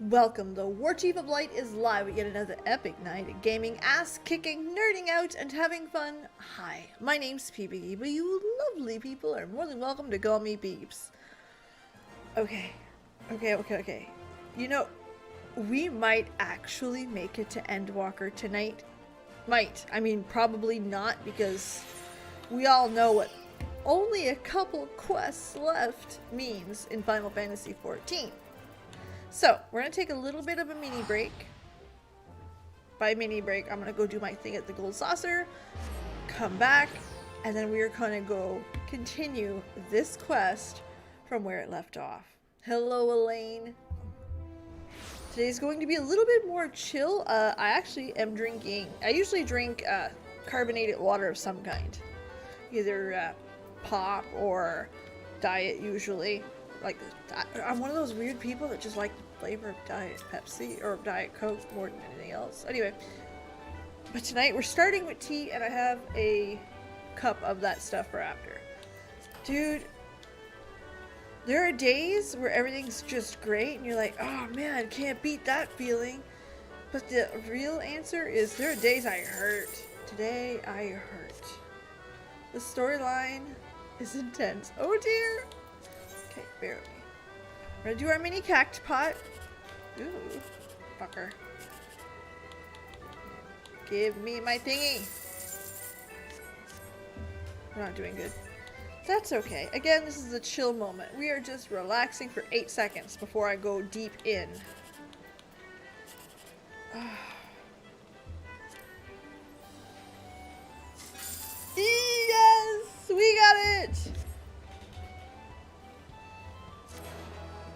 Welcome, the Warchief of Light is live with yet another epic night of gaming, ass-kicking, nerding out, and having fun. Hi, my name's Peebs, but you lovely people are more than welcome to call me Peebs. Okay. You know, we might actually make it to Endwalker tonight. Probably not, because we all know what only a couple quests left means in Final Fantasy XIV. So, we're going to take a little bit of a mini break. By mini break, I'm going to go do my thing at the Gold Saucer, come back, and then we are going to go continue this quest from where it left off. Hello, Elaine. Today's going to be a little bit more chill. I actually am drinking, I usually drink carbonated water of some kind. Either pop or diet usually. Like, I'm one of those weird people that just like the flavor of Diet Pepsi or Diet Coke more than anything else. Anyway, but tonight we're starting with tea, and I have a cup of that stuff for after. Dude, there are days where everything's just great, and you're like, oh man, can't beat that feeling. But the real answer is there are days I hurt. Today I hurt. The storyline is intense. Oh dear. Okay, bear with me. We're gonna do our mini cactpot. Ooh, fucker. Give me my thingy. We're not doing good. That's okay. Again, this is a chill moment. We are just relaxing for 8 seconds before I go deep in. Yes! We got it!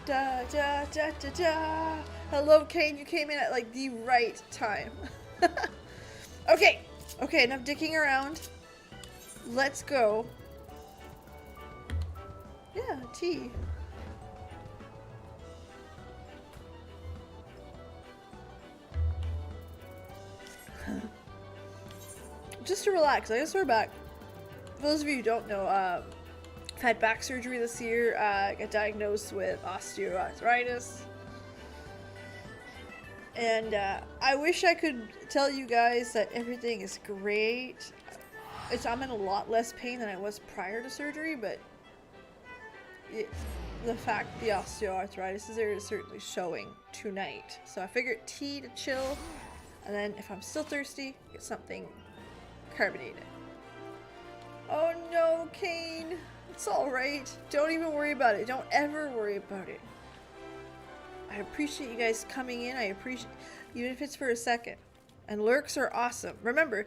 Da da da da da. Hello, Kane. You came in at like the right time. Okay, enough dicking around. Let's go. Yeah, tea. Just to relax, I guess we're back. For those of you who don't know, I've had back surgery this year. Got diagnosed with osteoarthritis. And I wish I could tell you guys that everything is great. I'm in a lot less pain than I was prior to surgery, but the fact the osteoarthritis is there is certainly showing tonight. So I figured tea to chill, and then if I'm still thirsty, get something carbonated. Oh no, Kane. It's alright. Don't even worry about it. Don't ever worry about it. I appreciate you guys coming in. I appreciate, even if it's for a second. And lurks are awesome. Remember,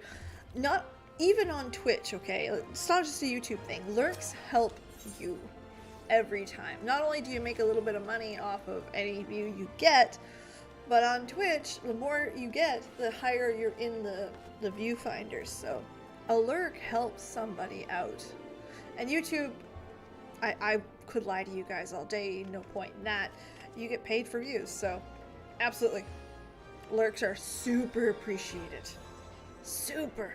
not even on Twitch, okay? It's not just a YouTube thing. Lurks help you every time. Not only do you make a little bit of money off of any view you get, but on Twitch, the more you get, the higher you're in the viewfinders. So a lurk helps somebody out. And YouTube, I could lie to you guys all day, no point in that. You get paid for views, so absolutely. Lurks are super appreciated. Super.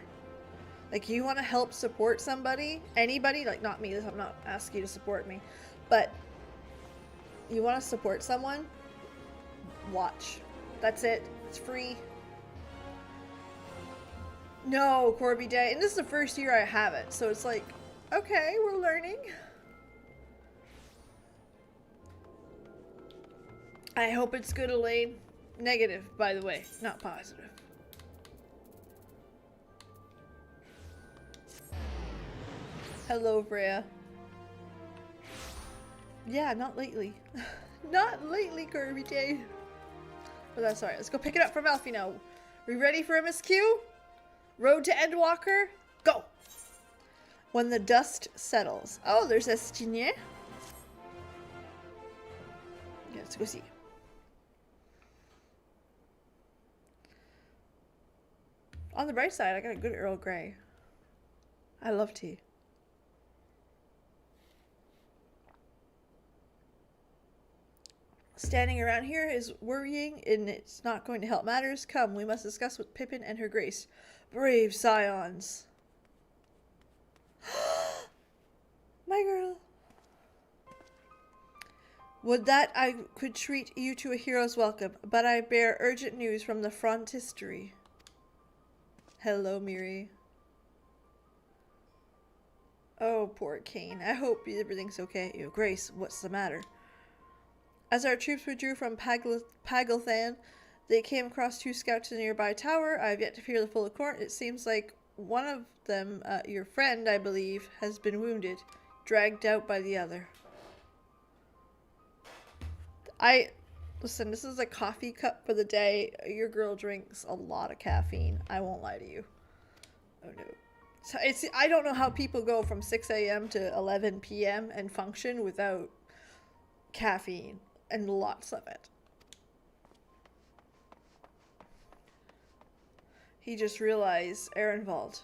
Like, you want to help support somebody, anybody, like not me, I'm not asking you to support me, but you want to support someone, watch. That's it. It's free. No, Corby Day. And this is the first year I have it, so it's like, okay, we're learning. I hope it's good, Elaine. Negative, by the way, not positive. Hello, Freya. Yeah, not lately. Not lately, Kirby J. But that's alright. Let's go pick it up from Alfie now. We ready for MSQ? Road to Endwalker? Go! When the dust settles. Oh, there's Estienne. Yeah, let's go see. On the bright side, I got a good Earl Grey. I love tea. Standing around here is worrying, and it's not going to help matters. Come, we must discuss with Pippin and her grace. Brave scions. My girl. Would that I could treat you to a hero's welcome, but I bear urgent news from the frontistery. Hello, Miri. Oh, poor Kane. I hope everything's okay. Yo, Grace, what's the matter? As our troops withdrew from Pagalthan, they came across 2 scouts in a nearby tower. I have yet to hear the full account. It seems like one of them, your friend, I believe, has been wounded, dragged out by the other. Listen, this is a coffee cup for the day. Your girl drinks a lot of caffeine. I won't lie to you. Oh no. So I don't know how people go from 6 a.m. to 11 p.m. and function without caffeine and lots of it. He just realized Ehrenwald.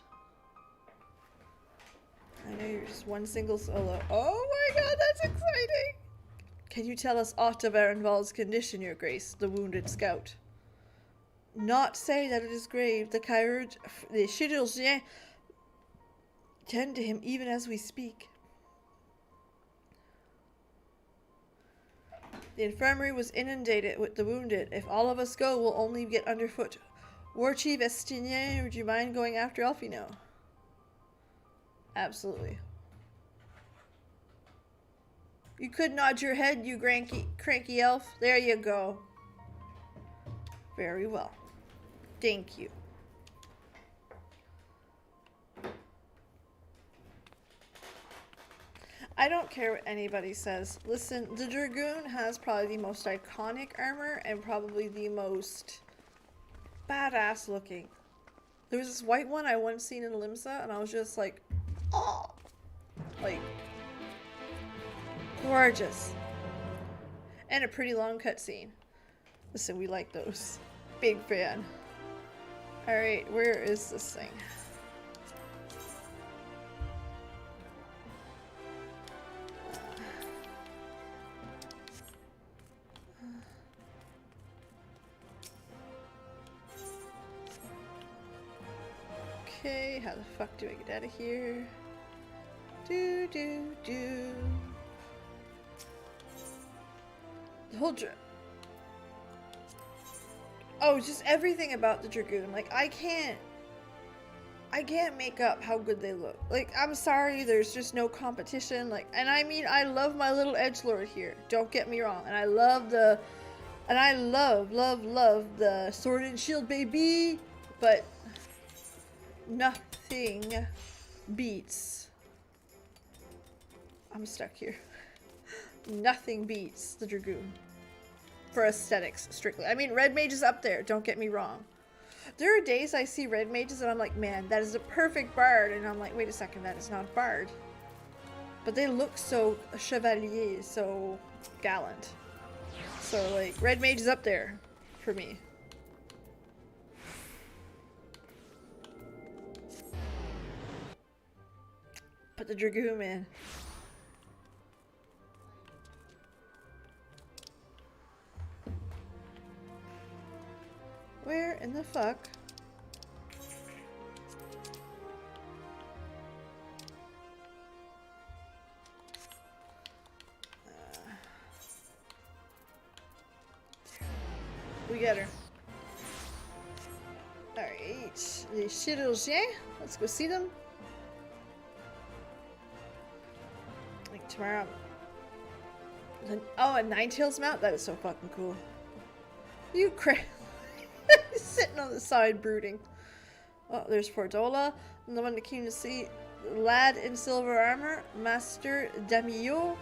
I know you're just one single solo. Oh my god, that's exciting! Can you tell us aught of Ehrenwald's condition, your grace, the wounded scout? Not say that it is grave. The chirurgien tend to him even as we speak. The infirmary was inundated with the wounded. If all of us go, we'll only get underfoot. Warchief Estinien, would you mind going after Elfino? Absolutely. You could nod your head, you cranky elf. There you go. Very well. Thank you. I don't care what anybody says. Listen, the Dragoon has probably the most iconic armor and probably the most badass looking. There was this white one I once seen in Limsa and I was just like, oh, like, gorgeous. And a pretty long cutscene. Listen, we like those. Big fan. Alright, where is this thing? Okay, how the fuck do I get out of here? Do. The whole oh, just everything about the Dragoon. Like, I can't make up how good they look. Like, I'm sorry, there's just no competition. Like, and I mean, I love my little edgelord here. Don't get me wrong. And I love the sword and shield, baby. But nothing beats. I'm stuck here. Nothing beats the Dragoon. For aesthetics, strictly. I mean, Red Mage is up there, don't get me wrong. There are days I see Red Mages and I'm like, man, that is a perfect bard. And I'm like, wait a second, that is not a bard. But they look so chevalier, so gallant. So, like, Red Mage is up there for me. But the Dragoon, man. Where in the fuck? We get her. Alright. Les chirurgiens. Let's go see them. Like tomorrow. Oh, a Ninetails mount? That is so fucking cool. You crazy. Sitting on the side brooding. Oh, there's Fordola. And the one that came to see the lad in silver armor, Master Demio,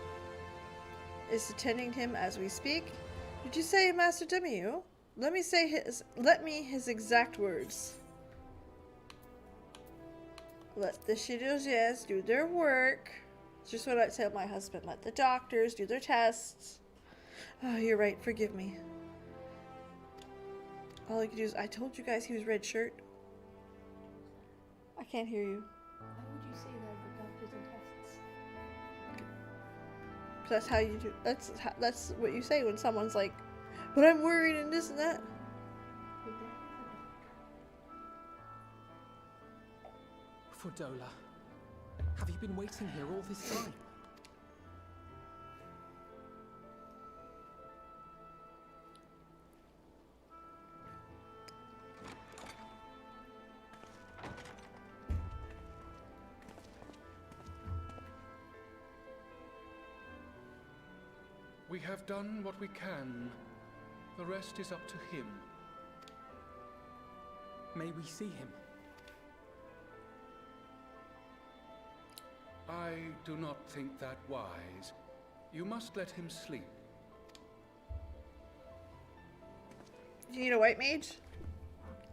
is attending him as we speak. Did you say Master Demio? Let me his exact words. Let the chirurgiens do their work. It's just what I tell my husband. Let the doctors do their tests. Oh, you're right. Forgive me. All I can do is, I told you guys he was red shirt. I can't hear you. Why would you say that for doctors and tests? That's how you do. That's what you say when someone's like, but I'm worried and this and that. Fordola, have you been waiting here all this time? We have done what we can. The rest is up to him. May we see him? I do not think that wise. You must let him sleep. Do you need a white mage?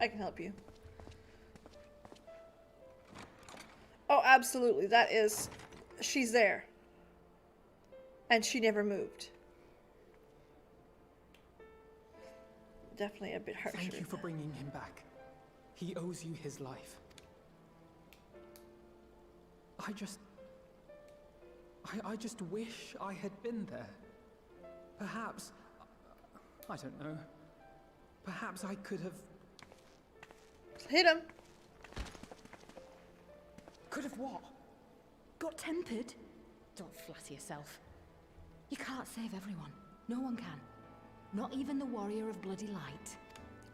I can help you. Oh, absolutely. That is... She's there. And she never moved. Definitely a bit harsher. Thank you for bringing him back. He owes you his life. I just wish I had been there. Perhaps... I don't know. Perhaps I could have... Hit him. Could have what? Got tempered? Don't flatter yourself. You can't save everyone. No one can. Not even the warrior of bloody light.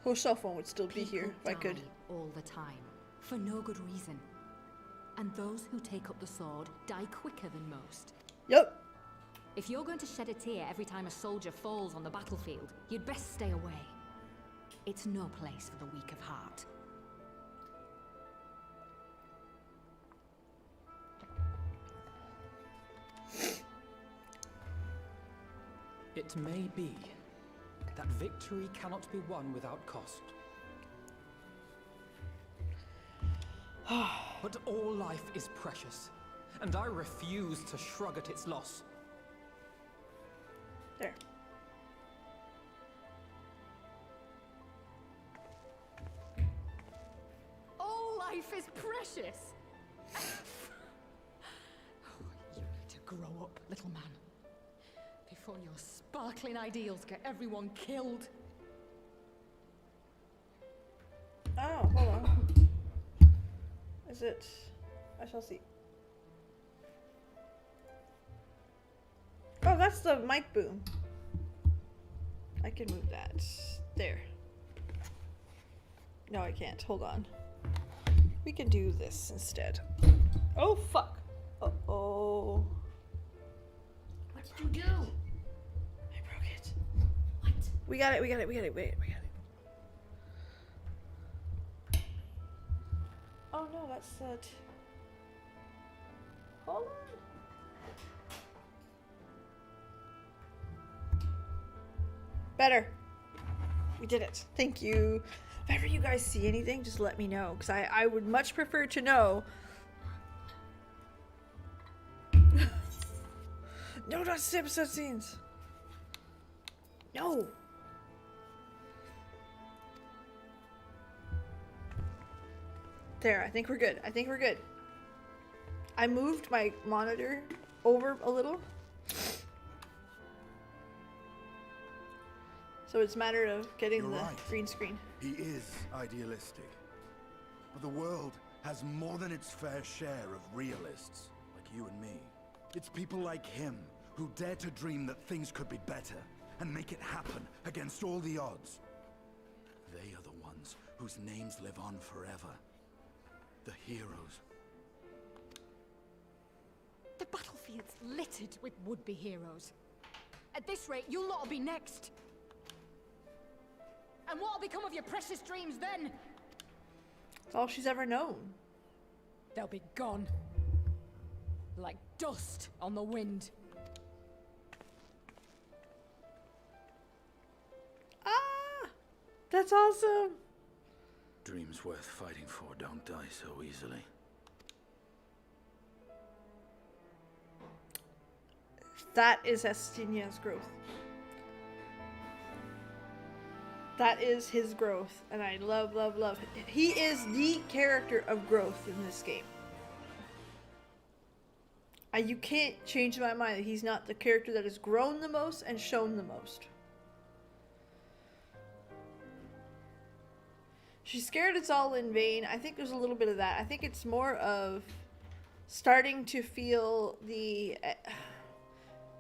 Her cell phone would still be here if I could. Die all the time, for no good reason. And those who take up the sword die quicker than most. Yep. If you're going to shed a tear every time a soldier falls on the battlefield, you'd best stay away. It's no place for the weak of heart. It may be that victory cannot be won without cost. But all life is precious, and I refuse to shrug at its loss. There. All life is precious! You need to grow up, little man. Before your sparkling ideals get everyone killed. Oh, hold on. Is it? I shall see. Oh, that's the mic boom. I can move that. There. No, I can't. Hold on. We can do this instead. Oh, fuck. Uh-oh. What did you do? I broke it. What? We got it. Wait, we got it. Oh no, that's it. Hold on. Better. We did it. Thank you. If ever you guys see anything, just let me know, because I would much prefer to know. No, not skip scenes. No. There, I think we're good. I moved my monitor over a little. So it's a matter of getting You're the right. green screen. He is idealistic. But the world has more than its fair share of realists, like you and me. It's people like him who dare to dream that things could be better and make it happen against all the odds. They are the ones whose names live on forever. The heroes. The battlefield's littered with would-be heroes. At this rate, you'll lot will be next. And what'll become of your precious dreams then? It's all she's ever known. They'll be gone. Like dust on the wind. Ah! That's awesome! Dreams worth fighting for don't die so easily. That is Estinia's growth. That is his growth, and I love, love, love. He is the character of growth in this game. You can't change my mind that he's not the character that has grown the most and shown the most. She's scared it's all in vain. I think there's a little bit of that. I think it's more of starting to feel the...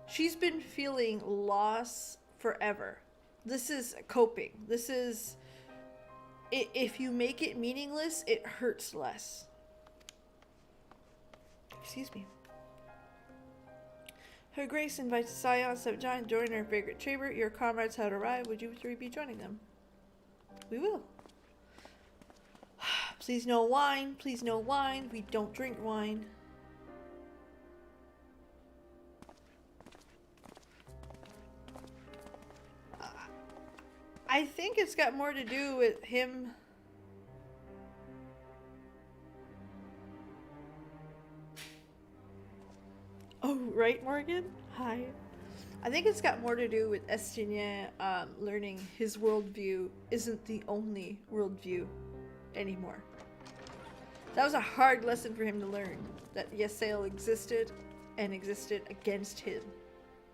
she's been feeling loss forever. This is coping. This is... if you make it meaningless, it hurts less. Excuse me. Her Grace invites the Scions of John to join her favorite chamber. Your comrades have arrived. Would you three be joining them? We will. Please no wine. Please no wine. We don't drink wine. I think it's got more to do with him. Oh, right, Morgan? Hi. I think it's got more to do with Estienne learning his worldview isn't the only worldview anymore. That was a hard lesson for him to learn, that Ysael existed and existed against him.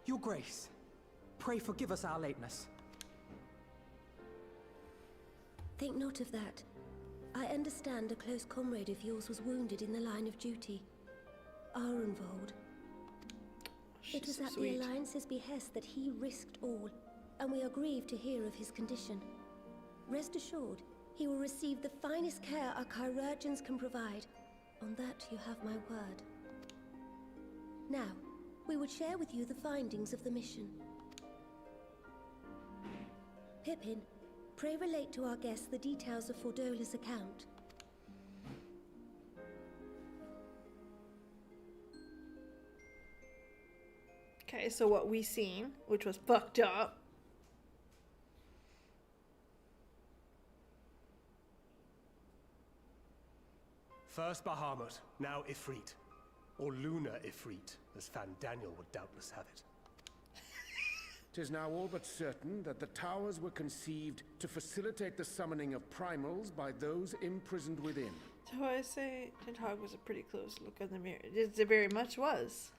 Your Grace, pray forgive us our lateness. Think not of that. I understand a close comrade of yours was wounded in the line of duty. Arenvold. It was so at sweet. the Alliance's behest that he risked all, and we are grieved to hear of his condition. Rest assured, he will receive the finest care our chirurgeons can provide. On that you have my word. Now, we would share with you the findings of the mission. Pippin, pray relate to our guests the details of Fordola's account. Okay, so what we seen, which was fucked up. First Bahamut, now Ifrit. Or Lunar Ifrit, as Fan Daniel would doubtless have it. 'Tis now all but certain that the towers were conceived to facilitate the summoning of primals by those imprisoned within. So I say Tintog was a pretty close look in the mirror. It very much was.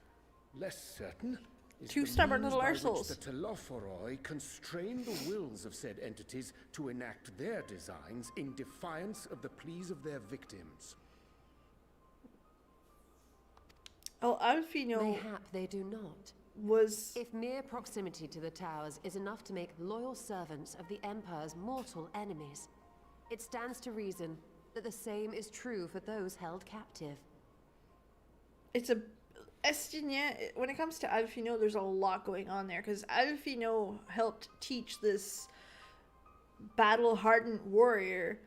Less certain is Two the stubborn means little by which arseholes. the Telophoroi constrain the wills of said entities to enact their designs in defiance of the pleas of their victims. Oh, Alfino Mayhap they do not. was... If mere proximity to the towers is enough to make loyal servants of the Empire's mortal enemies, it stands to reason that the same is true for those held captive. It's a... Estienne, when it comes to Alfino, there's a lot going on there, because Alfino helped teach this battle-hardened warrior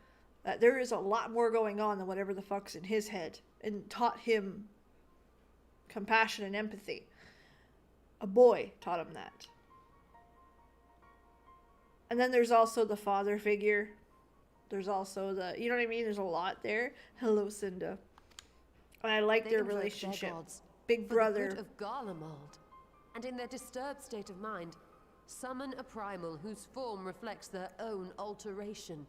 that there is a lot more going on than whatever the fuck's in his head, and taught him compassion and empathy. A boy taught him that. And then there's also the father figure. There's also the, you know what I mean? There's a lot there. Hello, Cinda. And I like They their invoke their relationship. gods Big for brother. the good of Garlemald, and in their disturbed state of mind, summon a primal whose form reflects their own alteration.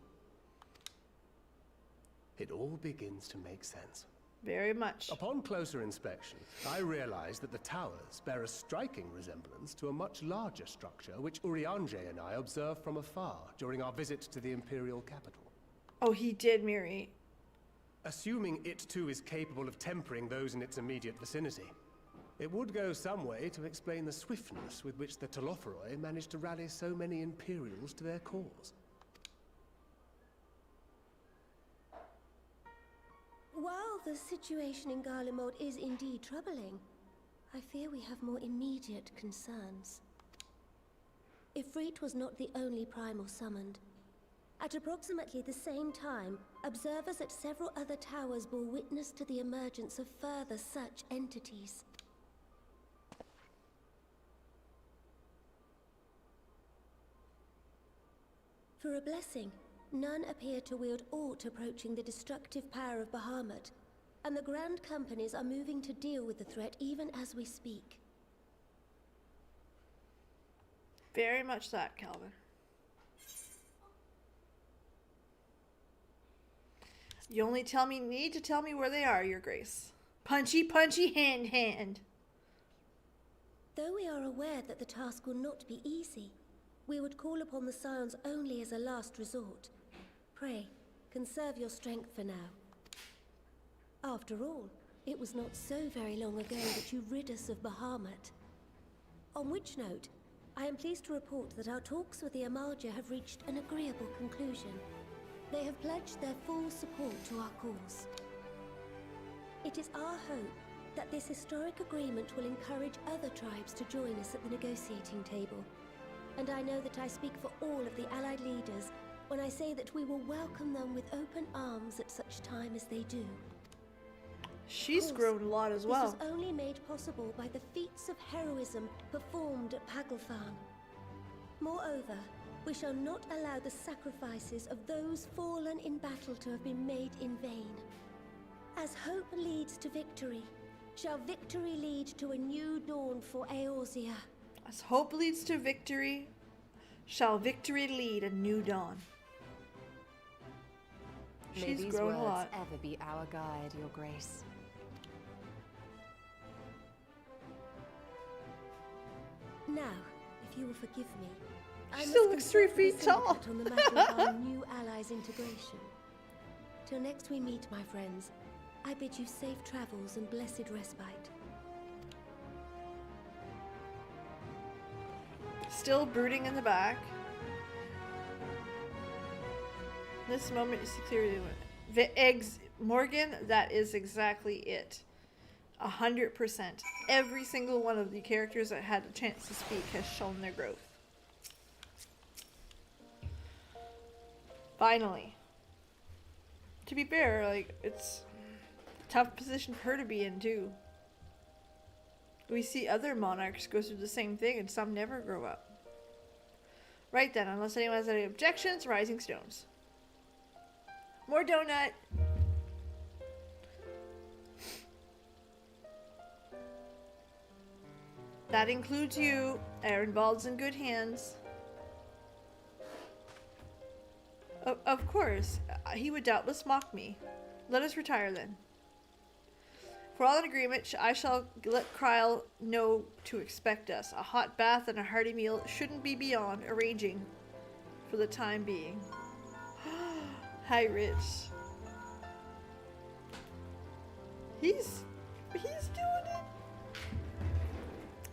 It all begins to make sense. Very much. Upon closer inspection, I realized that the towers bear a striking resemblance to a much larger structure which Urianger and I observed from afar during our visit to the Imperial capital. Oh, he did, Miri. Assuming it too is capable of tempering those in its immediate vicinity, it would go some way to explain the swiftness with which the Telophoroi managed to rally so many Imperials to their cause. While the situation in Garlemald is indeed troubling, I fear we have more immediate concerns. Ifrit was not the only primal summoned. At approximately the same time, observers at several other towers bore witness to the emergence of further such entities. For a blessing, none appear to wield aught approaching the destructive power of Bahamut, and the Grand Companies are moving to deal with the threat even as we speak. Very much that, Calvin. You only need to tell me where they are, Your Grace. Punchy, punchy, hand, hand. Though we are aware that the task will not be easy, we would call upon the Scions only as a last resort. Pray, conserve your strength for now. After all, it was not so very long ago that you rid us of Bahamut. On which note, I am pleased to report that our talks with the Amalja have reached an agreeable conclusion. They have pledged their full support to our cause. It is our hope that this historic agreement will encourage other tribes to join us at the negotiating table. And I know that I speak for all of the allied leaders when I say that we will welcome them with open arms at such time as they do. She's Of course, grown a lot as well. This was only made possible by the feats of heroism performed at Pagelfarm. Moreover, we shall not allow the sacrifices of those fallen in battle to have been made in vain. As hope leads to victory, shall victory lead to a new dawn for Eorzea. As hope leads to victory, shall victory lead a new dawn. May She's these grown a words lot. ever be our guide, Your Grace. Now, if you will forgive me, I She must still looks 3 consult with the feet tall. Syndicate on the matter of our new allies' integration. Till next we meet, my friends, I bid you safe travels and blessed respite. Still brooding in the back. This moment is clearly the eggs. Morgan, that is exactly it. 100%. Every single one of the characters that had a chance to speak has shown their growth. Finally. To be fair, like, it's a tough position for her to be in, too. We see other monarchs go through the same thing and some never grow up. Right then, unless anyone has any objections, Rising Stones. More donut! That includes you. Ehrenwald's in good hands. Of course. He would doubtless mock me. Let us retire then. For all in agreement, I shall let Kryle know to expect us. A hot bath and a hearty meal shouldn't be beyond arranging for the time being. Hi, Rich. He's doing it.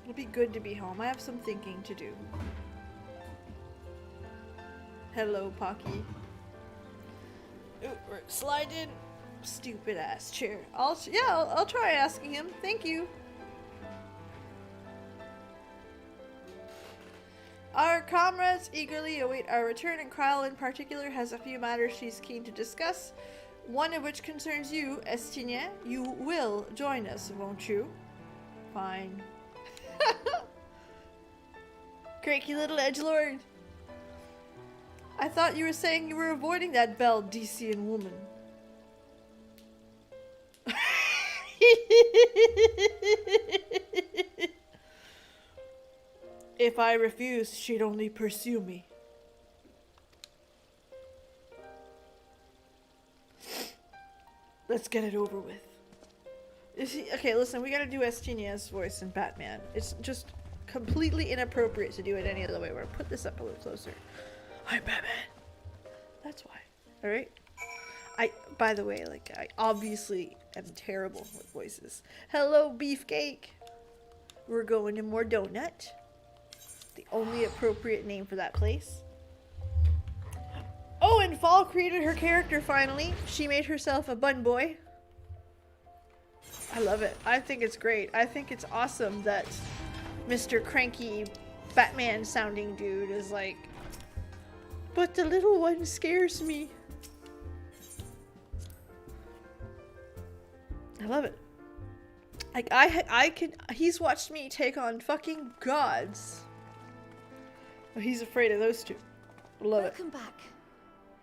It'll be good to be home. I have some thinking to do. Hello, Pocky. Ooh, slide in. Stupid ass chair. I'll try asking him. Thank you. Our comrades eagerly await our return, and Kryle in particular has a few matters she's keen to discuss. One of which concerns you, Estienne. You will join us, won't you? Fine. Cranky little edgelord. I thought you were saying you were avoiding that Baldician woman. If I refused, she'd only pursue me. Let's get it over with. Okay, listen, we gotta do Estinia's voice in Batman. It's just completely inappropriate to do it any other way. We're gonna put this up a little closer. I'm Batman. That's why. Alright? By the way, like, I obviously am terrible with voices. Hello, Beefcake! We're going to more donut. The only appropriate name for that place. Oh, and Fall created her character finally. She made herself a bun boy. I love it. I think it's great. I think it's awesome that Mr. Cranky Batman sounding dude is like, but the little one scares me. I love it. Like, he's watched me take on fucking gods. Oh, he's afraid of those two. Love it. Welcome back.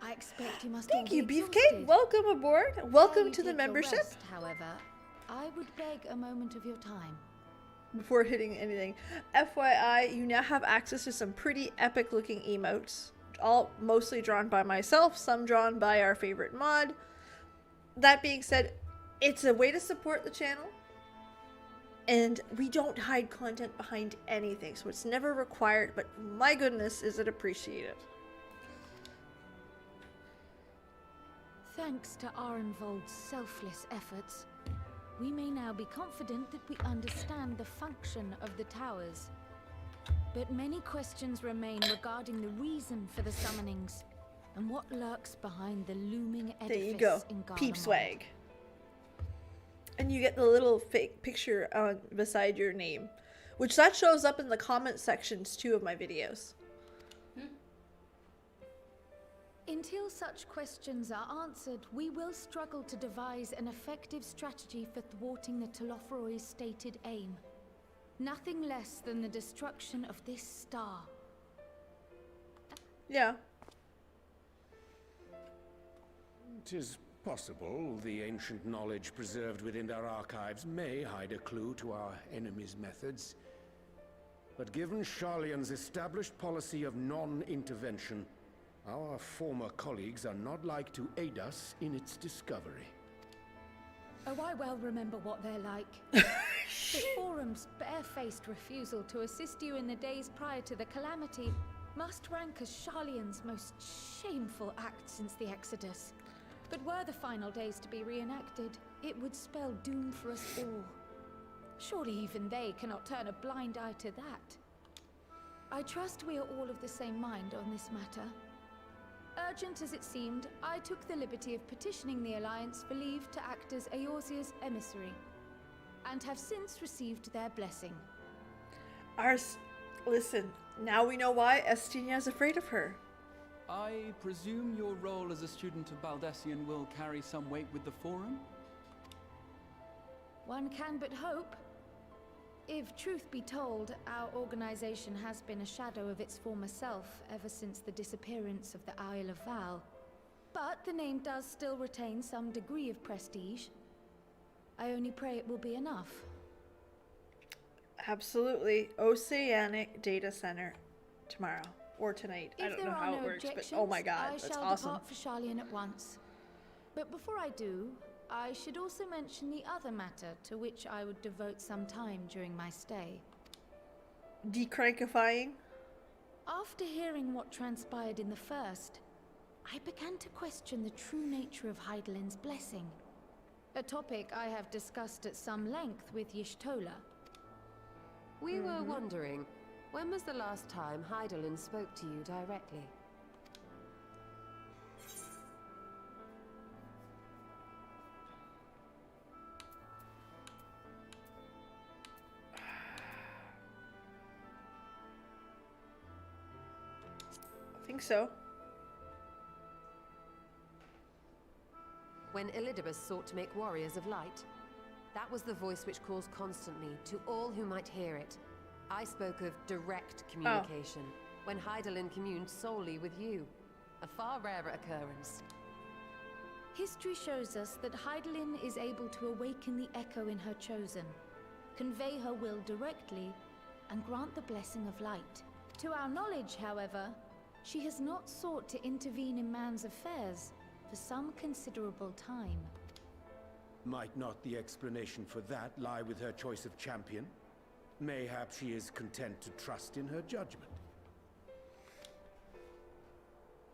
I expect you must. Thank you, be Beefcake. exhausted. Welcome aboard. Ere Welcome you to the take your membership. rest, however, I would beg a moment of your time. Before hitting anything, FYI, you now have access to some pretty epic looking emotes. All mostly drawn by myself, some drawn by our favorite mod. That being said, it's a way to support the channel. And we don't hide content behind anything, so it's never required, but my goodness, is it appreciated. Thanks to Arenvold's selfless efforts, we may now be confident that we understand the function of the towers. But many questions remain regarding the reason for the summonings, and what lurks behind the looming edifice There you go. in Garlemald. Peep swag. And you get the little fake picture on beside your name, which that shows up in the comment sections too of my videos. Until such questions are answered, we will struggle to devise an effective strategy for thwarting the Telophoroi's stated aim. Nothing less than the destruction of this star. Yeah. It is possible the ancient knowledge preserved within our archives may hide a clue to our enemy's methods. But given Sharlayan's established policy of non-intervention, our former colleagues are not like to aid us in its discovery. Oh, I well remember what they're like. The Forum's barefaced refusal to assist you in the days prior to the calamity must rank as Sharlayan's most shameful act since the Exodus. But were the final days to be reenacted, it would spell doom for us all. Surely even they cannot turn a blind eye to that. I trust we are all of the same mind on this matter. Urgent as it seemed, I took the liberty of petitioning the Alliance for leave to act as Eorzea's emissary, and have since received their blessing. Listen, now we know why Estina is afraid of her. I presume your role as a student of Baldessian will carry some weight with the Forum? One can but hope. If truth be told, our organization has been a shadow of its former self ever since the disappearance of the Isle of Val. But the name does still retain some degree of prestige. I only pray it will be enough. Absolutely. Oceanic Data Center tomorrow. Or tonight. I don't know how it works, but oh my god, that's awesome. I shall depart for Sharlayan at once. But before I do, I should also mention the other matter to which I would devote some time during my stay. Decrankifying? After hearing what transpired in the first, I began to question the true nature of Hydaelyn's blessing. A topic I have discussed at some length with Y'shtola. We were wondering, when was the last time Hydaelyn spoke to you directly? I think so. When Elidibus sought to make warriors of light, that was the voice which calls constantly to all who might hear it. I spoke of direct communication, when Hydaelyn communed solely with you. A far rarer occurrence. History shows us that Hydaelyn is able to awaken the echo in her chosen, convey her will directly, and grant the blessing of light. To our knowledge, however, she has not sought to intervene in man's affairs for some considerable time. Might not the explanation for that lie with her choice of champion? Mayhap she is content to trust in her judgment.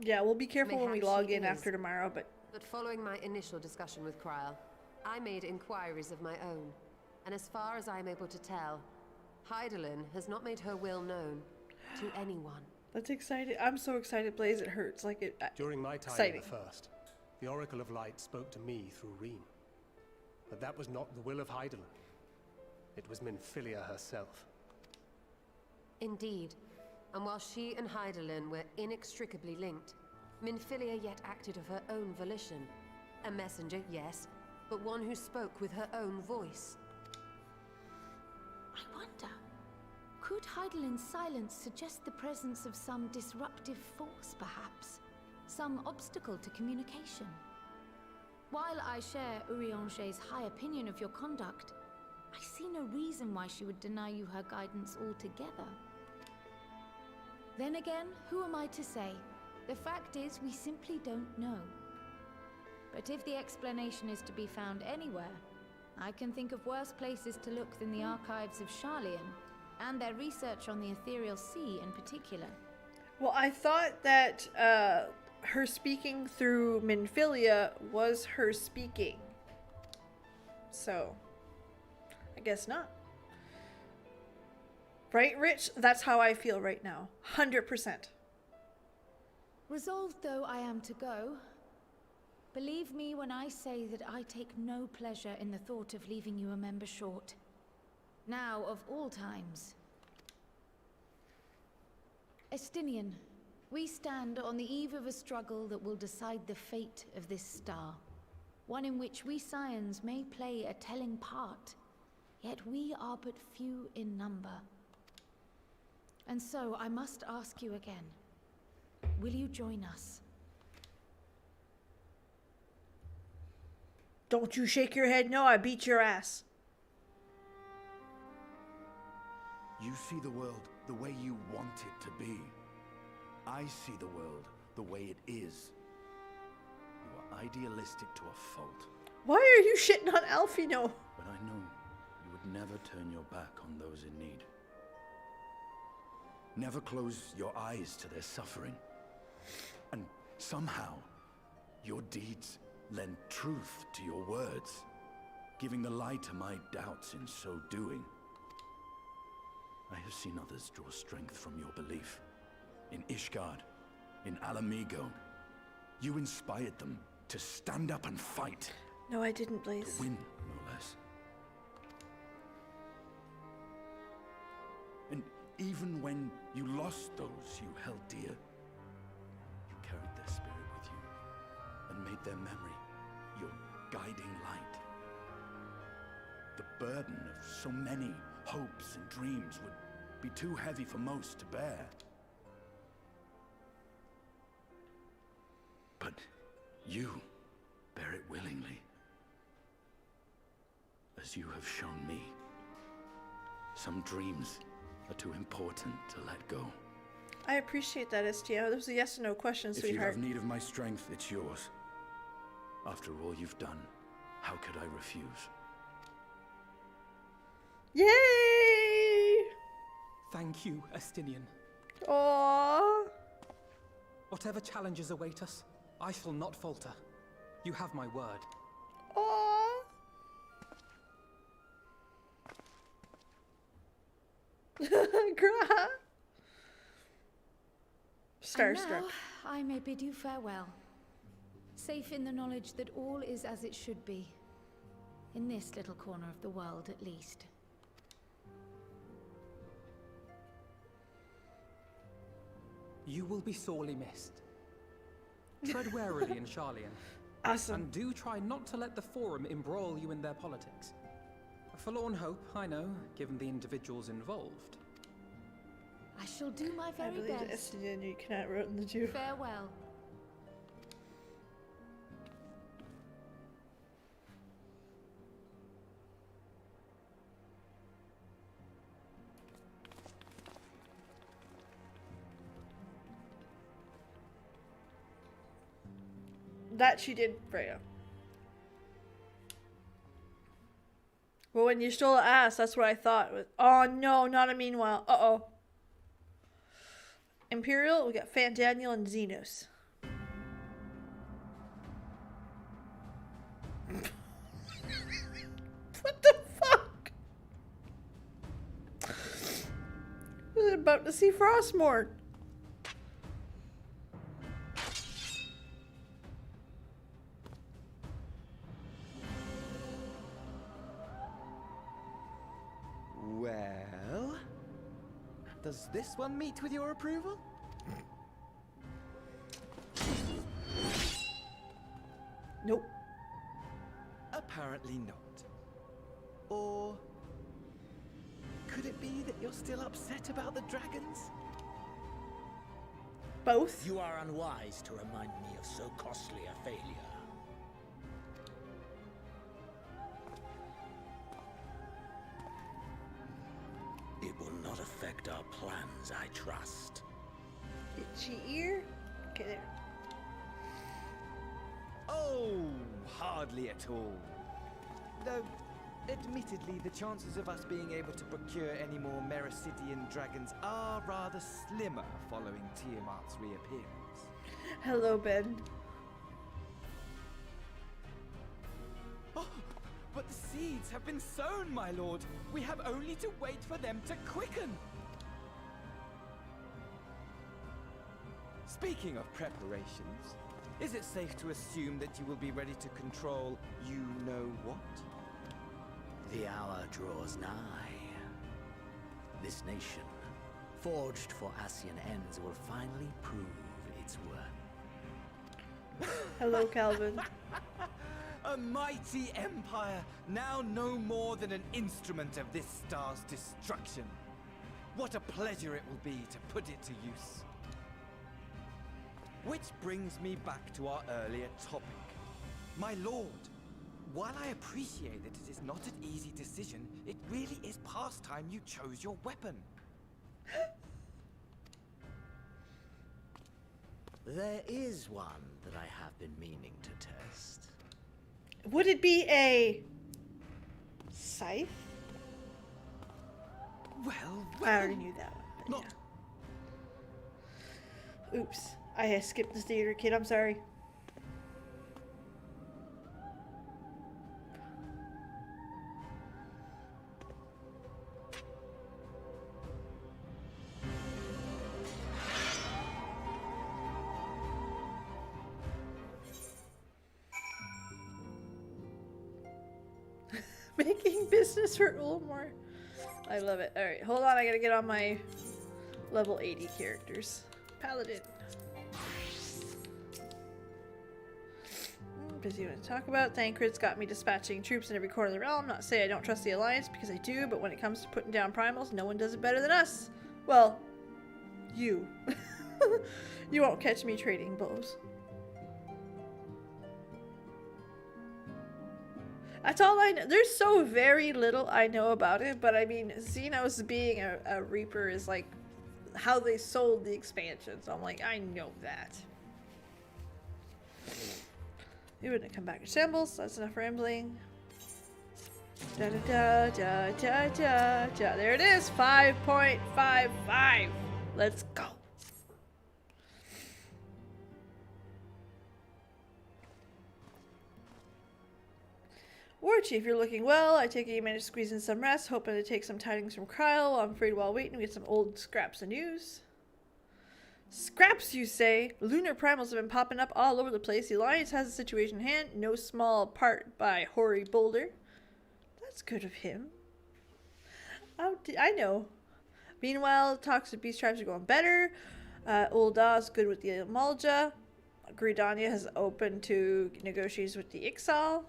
Yeah, we'll be careful when we Mayhap log she in is. after tomorrow, but following my initial discussion with Kryl, I made inquiries of my own. And as far as I'm able to tell, Hydaelyn has not made her will known to anyone. that's exciting. I'm so excited, Blaze. It hurts. Like it. During my time exciting. in the First, the Oracle of Light spoke to me through Reem. But that was not the will of Hydaelyn. It was Minfilia herself. Indeed. And while she and Hydaelyn were inextricably linked, Minfilia yet acted of her own volition. A messenger, yes, but one who spoke with her own voice. I wonder, could Hydaelyn's silence suggest the presence of some disruptive force, perhaps? Some obstacle to communication? While I share Urianger's high opinion of your conduct, I see no reason why she would deny you her guidance altogether. Then again, who am I to say? The fact is, we simply don't know. But if the explanation is to be found anywhere, I can think of worse places to look than the archives of Sharlayan, and their research on the Ethereal Sea in particular. Well, I thought that her speaking through Minfilia was her speaking. So, I guess not. Right, Rich? That's how I feel right now. 100%. Resolved though I am to go, Believe me when I say that I take no pleasure in the thought of leaving you a member short. Now, of all times. Estinian, we stand on the eve of a struggle that will decide the fate of this star. One in which we Scions may play a telling part, yet we are but few in number. And so I must ask you again, will you join us? Don't you shake your head no, I beat your ass. You see the world the way you want it to be. I see the world the way it is. You are idealistic to a fault. Why are you shitting on Alfino? But I know you would never turn your back on those in need. Never close your eyes to their suffering. And somehow, your deeds lend truth to your words, giving the lie to my doubts in so doing. I have seen others draw strength from your belief. In Ishgard, in Alamigo, you inspired them to stand up and fight. No, I didn't, Blaze. To win, no less. And even when you lost those you held dear, you carried their spirit with you and made their memory your guiding light. The burden of so many hopes and dreams would be too heavy for most to bear. But you bear it willingly, as you have shown me. Some dreams are too important to let go. I appreciate that, STO. That was a yes or no question, If sweetheart. you have need of my strength, it's yours. After all you've done, how could I refuse? Yay! Thank you, Estinian. Aww. Whatever challenges await us, I shall not falter. You have my word. Aww. Gra. And Starstruck. now, I may bid you farewell. Safe in the knowledge that all is as it should be. In this little corner of the world, at least. You will be sorely missed. Tread warily in Sharlayan. Awesome. And do try not to let the Forum embroil you in their politics. A forlorn hope, I know, given the individuals involved. I shall do my I very believe that best. STO you cannot root in the Jew. Farewell. That she did, Freya. Well, when you stole the ass, that's what I thought. Oh no, not a meanwhile. Uh-oh. Imperial, we got Fan Daniel and Xenos. What the fuck? We're about to see Frostmourne. Well, does this one meet with your approval? Nope. Apparently not. Or could it be that you're still upset about the dragons? Both. You are unwise to remind me of so costly a failure. It will not affect our plans, I trust. Itchy ear. Okay, there. Oh, hardly at all. Though, admittedly, the chances of us being able to procure any more Mericidian dragons are rather slimmer following Tiamat's reappearance. Hello, Ben. Oh, but the seeds have been sown, my lord. We have only to wait for them to quicken. Speaking of preparations, Is it safe to assume that you will be ready to control you-know-what? The hour draws nigh. This nation, forged for Ascian ends, will finally prove its worth. Hello, Calvin. A mighty empire, now no more than an instrument of this star's destruction. What a pleasure it will be to put it to use. Which brings me back to our earlier topic. My lord, while I appreciate that it is not an easy decision, it really is past time you chose your weapon. There is one that I have been meaning to test. Would it be a scythe? Well, I already knew that one. Not Yeah. Oops. I skipped this theater, kid. I'm sorry. Making business for Ulmore. I love it. Alright, hold on. I gotta get on my level 80 characters. Paladin. Busy to talk about. Thancred's got me dispatching troops in every corner of the realm. Not to say I don't trust the Alliance, because I do, but when it comes to putting down primals, no one does it better than us. Well, you. You won't catch me trading bows. That's all I know. There's so very little I know about it, but I mean, Xenos being a Reaper is like how they sold the expansion, so I'm like, I know that. You wouldn't come back to shambles. That's enough rambling. Da da da da da da da. There it is. 5.55. Let's go. Warchief, you're looking well. I take it you managed to squeeze in some rest, hoping to take some tidings from Kyle. I'm afraid while waiting we get some old scraps of news. Scraps, you say? Lunar primals have been popping up all over the place. The Alliance has the situation in hand. No small part by Hoary Boulder. That's good of him. I know. Meanwhile, talks with beast tribes are going better. Ulda's good with the Malja. Gridania has opened to negotiations with the Ixal.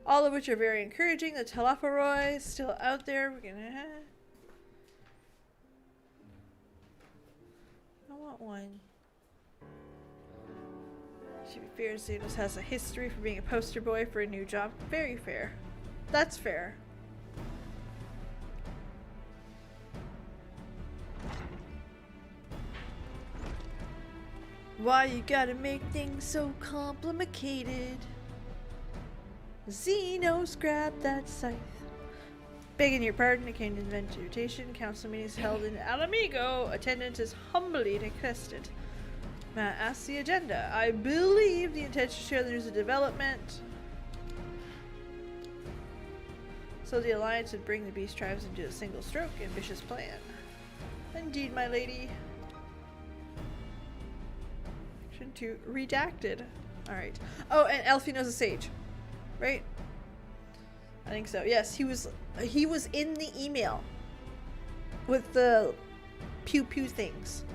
All of which are very encouraging. The Telophoroi is still out there. We're gonna... I want one. Should be fair. Xenos has a history for being a poster boy for a new job. Very fair. That's fair. Why you gotta make things so complicated? Xenos, grab that scythe. Begging your pardon, I came to invent invitation. Council meetings held in Alamigo. Attendance is humbly requested. Matt asks the agenda. I believe the intention to share the news of development. So the Alliance would bring the beast tribes into a single stroke. Ambitious plan. Indeed, my lady. Action 2 redacted. Alright. Oh, and Elfino's a sage. Right? I think so. Yes, he was in the email with the pew pew things.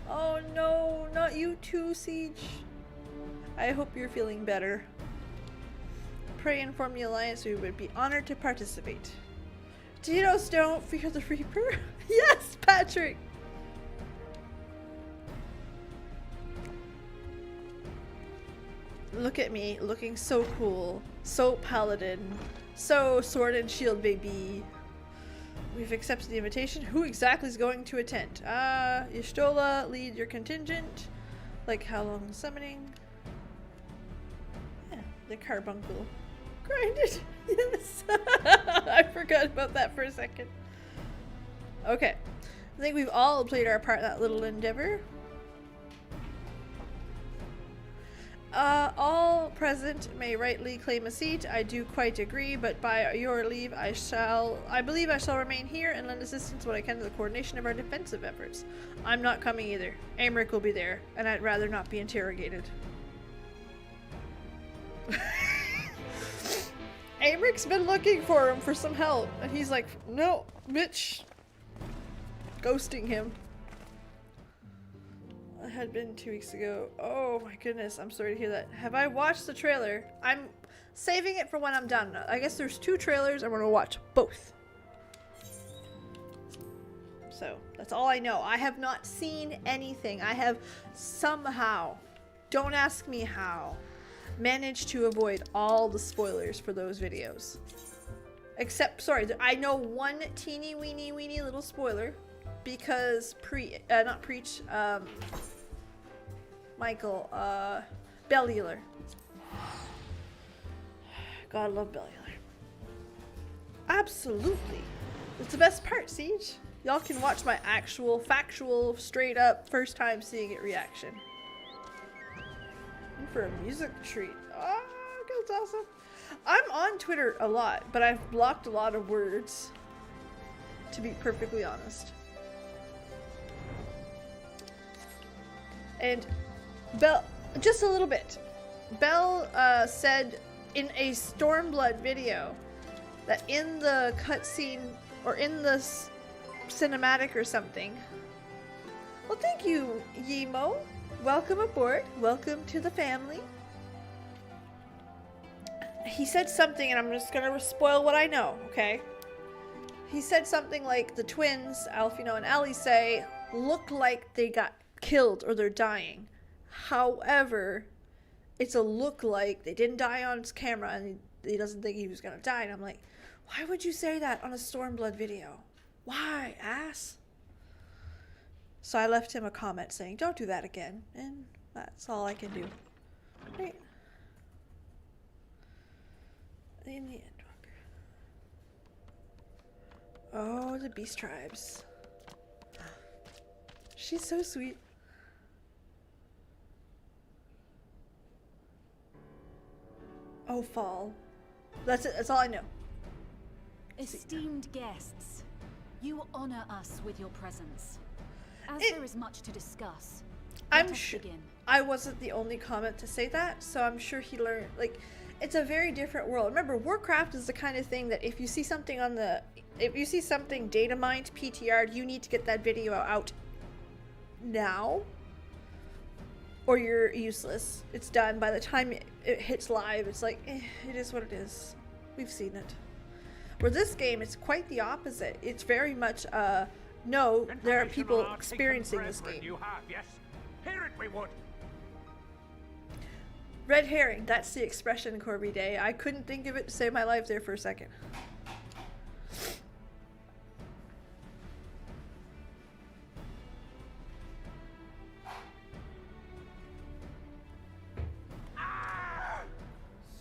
Oh no, not you too, Siege. I hope you're feeling better. Pray and inform the Alliance we would be honored to participate. Xenos, don't fear the Reaper. Yes, Patrick. Look at me, looking so cool, so paladin, so sword and shield baby. We've accepted the invitation. Who exactly is going to attend? Y'shtola, lead your contingent. Like how long summoning? Yeah, the carbuncle. Grinded. Yes. I forgot about that for a second. Okay. I think we've all played our part in that little endeavor. All present may rightly claim a seat. I do quite agree, but by your leave, I believe I shall remain here and lend assistance when I can to the coordination of our defensive efforts. I'm not coming either. Aymeric will be there, and I'd rather not be interrogated. Aymric's been looking for him for some help, and he's like, no, bitch. Ghosting him. It had been 2 weeks ago. Oh my goodness, I'm sorry to hear that. Have I watched the trailer? I'm saving it for when I'm done. I guess there's 2 trailers. I'm gonna watch both. So, that's all I know. I have not seen anything. I have somehow, don't ask me how, managed to avoid all the spoilers for those videos. Except, sorry, I know one teeny weeny little spoiler because Michael, Bellular. God, I love Bellular. Absolutely. It's the best part, Siege. Y'all can watch my actual, factual, straight up, first time seeing it reaction. And for a music treat. Oh, that's awesome. I'm on Twitter a lot, but I've blocked a lot of words, to be perfectly honest. And Belle, just a little bit. Belle said in a Stormblood video that in the cutscene or in the cinematic or something. Well, thank you, Yemo. Welcome aboard. Welcome to the family. He said something, and I'm just gonna spoil what I know, okay? He said something like the twins, Alfino and Alice, look like they got killed or they're dying. However, it's a look like they didn't die on his camera and he doesn't think he was gonna die. And I'm like, why would you say that on a Stormblood video? Why, ass? So I left him a comment saying, don't do that again. And that's all I can do. Right. In the Endwalker. Oh, the Beast Tribes. She's so sweet. Oh, fall. That's it. That's all I know. Esteemed guests, you honor us with your presence. As there is much to discuss, I'm sure I wasn't the only comment to say that, so I'm sure he learned. Like, it's a very different world. Remember, Warcraft is the kind of thing that if you see something data mined, PTR'd, you need to get that video out now, or you're useless. It's done. By the time it hits live, it's like, it is what it is. We've seen it. Where this game, it's quite the opposite. It's very much, no, there are people experiencing this game. You have, yes? Hear it we would. Red herring, that's the expression, Corby Day. I couldn't think of it to save my life there for a second.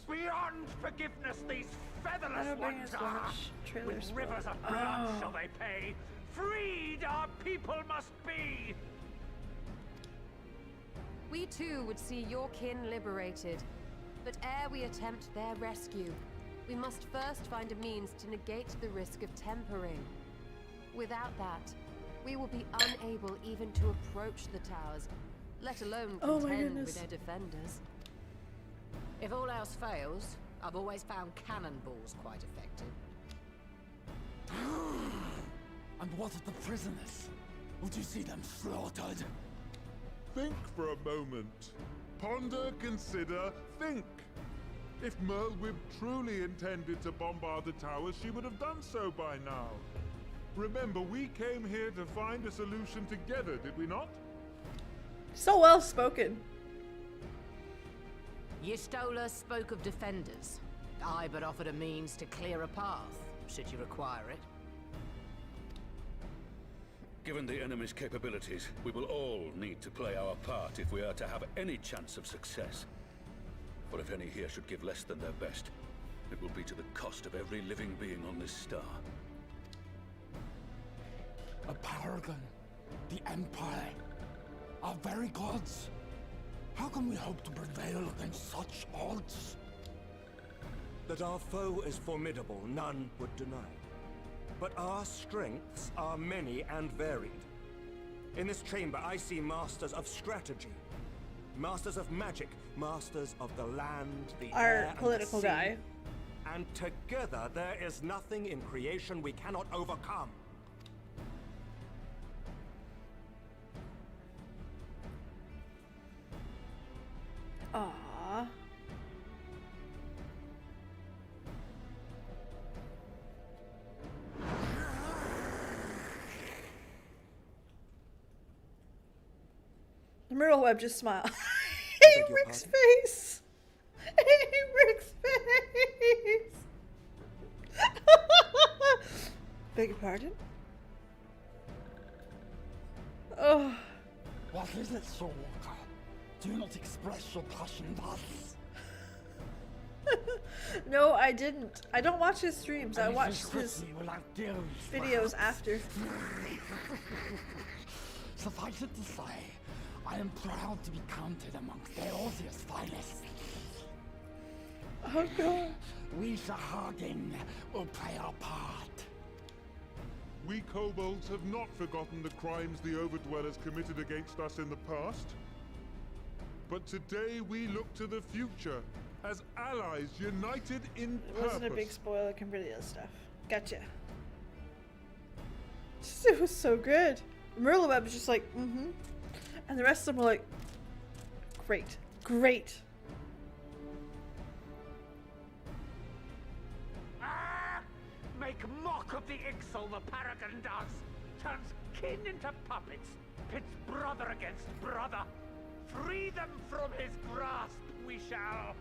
Beyond forgiveness, these featherless ones are. With rivers of blood shall they pay. Freed our people must be. We too would see your kin liberated, but ere we attempt their rescue, we must first find a means to negate the risk of tempering. Without that, we will be unable even to approach the towers, let alone contend with their defenders. If all else fails, I've always found cannonballs quite effective. And what of the prisoners? Would you see them slaughtered? Think for a moment. Ponder, consider, think. If Merlwyb truly intended to bombard the towers, she would have done so by now. Remember, we came here to find a solution together, did we not? So well spoken. Y'Stola spoke of defenders. I but offered a means to clear a path, should you require it. Given the enemy's capabilities, we will all need to play our part if we are to have any chance of success. But if any here should give less than their best, it will be to the cost of every living being on this star. A paragon, the Empire, our very gods. How can we hope to prevail against such odds? That our foe is formidable, none would deny. But our strengths are many and varied. In this chamber, I see masters of strategy, masters of magic, masters of the land, the air, Our political and the sea. guy. And together, there is nothing in creation we cannot overcome. Aww. The Myrtle Web just smiled. Hey, Rick's face! Hey, Rick's face! Beg your pardon? Oh. What is it, Soulwalker? Do not express your passion thus. No, I didn't. I don't watch his streams. I watch his videos after. Suffice it to say, I am proud to be counted amongst Eorzea's finest. Oh god. We Sahagin will play our part. We kobolds have not forgotten the crimes the Overdwellers committed against us in the past. But today we look to the future as allies united in It purpose. wasn't a big spoiler compared to the other stuff. Gotcha. It was so good. Merle Web was just like, mm-hmm. And the rest of them were like, great. Great. Make mock of the Ixal the Paragon does. Turns kin into puppets. Pits brother against brother. Free them from his grasp, we shall.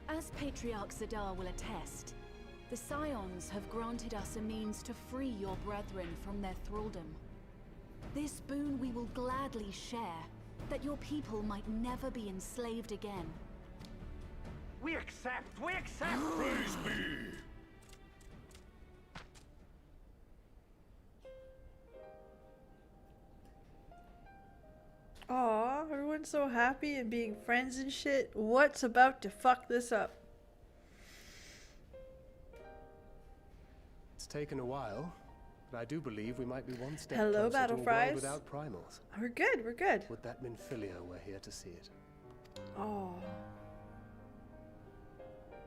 As Patriarch Zadar will attest, the Scions have granted us a means to free your brethren from their thraldom. This boon we will gladly share, that your people might never be enslaved again. We accept! We accept! Praise be! Aw, everyone's so happy and being friends and shit. What's about to fuck this up? It's taken a while, but I do believe we might be one step Hello, closer Battle to a Fries. world without primals. We're good, we're good. Would that Minfilia were here to see it. Oh.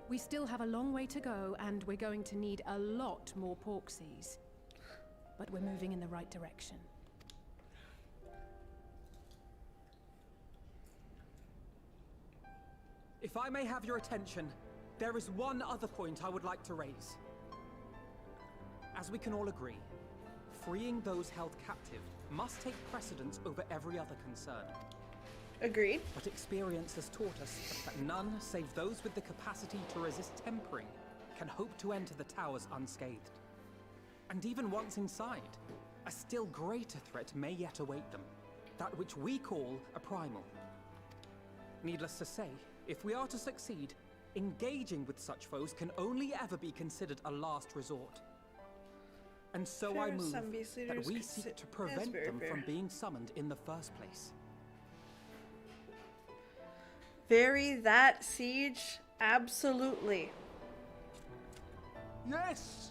We still have a long way to go, and we're going to need a lot more Porksies. But we're moving in the right direction. If I may have your attention, there is one other point I would like to raise. As we can all agree, freeing those held captive must take precedence over every other concern. Agreed. But experience has taught us that none save those with the capacity to resist tempering can hope to enter the towers unscathed. And even once inside, a still greater threat may yet await them, that which we call a primal. Needless to say, if we are to succeed, engaging with such foes can only ever be considered a last resort. And so I move that we seek to prevent them from being summoned in the first place. Very that siege, absolutely. Yes!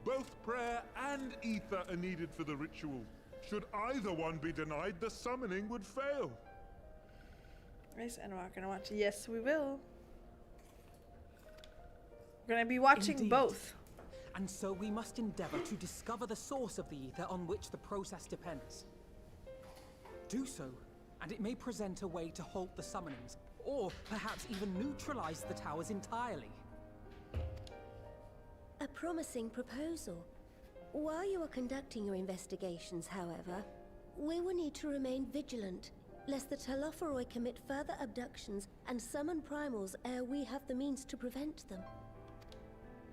Both prayer and ether are needed for the ritual. Should either one be denied, the summoning would fail. Nice, Endwalker gonna watch. Yes, we will. We're gonna be watching Indeed. both. And so we must endeavor to discover the source of the ether on which the process depends. Do so, and it may present a way to halt the summonings, or perhaps even neutralize the towers entirely. A promising proposal. While you are conducting your investigations, however, we will need to remain vigilant, lest the Telophoroi commit further abductions and summon primals ere we have the means to prevent them.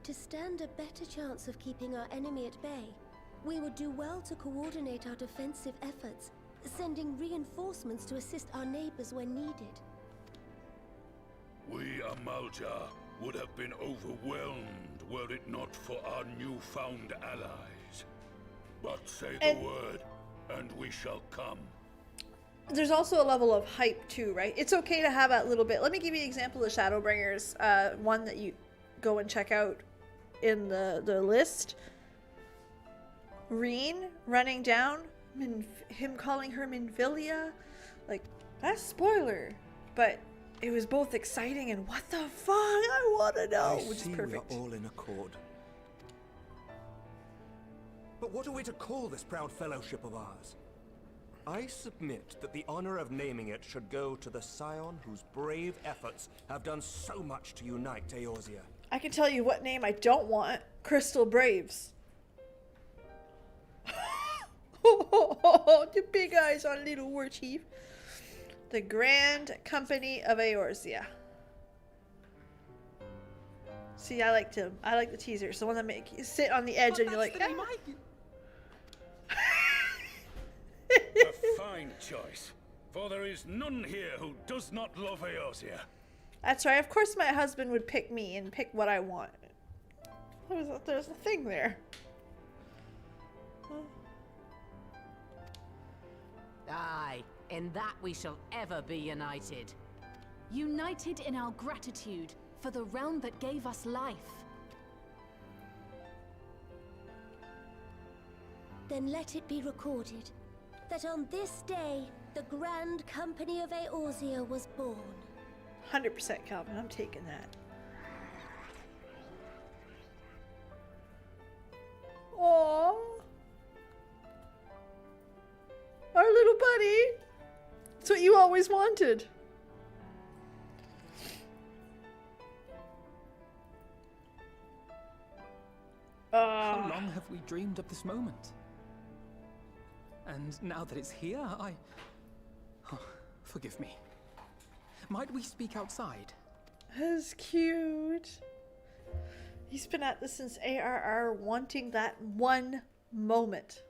To stand a better chance of keeping our enemy at bay, we would do well to coordinate our defensive efforts, sending reinforcements to assist our neighbors when needed. We, Amalja, would have been overwhelmed were it not for our newfound allies. But say the word, and we shall come. there's also a level of hype too, right? It's okay to have that little bit. Let me give you an example of Shadowbringers, one that you go and check out in the list. Reen running down, him calling her Minvilia, like, that's spoiler, but it was both exciting and what the fuck, I want to know, which is perfect. We are all in accord. But what are we to call this proud fellowship of ours? I submit that the honor of naming it should go to the scion whose brave efforts have done so much to unite Eorzea. I can tell you what name I don't want. Crystal Braves. The big eyes on little Warchief. The Grand Company of Eorzea. See, I like the teasers. The one that make you sit on the edge and you're like, A fine choice, for there is none here who does not love Eorzea. That's right. Of course my husband would pick me and pick what I want. There's a thing there. Aye, in that we shall ever be united. United in our gratitude for the realm that gave us life. Then let it be recorded that on this day, the Grand Company of Eorzea was born. 100% Calvin, I'm taking that. Aww. Our little buddy. It's what you always wanted. How long have we dreamed of this moment? And now that it's here, oh, forgive me. Might we speak outside? That's cute. He's been at this since ARR, wanting that one moment.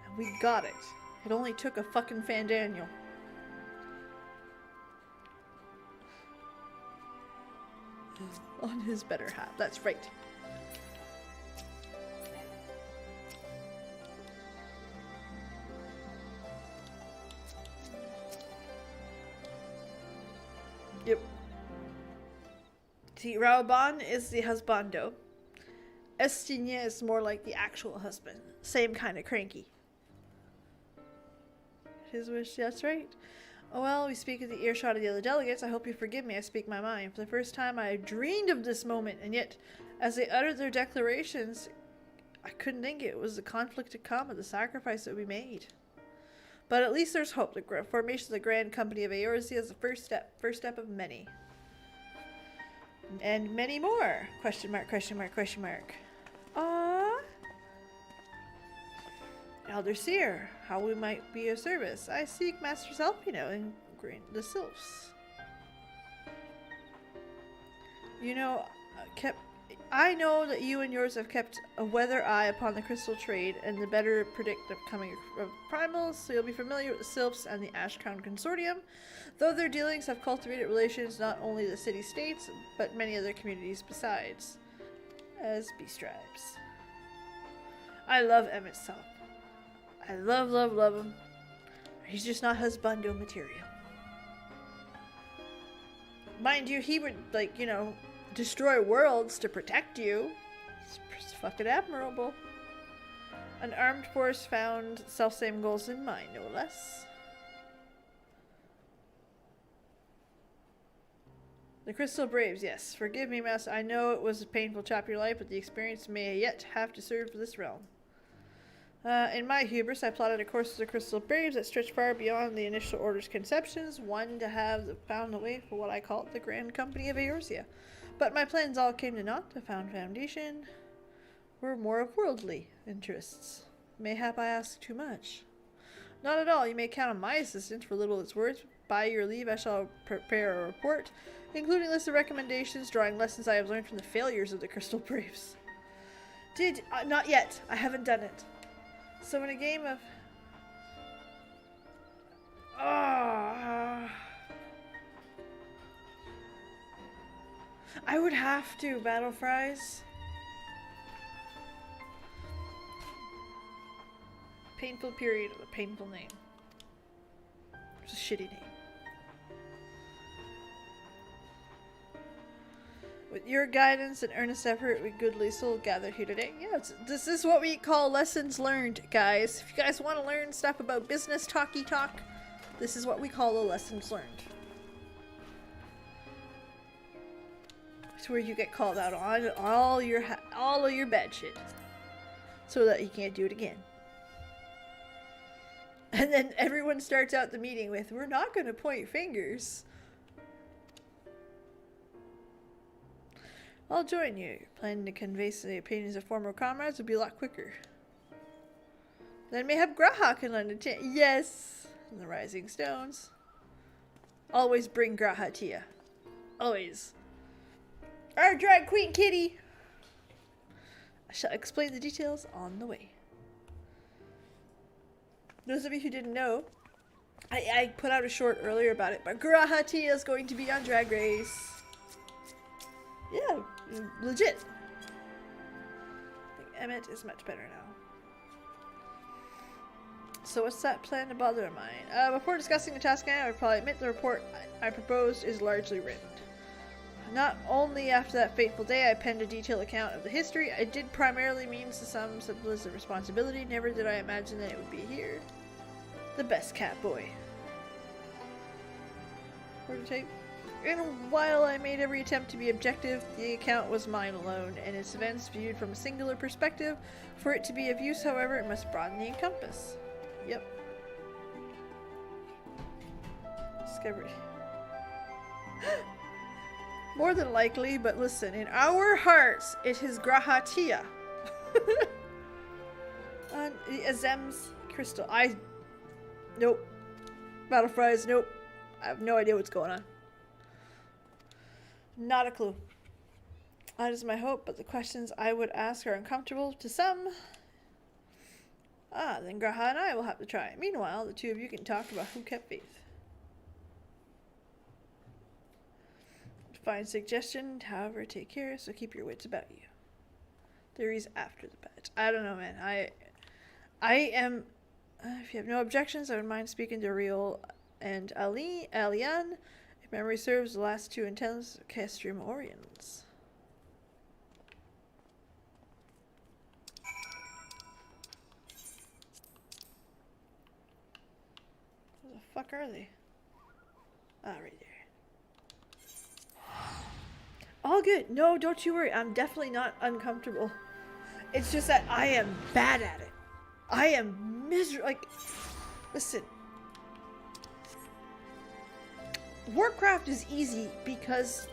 And we got it. It only took a fucking Fandaniel. On his better half. That's right. Yep. See, Raoban is the husbando. Estinia is more like the actual husband. Same kind of cranky. His wish, that's right. Oh well, we speak at the earshot of the other delegates. I hope you forgive me, I speak my mind. For the first time I dreamed of this moment, and yet, as they uttered their declarations, I couldn't think it was the conflict to come or the sacrifice that we made. But at least there's hope. The formation of the Grand Company of Eorzea is the first step of many. And many more. Question mark, question mark, question mark. Aww. Elder Seer, how we might be of service. I seek Master Zelpino and the Sylphs. You know, I know that you and yours have kept a weather eye upon the crystal trade and the better predict the coming of primals, so you'll be familiar with the Sylphs and the Ashcrown Consortium, though their dealings have cultivated relations not only the city-states, but many other communities besides. As B-Stripes. I love Emmett Sop. I love him. He's just not husbando material. Mind you, he would, like, you know, destroy worlds to protect you. It's fucking admirable. An armed force found self-same goals in mind, no less. The Crystal Braves, yes. Forgive me, Master. I know it was a painful chapter of your life, but the experience may yet have to serve for this realm. In my hubris, I plotted a course of the Crystal Braves that stretched far beyond the initial order's conceptions, one to have found the way for what I called the Grand Company of Eorzea. But my plans all came to naught. A found foundation were more of worldly interests. Mayhap I ask too much. Not at all. You may count on my assistance for little it's worth. By your leave, I shall prepare a report, including a list of recommendations, drawing lessons I have learned from the failures of the Crystal Braves. Not yet. I haven't done it. So in a game of... I would have to, Battle Fries. Painful period of a painful name. It's a shitty name. With your guidance and earnest effort, we goodly soul gathered here today. Yeah, this is what we call lessons learned, guys. If you guys want to learn stuff about business talk, this is what we call the lessons learned. It's where you get called out on all of your bad shit, so that you can't do it again. And then everyone starts out the meeting with, "We're not going to point fingers." I'll join you. Planning to convey the opinions of former comrades would be a lot quicker. Then may have Graha can lend a chance. Yes! And the Rising Stones. Always bring Graha to you. Always. Our drag queen kitty! I shall explain the details on the way. Those of you who didn't know, I put out a short earlier about it, but Graha Tia is going to be on Drag Race. Yeah, legit. I think Emmett is much better now. So what's that plan to bother of mine? Before discussing the task I would probably admit the report I proposed is largely written. Not only after that fateful day I penned a detailed account of the history, I did primarily mean to some simple as a responsibility. Never did I imagine that it would be here. The best cat boy. Prototype. And while I made every attempt to be objective, the account was mine alone, and its events viewed from a singular perspective. For it to be of use, however, it must broaden the encompass. Yep. Discovery. More than likely, but listen, in our hearts, it is Grahatia. On Azem's crystal. Nope. Battle fries, nope. I have no idea what's going on. Not a clue. That is my hope, but the questions I would ask are uncomfortable to some. Then Graha and I will have to try. Meanwhile, the two of you can talk about who kept faith. Fine suggestion, however, take care, so keep your wits about you. Theories after the bet. I don't know, man. I am... if you have no objections, I would mind speaking to Riol and Alian. If memory serves, the last two intense Castrium Orions. Where the fuck are they? Right there. All good. No, don't you worry. I'm definitely not uncomfortable. It's just that I am bad at it. I am miserable. Like, listen. Warcraft is easy because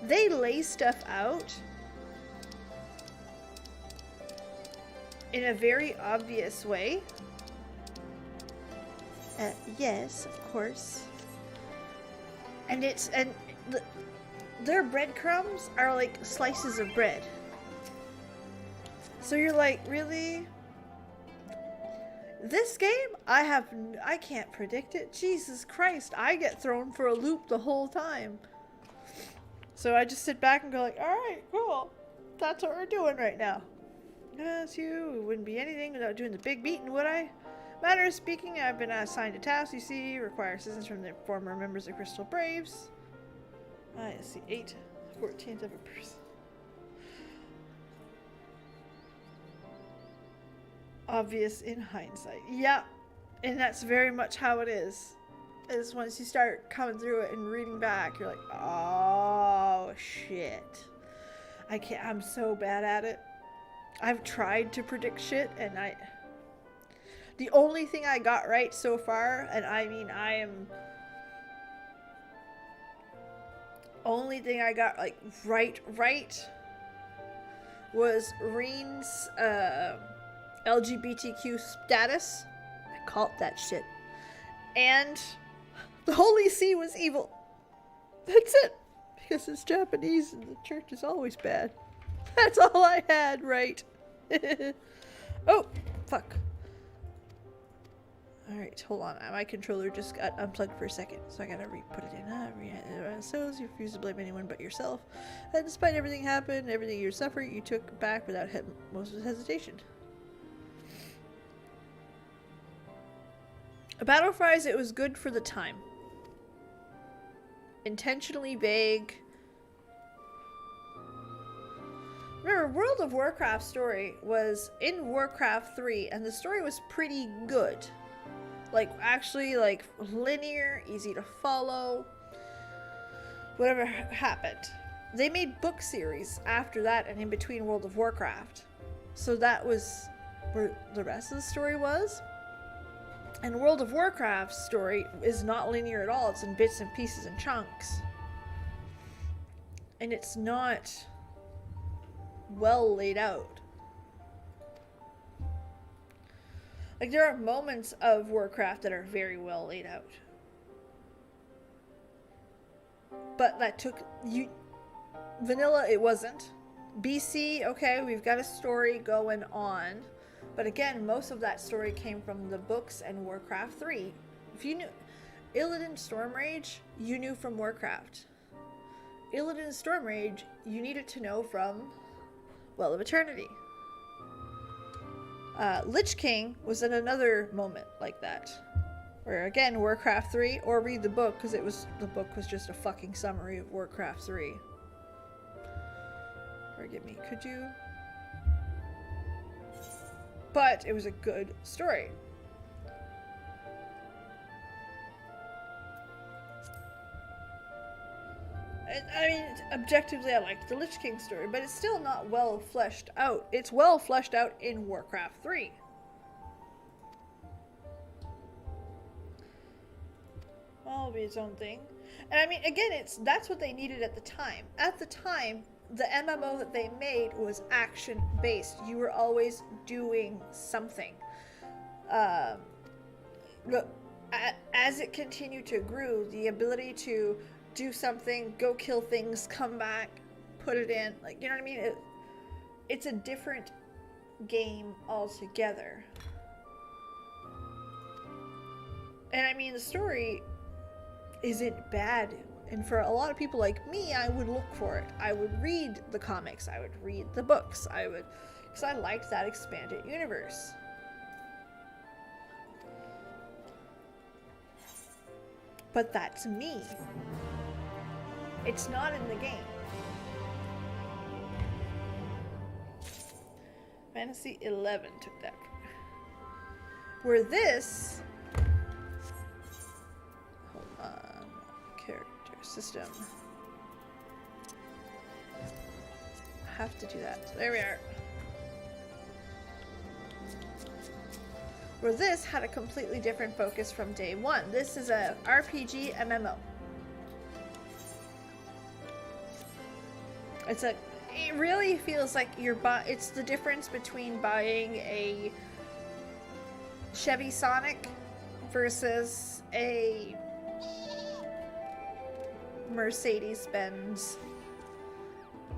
they lay stuff out in a very obvious way. Yes, of course. And their breadcrumbs are like slices of bread. So you're like, really? This game, I can't predict it. Jesus Christ, I get thrown for a loop the whole time. So I just sit back and go like, alright, cool. That's what we're doing right now. Yes, you wouldn't be anything without doing the big beating, would I? Matter of speaking, I've been assigned a task, you see, require assistance from the former members of Crystal Braves. I see 8/14 of a person. Obvious in hindsight. Yeah, and that's very much how it is. Is once you start coming through it and reading back, you're like, oh shit. I'm so bad at it. I've tried to predict shit and the only thing I got right so far, and I mean only thing I got like right was Reen's LGBTQ status. I called that shit. And the Holy See was evil. That's it. Because it's Japanese and the church is always bad. That's all I had right. Oh, fuck. Alright, hold on. My controller just got unplugged for a second, so I gotta put it in. So you refuse to blame anyone but yourself. And despite everything happened, everything you're suffering, you took back without most hesitation. Battle Fries, it was good for the time. Intentionally vague. Remember, World of Warcraft story was in Warcraft 3, and the story was pretty good. Like, actually, like, linear, easy to follow. Whatever happened. They made book series after that and in between World of Warcraft. So that was where the rest of the story was. And World of Warcraft's story is not linear at all. It's in bits and pieces and chunks. And it's not well laid out. Like, there are moments of Warcraft that are very well laid out. But that took you... Vanilla, it wasn't. BC, okay, we've got a story going on. But again, most of that story came from the books and Warcraft 3. If you knew Illidan Stormrage, you knew from Warcraft. Illidan Stormrage, you needed to know from Well of Eternity. Lich King was in another moment like that. Where again, Warcraft 3, or read the book, because the book was just a fucking summary of Warcraft 3. Forgive me, could you? But it was a good story. And, I mean, objectively, I liked the Lich King story, but it's still not well fleshed out. It's well fleshed out in Warcraft 3. All be its own thing. And I mean, again, that's what they needed at the time. At the time, the MMO that they made was action-based. You were always doing something. As it continued to grow, the ability to do something, go kill things, come back, put it in, like, you know what I mean? It's a different game altogether. And I mean, the story isn't bad. And for a lot of people like me, I would look for it. I would read the comics. I would read the books. Because I liked that expanded universe. But that's me. It's not in the game. Fantasy 11 took that. Where this... Hold on. Character system. I have to do that. There we are. Where this had a completely different focus from day one. This is a RPG MMO. It really feels like it's the difference between buying a Chevy Sonic versus a Mercedes-Benz.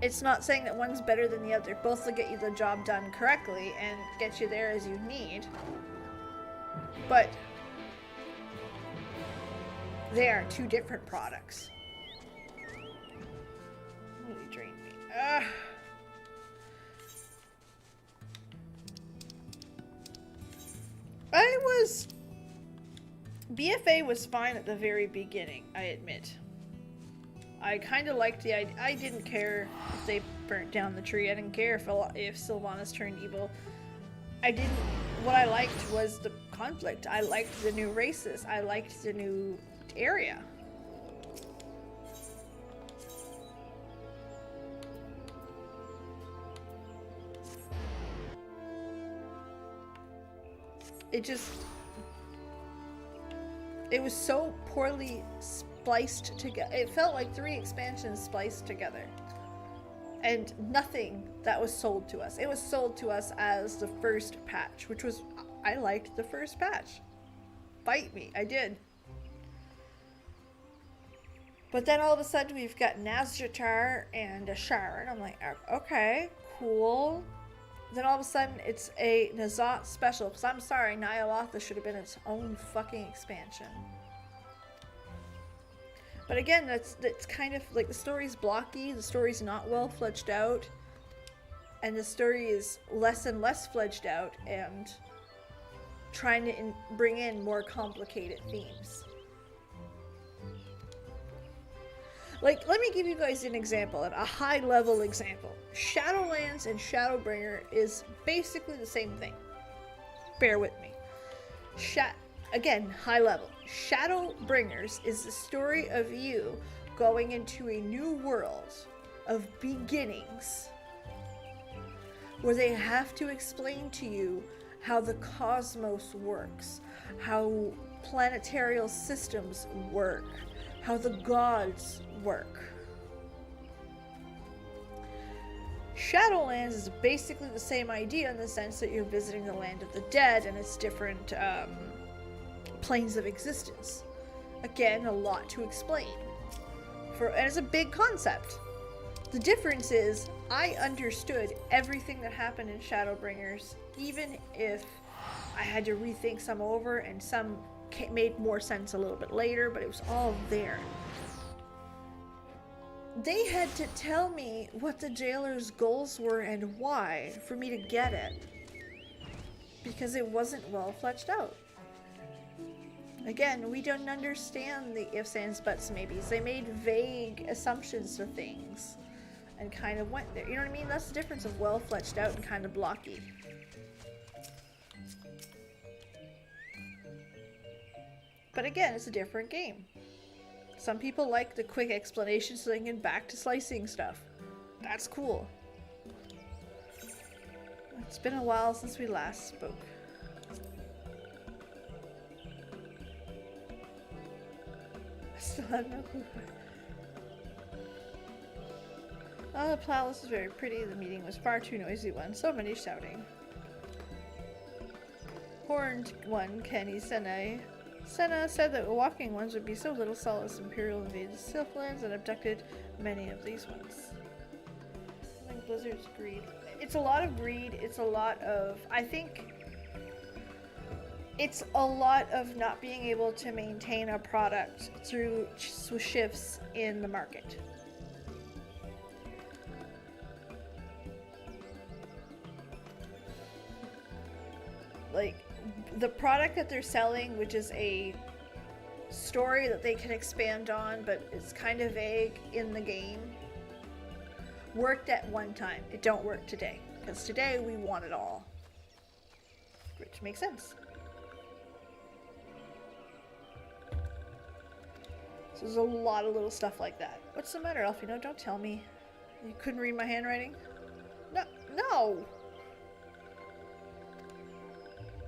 It's not saying that one's better than the other. Both will get you the job done correctly and get you there as you need. But they are two different products. Really drained me. BFA was fine at the very beginning, I admit. I kind of liked the idea. I didn't care if they burnt down the tree. I didn't care if Sylvanas turned evil. What I liked was the conflict. I liked the new races. I liked the new area. It was so poorly spliced together. It felt like 3 expansions spliced together. And nothing that was sold to us. It was sold to us as the first patch, which was, I liked the first patch. Bite me, I did. But then all of a sudden we've got Nazjatar and a Sharon. I'm like, okay, cool. Then all of a sudden it's a N'Zoth special. Because I'm sorry, Ny'alotha should have been its own fucking expansion. But again, that's kind of like the story's blocky, the story's not well fledged out, and the story is less and less fledged out, and trying to bring in more complicated themes. Like, let me give you guys an example, a high-level example. Shadowlands and Shadowbringer is basically the same thing. Bear with me. Again, high level. Shadowbringers is the story of you going into a new world of beginnings where they have to explain to you how the cosmos works, how planetary systems work, how the gods work. Shadowlands is basically the same idea in the sense that you're visiting the land of the dead and it's different planes of existence. Again, a lot to explain. And it's a big concept. The difference is, I understood everything that happened in Shadowbringers, even if I had to rethink some over and some made more sense a little bit later, but it was all there. They had to tell me what the jailer's goals were and why for me to get it, because it wasn't well fleshed out. Again, we don't understand the ifs, ands, buts, maybes. They made vague assumptions for things and kind of went there. You know what I mean? That's the difference of well fleshed out and kind of blocky. But again, it's a different game. Some people like the quick explanation so they can get back to slicing stuff. That's cool. It's been a while since we last spoke. I still have no clue. Oh, the palace is very pretty. The meeting was far too noisy one. So many shouting. Horned one, Kenny Senai. Senna said that the walking ones would be so little solace. Imperial invaded Sylphlands and abducted many of these ones. I think Blizzard's greed. It's a lot of greed. It's a lot of, I think, it's a lot of not being able to maintain a product through shifts in the market. Like, the product that they're selling, which is a story that they can expand on, but it's kind of vague in the game, worked at one time. It don't work today, because today we want it all. Which makes sense. So there's a lot of little stuff like that. What's the matter, Elfino? Don't tell me. You couldn't read my handwriting? No! No!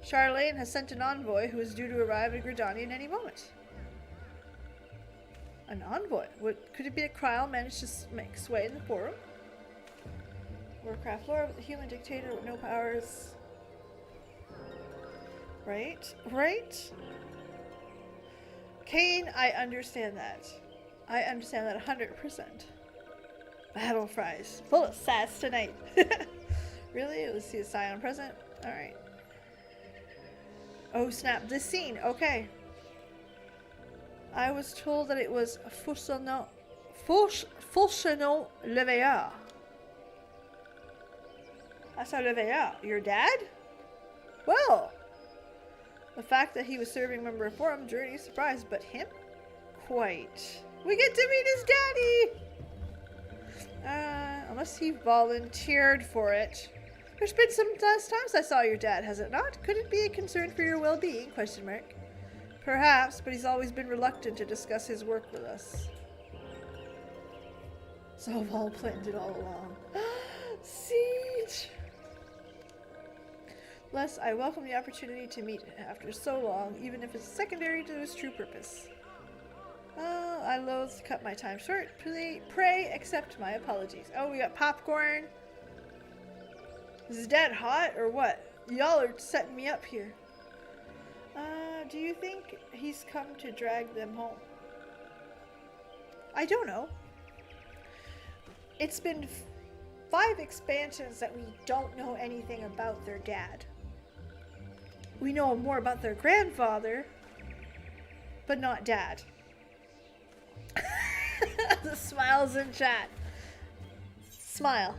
Charlene has sent an envoy who is due to arrive at Gridania in any moment. An envoy? Could it be that Kryl managed to make sway in the forum? Warcraft lore with a human dictator with no powers. Right? Right? Kane, I understand that. I understand that 100%. Battle fries. Full of sass tonight. Really? Let's see a Scion present. Alright. Oh snap, this scene, okay. I was told that it was Fulchano Leveillard. That's our Leveillard. Your dad? Well, the fact that he was serving member of Forum, journey surprised, but him? Quite. We get to meet his daddy! Unless he volunteered for it. There's been some last times I saw your dad, has it not? Could it be a concern for your well-being? Question mark. Perhaps, but he's always been reluctant to discuss his work with us. So well planned it all along. Siege! Les, I welcome the opportunity to meet after so long, even if it's secondary to his true purpose. I loathe to cut my time short. Pray accept my apologies. Oh, we got popcorn. Is his dad hot or what? Y'all are setting me up here. Do you think he's come to drag them home? I don't know. It's been 5 expansions that we don't know anything about their dad. We know more about their grandfather, but not dad. The smiles in chat. Smile.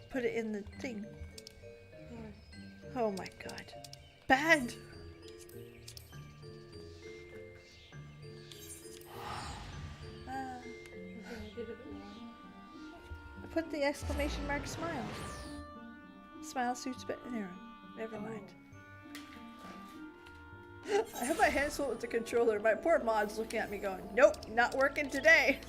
Put it in the thing. Oh my god. Bad! I put the exclamation mark smile. Smile suits better. Never mind. I have my hands full with the controller. My poor mod's looking at me going, nope, not working today.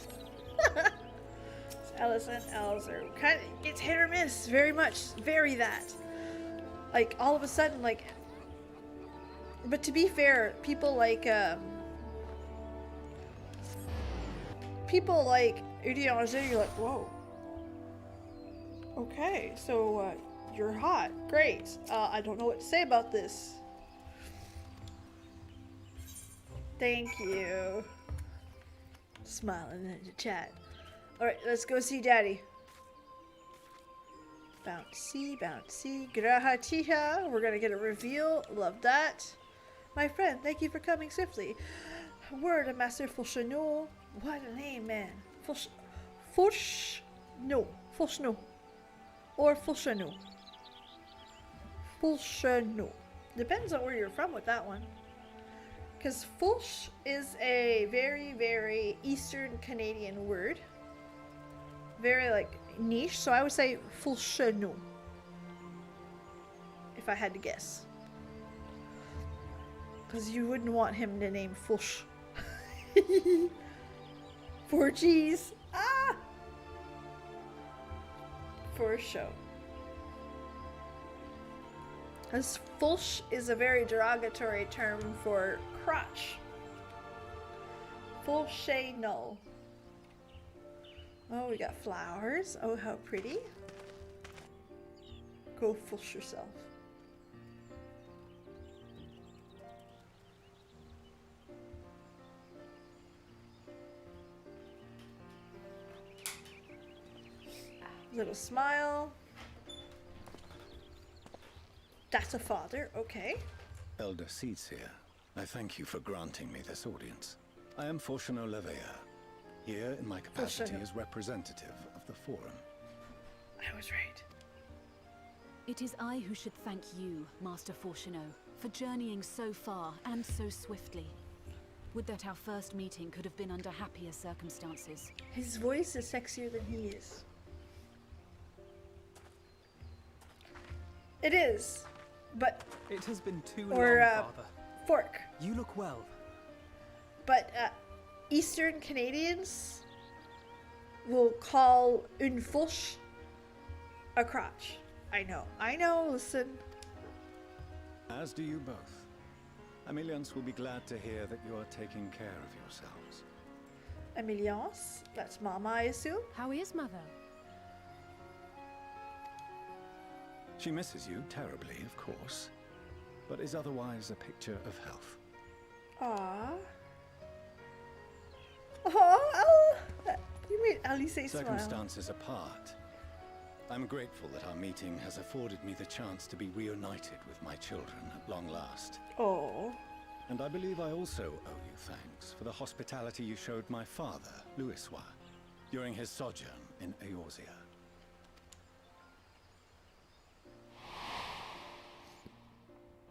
Alice and Elzer. Kind of, it's hit or miss. Very much. Very that. Like, all of a sudden, like... But to be fair, people like Udianze, you're like, whoa. Okay, so, you're hot. Great. I don't know what to say about this. Thank you. Smiling in the chat. Alright, let's go see Daddy. Bouncy, bouncy, grahachiha. We're gonna get a reveal. Love that. My friend, thank you for coming swiftly. Word of Master Fulchano. What a name, man. Fulchano. Or Fulchano. Fulchano. Depends on where you're from with that one. Because Fulch is a very, very Eastern Canadian word. Very, like, niche. So I would say Fulchano. If I had to guess. Because you wouldn't want him to name Fulch. 4 G's. Ah! For show. As Fulch is a very derogatory term for crotch. Fulchano. Oh, we got flowers. Oh, how pretty. Go Fulch yourself. Little smile. That's a father, okay. Elder Seeds here. I thank you for granting me this audience. I am Fulchano Leveilleur, here in my capacity as representative of the Forum. I was right. It is I who should thank you, Master Fulchano, for journeying so far and so swiftly. Would that our first meeting could have been under happier circumstances. His voice is sexier than he is. It is, but... It has been too long, Father. Fork. You look well. But, Eastern Canadians will call une fourche a crotch. I know, listen. As do you both. Emilians will be glad to hear that you are taking care of yourselves. Emilians? That's Mama, I assume? How is Mother? She misses you terribly, of course, but is otherwise a picture of health. Aww. Oh, you made Alice smile. Circumstances apart, I'm grateful that our meeting has afforded me the chance to be reunited with my children at long last. Oh. And I believe I also owe you thanks for the hospitality you showed my father, Louisois, during his sojourn in Eorzea.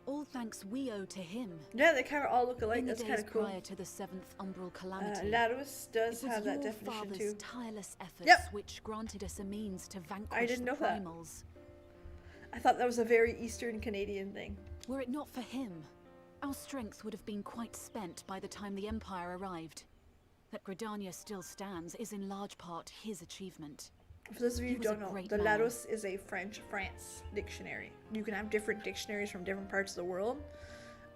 All thanks we owe to him. Yeah, they kind of all look alike. That's kind of cool. Prior to the 7th Umbral Calamity, Larus does have that definition too. Tireless efforts which granted us a means to vanquish the primals. I thought that was a very Eastern Canadian thing. Were it not for him, our strength would have been quite spent by the time the Empire arrived. That Gridania still stands is in large part his achievement. For those of you who don't know, the Larousse is a French-France dictionary. You can have different dictionaries from different parts of the world.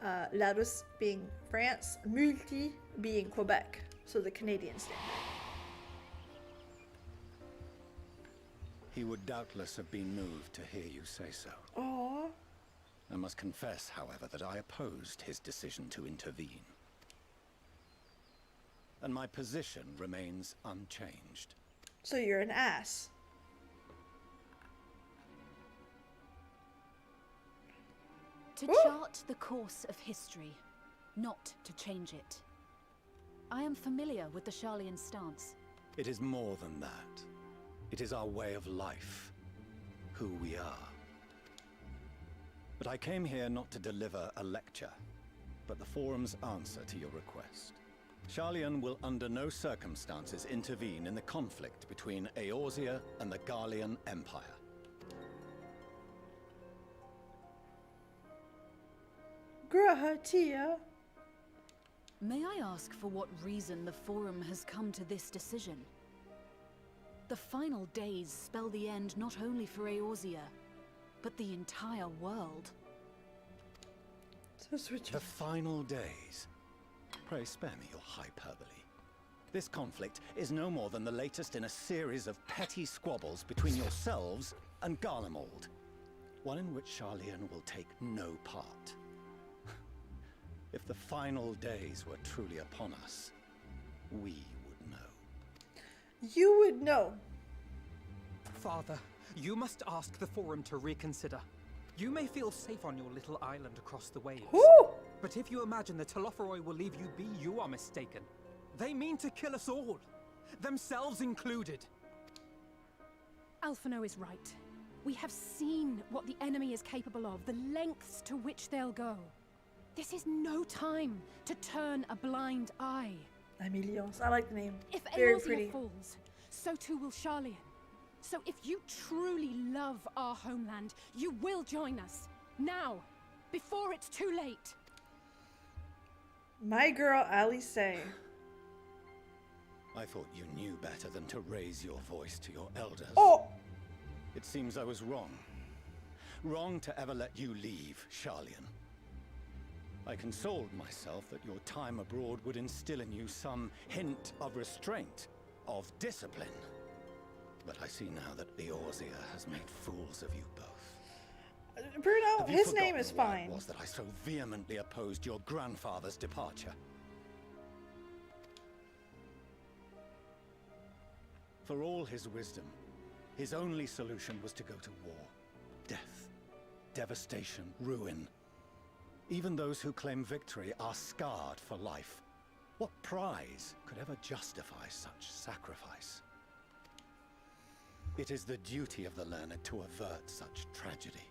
Larousse being France, Multi being Quebec, so the Canadian standard. He would doubtless have been moved to hear you say so. Aww. I must confess, however, that I opposed his decision to intervene. And my position remains unchanged. So you're an ass. To chart the course of history, not to change it. I am familiar with the Sharlayan stance. It is more than that. It is our way of life. Who we are. But I came here not to deliver a lecture, but the Forum's answer to your request. Sharlayan will under no circumstances intervene in the conflict between Eorzea and the Garlean Empire. Grahatia. May I ask for what reason the Forum has come to this decision? The final days spell the end not only for Eorzea, but the entire world. The final days? Pray spare me your hyperbole. This conflict is no more than the latest in a series of petty squabbles between yourselves and Garlemald. One in which Sharlayan will take no part. If the final days were truly upon us, we would know. You would know. Father, you must ask the Forum to reconsider. You may feel safe on your little island across the waves. Woo! But if you imagine the Telophoroi will leave you be, you are mistaken. They mean to kill us all, themselves included. Alphino is right. We have seen what the enemy is capable of, the lengths to which they'll go. This is no time to turn a blind eye. Emilios, I like the name. If Very Eorzea pretty. falls, so too will Sharlayan. So if you truly love our homeland, you will join us. Now, before it's too late. My girl, Alice. I thought you knew better than to raise your voice to your elders. Oh! It seems I was wrong. Wrong to ever let you leave, Sharlayan. I consoled myself that your time abroad would instill in you some hint of restraint, of discipline. But I see now that Eorzea has made fools of you both. Bruno, Have you his name forgotten is why fine. it was that I so vehemently opposed your grandfather's departure? For all his wisdom, his only solution was to go to war. Death, devastation, ruin. Even those who claim victory are scarred for life. What prize could ever justify such sacrifice? It is the duty of the learned to avert such tragedy.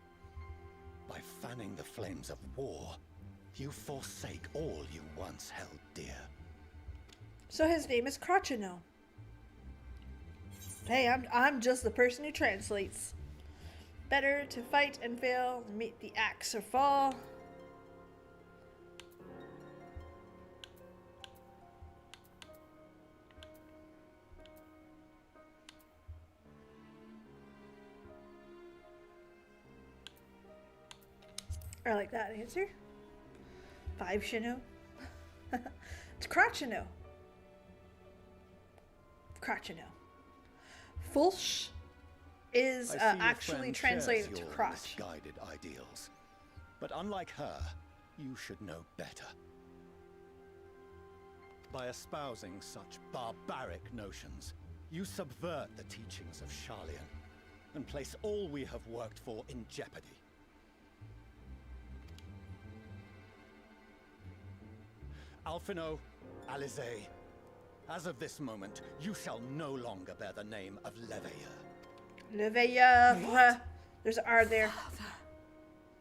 By fanning the flames of war, you forsake all you once held dear. So his name is Crotchino. Hey, I'm just the person who translates. Better to fight and fail than meet the axe or fall. I like that answer. 5 Shino. It's Crotchino. Crotchino. Fulsh is I see your actually friend translated shares to your crotch. misguided ideals. But unlike her, you should know better. By espousing such barbaric notions, you subvert the teachings of Sharlayan and place all we have worked for in jeopardy. Alphino, Alize, as of this moment, you shall no longer bear the name of Leveilleur. Leveilleur. There's an R there.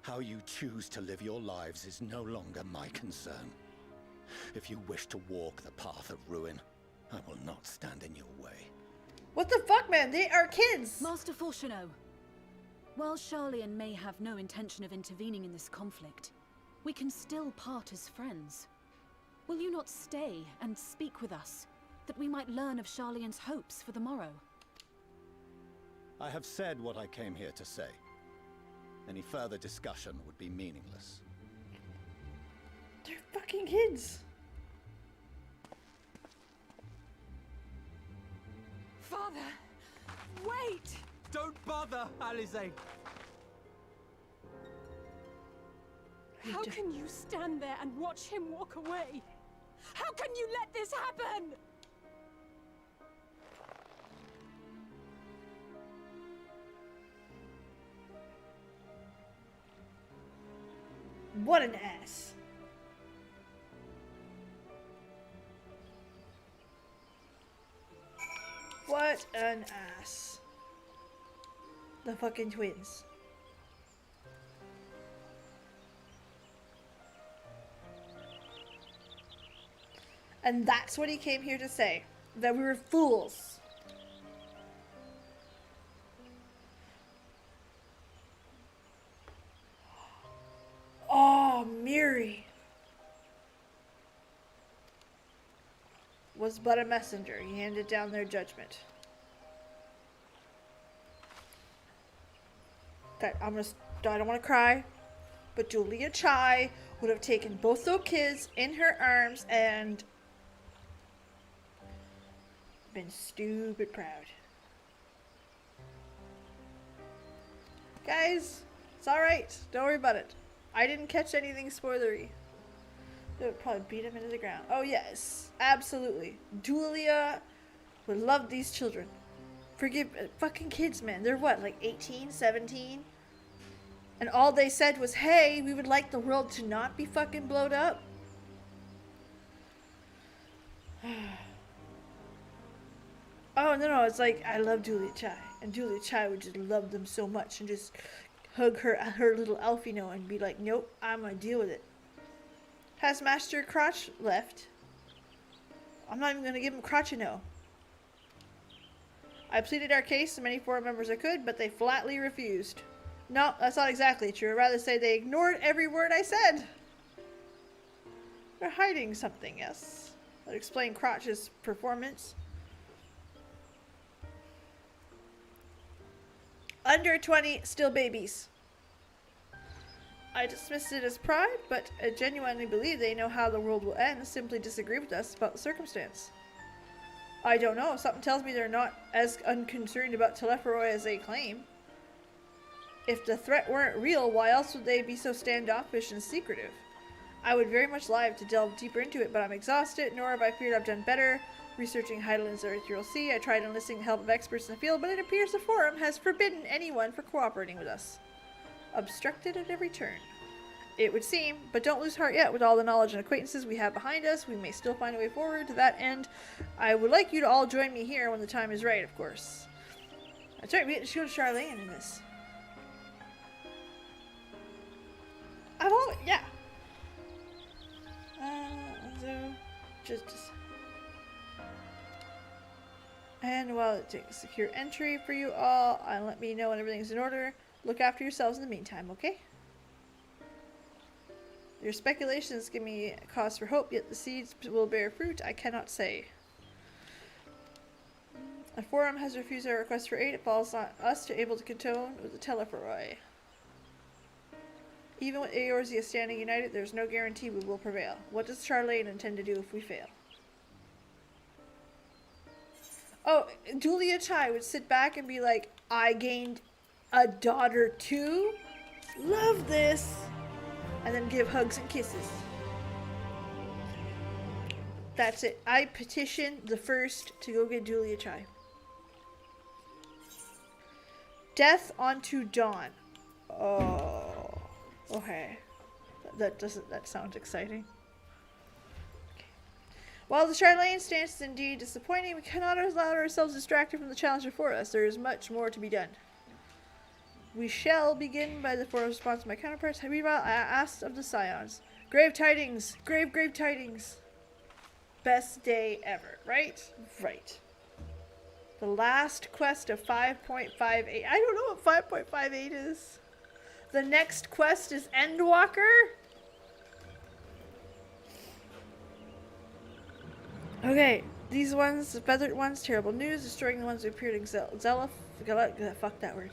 How you choose to live your lives is no longer my concern. If you wish to walk the path of ruin, I will not stand in your way. What the fuck, man? They are kids! Master Fulchino, while Sharlayan may have no intention of intervening in this conflict, we can still part as friends. Will you not stay and speak with us, that we might learn of Sharlayan's hopes for the morrow? I have said what I came here to say. Any further discussion would be meaningless. They're fucking kids. Father, wait! Don't bother, Alize. How can you stand there and watch him walk away? How can you let this happen? What an ass. What an ass. The fucking twins. And that's what he came here to say. That we were fools. Oh, Miri was but a messenger. He handed down their judgment. That I don't want to cry, but Julia Chai would have taken both those kids in her arms and been stupid proud. Guys, it's alright. Don't worry about it. I didn't catch anything spoilery. They would probably beat him into the ground. Oh yes, absolutely. Julia would love these children. Forgive fucking kids, man. They're what, like 18, 17? And all they said was, hey, we would like the world to not be fucking blowed up. Oh, no, it's like, I love Julia Chai. And Julia Chai would just love them so much and just hug her little Alfino and be like, nope, I'm gonna deal with it. Has Master Crotch left? I'm not even gonna give him Crotchino. I pleaded our case to many forum members I could, but they flatly refused. No, that's not exactly true. I'd rather say they ignored every word I said. They're hiding something, yes. That explain Crotch's performance. Under 20, still babies. I dismissed it as pride, but I genuinely believe they know how the world will end, simply disagree with us about the circumstance. I don't know. Something tells me they're not as unconcerned about Telepharoi as they claim. If the threat weren't real, why else would they be so standoffish and secretive? I would very much like to delve deeper into it, but I'm exhausted, nor have I feared I've done better. Researching Heidelin's Ethereal Sea, I tried enlisting the help of experts in the field, but it appears the forum has forbidden anyone from cooperating with us. Obstructed at every turn. It would seem, but don't lose heart yet. With all the knowledge and acquaintances we have behind us, we may still find a way forward. To that end, I would like you to all join me here when the time is right, of course. That's right, we get to show Charlene in this. I've always, yeah. So, just. And while it takes secure entry for you all, and let me know when everything's in order. Look after yourselves in the meantime, okay? Your speculations give me cause for hope, yet the seeds will bear fruit, I cannot say. A forum has refused our request for aid. It falls on us to able to contone with the Telepharoi. Even with Eorzea standing united, there's no guarantee we will prevail. What does Charlene intend to do if we fail? Oh, Julia Chai would sit back and be like, I gained a daughter too? Love this! And then give hugs and kisses. That's it. I petition the first to go get Julia Chai. Death onto Dawn. Oh, okay. That sounds exciting. Okay. While the Charlene stance is indeed disappointing, we cannot allow ourselves distracted from the challenge before us. There is much more to be done. We shall begin by the formal response of my counterparts. Meanwhile, I asked of the Scions. Grave tidings! Grave tidings! Best day ever, right? Right. The last quest of 5.58. I don't know what 5.58 is. The next quest is Endwalker? Okay, these ones, the feathered ones, terrible news. Destroying the ones who appeared in Zelef. Fuck that word.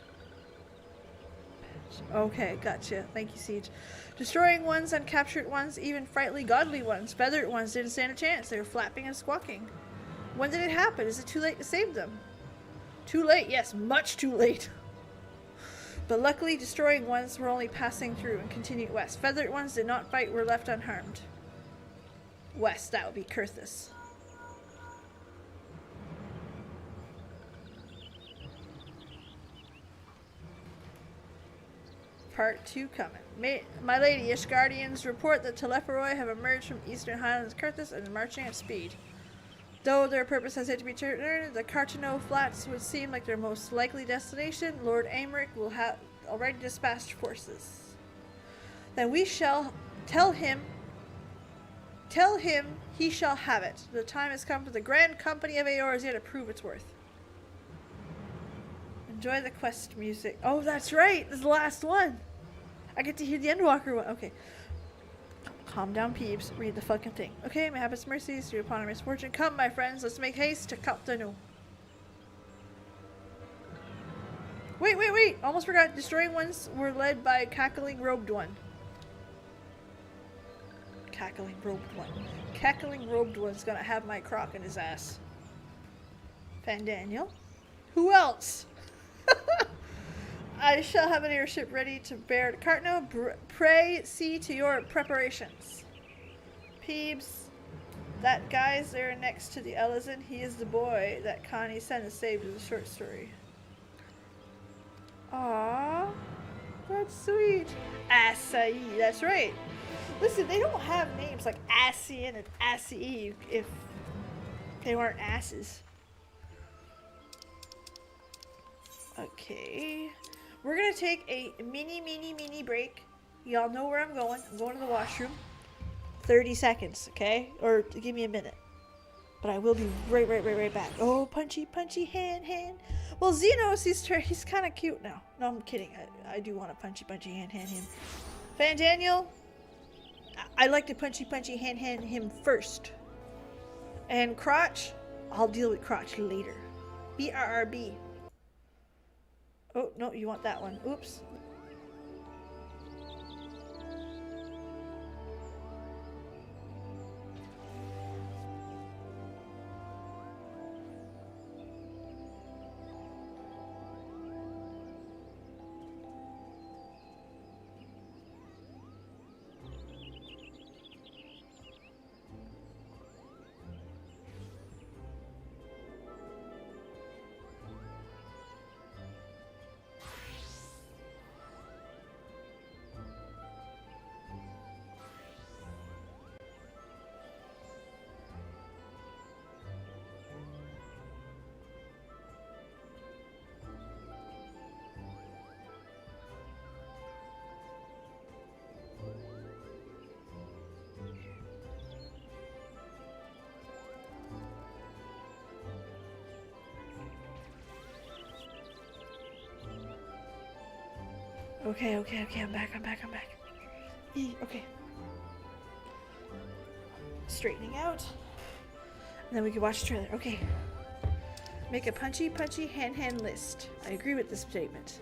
Okay, gotcha. Thank you, Siege. Destroying ones, uncaptured ones, even frightfully godly ones. Feathered ones didn't stand a chance. They were flapping and squawking. When did it happen? Is it too late to save them? Too late, yes, much too late. But luckily, destroying ones were only passing through and continued west. Feathered ones did not fight, were left unharmed. West, that would be Kurthus. Part 2 coming. My lady, Ishgardians report that Telepharoi have emerged from eastern highlands Kurthus and are marching at speed. Though their purpose has yet to be determined, the Cartano Flats would seem like their most likely destination. Lord Aymeric will have already dispatched forces. Then we shall tell Tell him he shall have it. The time has come for the Grand Company of Eorzea to prove its worth. Enjoy the quest music. Oh, that's right. This is the last one. I get to hear the Endwalker one. Okay. Calm down, Peebs. Read the fucking thing. Okay, may have its mercies through upon our misfortune. Come, my friends. Let's make haste to Cap de Nou. Wait, wait, wait. Almost forgot. Destroying ones were led by a cackling robed one. Cackling robed one. Cackling robed one's gonna have my croc in his ass. Fandaniel. Who else? I shall have an airship ready to bear to Cartno. Pray see to your preparations. Peebs. That guy's there next to the Ellison. He is the boy that Connie Senna saved in the short story. Aww. That's sweet. Acai. That's right. Listen, they don't have names like Asian and Acai if they weren't asses. Okay. We're gonna take a mini break. Y'all know where I'm going. I'm going to the washroom. 30 seconds, okay? Or give me a minute. But I will be right back. Oh, punchy hand. Well, Xenos, he's kind of cute now. No, I'm kidding. I do want to punchy hand him. Fandaniel, I like to punchy hand him first. And Crotch, I'll deal with Crotch later. BRRB. Oh, no, you want that one. Oops. Okay, I'm back. Okay. Straightening out. And then we can watch the trailer. Okay. Make a punchy hand list. I agree with this statement.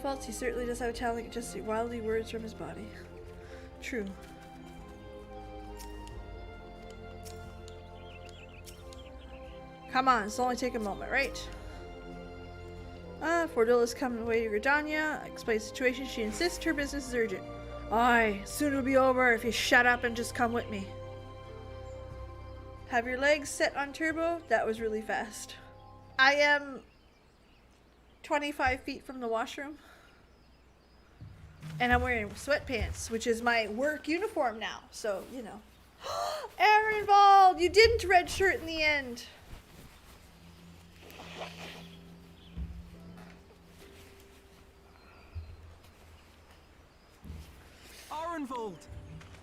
Faults, he certainly does have a talent just to wildly words from his body. True. Come on, it's only take a moment, right? Fordilla's coming away to Gridania. Explains the situation. She insists her business is urgent. Aye, soon it'll be over if you shut up and just come with me. Have your legs set on turbo? That was really fast. I am 25 feet from the washroom. And I'm wearing sweatpants, which is my work uniform now. So, you know. Aaronvald, you didn't redshirt in the end. Aaronvald!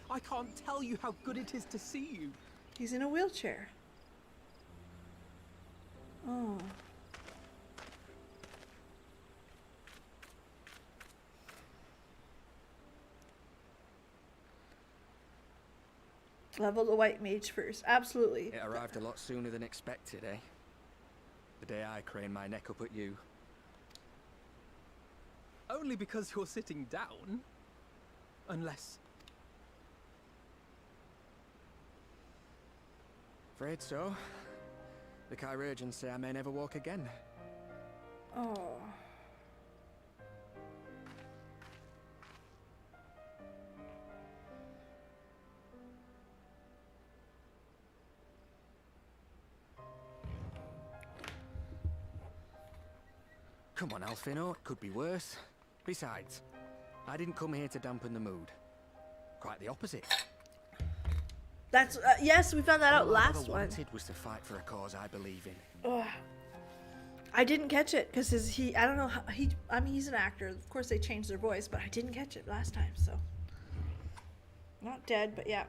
I can't tell you how good it is to see you. He's in a wheelchair. Oh. Level the white mage first. Absolutely. It arrived a lot sooner than expected, eh? The day I craned my neck up at you. Only because you're sitting down. Unless... Afraid so. The Chirurgeons say I may never walk again. Oh. Come on, Alfino. It could be worse. Besides, I didn't come here to dampen the mood. Quite the opposite. That's yes, we found that out All last I ever one. wanted was to fight for a cause I believe in. Ugh. I didn't catch it because I don't know how I mean, he's an actor. Of course they changed their voice, but I didn't catch it last time, so. Not dead, but yeah.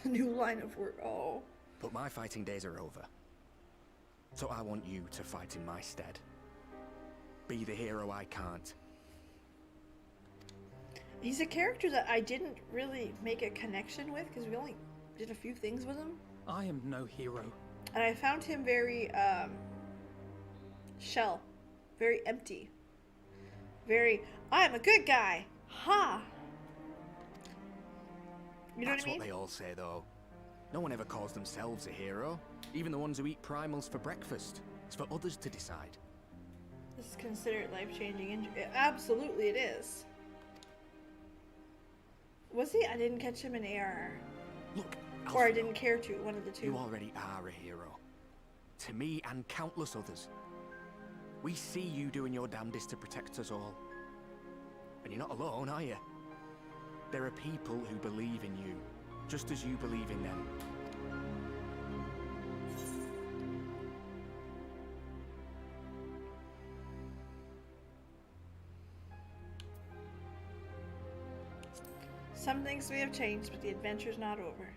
New line of work. Oh. But my fighting days are over. So I want you to fight in my stead. Be the hero I can't. He's a character that I didn't really make a connection with because we only did a few things with him. I am no hero. And I found him very, shell. Very empty. Very, I'm a good guy. Ha! You know That's what I mean? what they all say, though. No one ever calls themselves a hero. Even the ones who eat primals for breakfast. It's for others to decide. This is considered life-changing injury. Absolutely it is. Was he? I didn't catch him in ARR. Look, or I didn't care to, one of the two. You already are a hero. To me and countless others. We see you doing your damnedest to protect us all. And you're not alone, are you? There are people who believe in you, just as you believe in them. Some things may have changed, but the adventure's not over.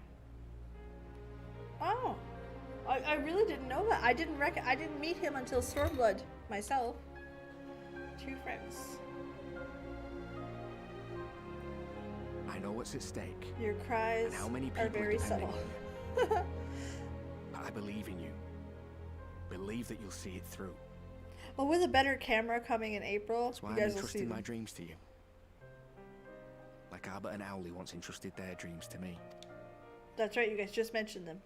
Oh, I really didn't know that. I didn't meet him until Stormblood myself. Two friends. I know what's at stake. Your cries and how many are people very depending subtle. on you. But I believe in you. Believe that you'll see it through. Well, with a better camera coming in April, That's why you I'm guys will see entrusting my them. dreams to you. Like Albert and Owley once entrusted their dreams to me. That's right, you guys just mentioned them.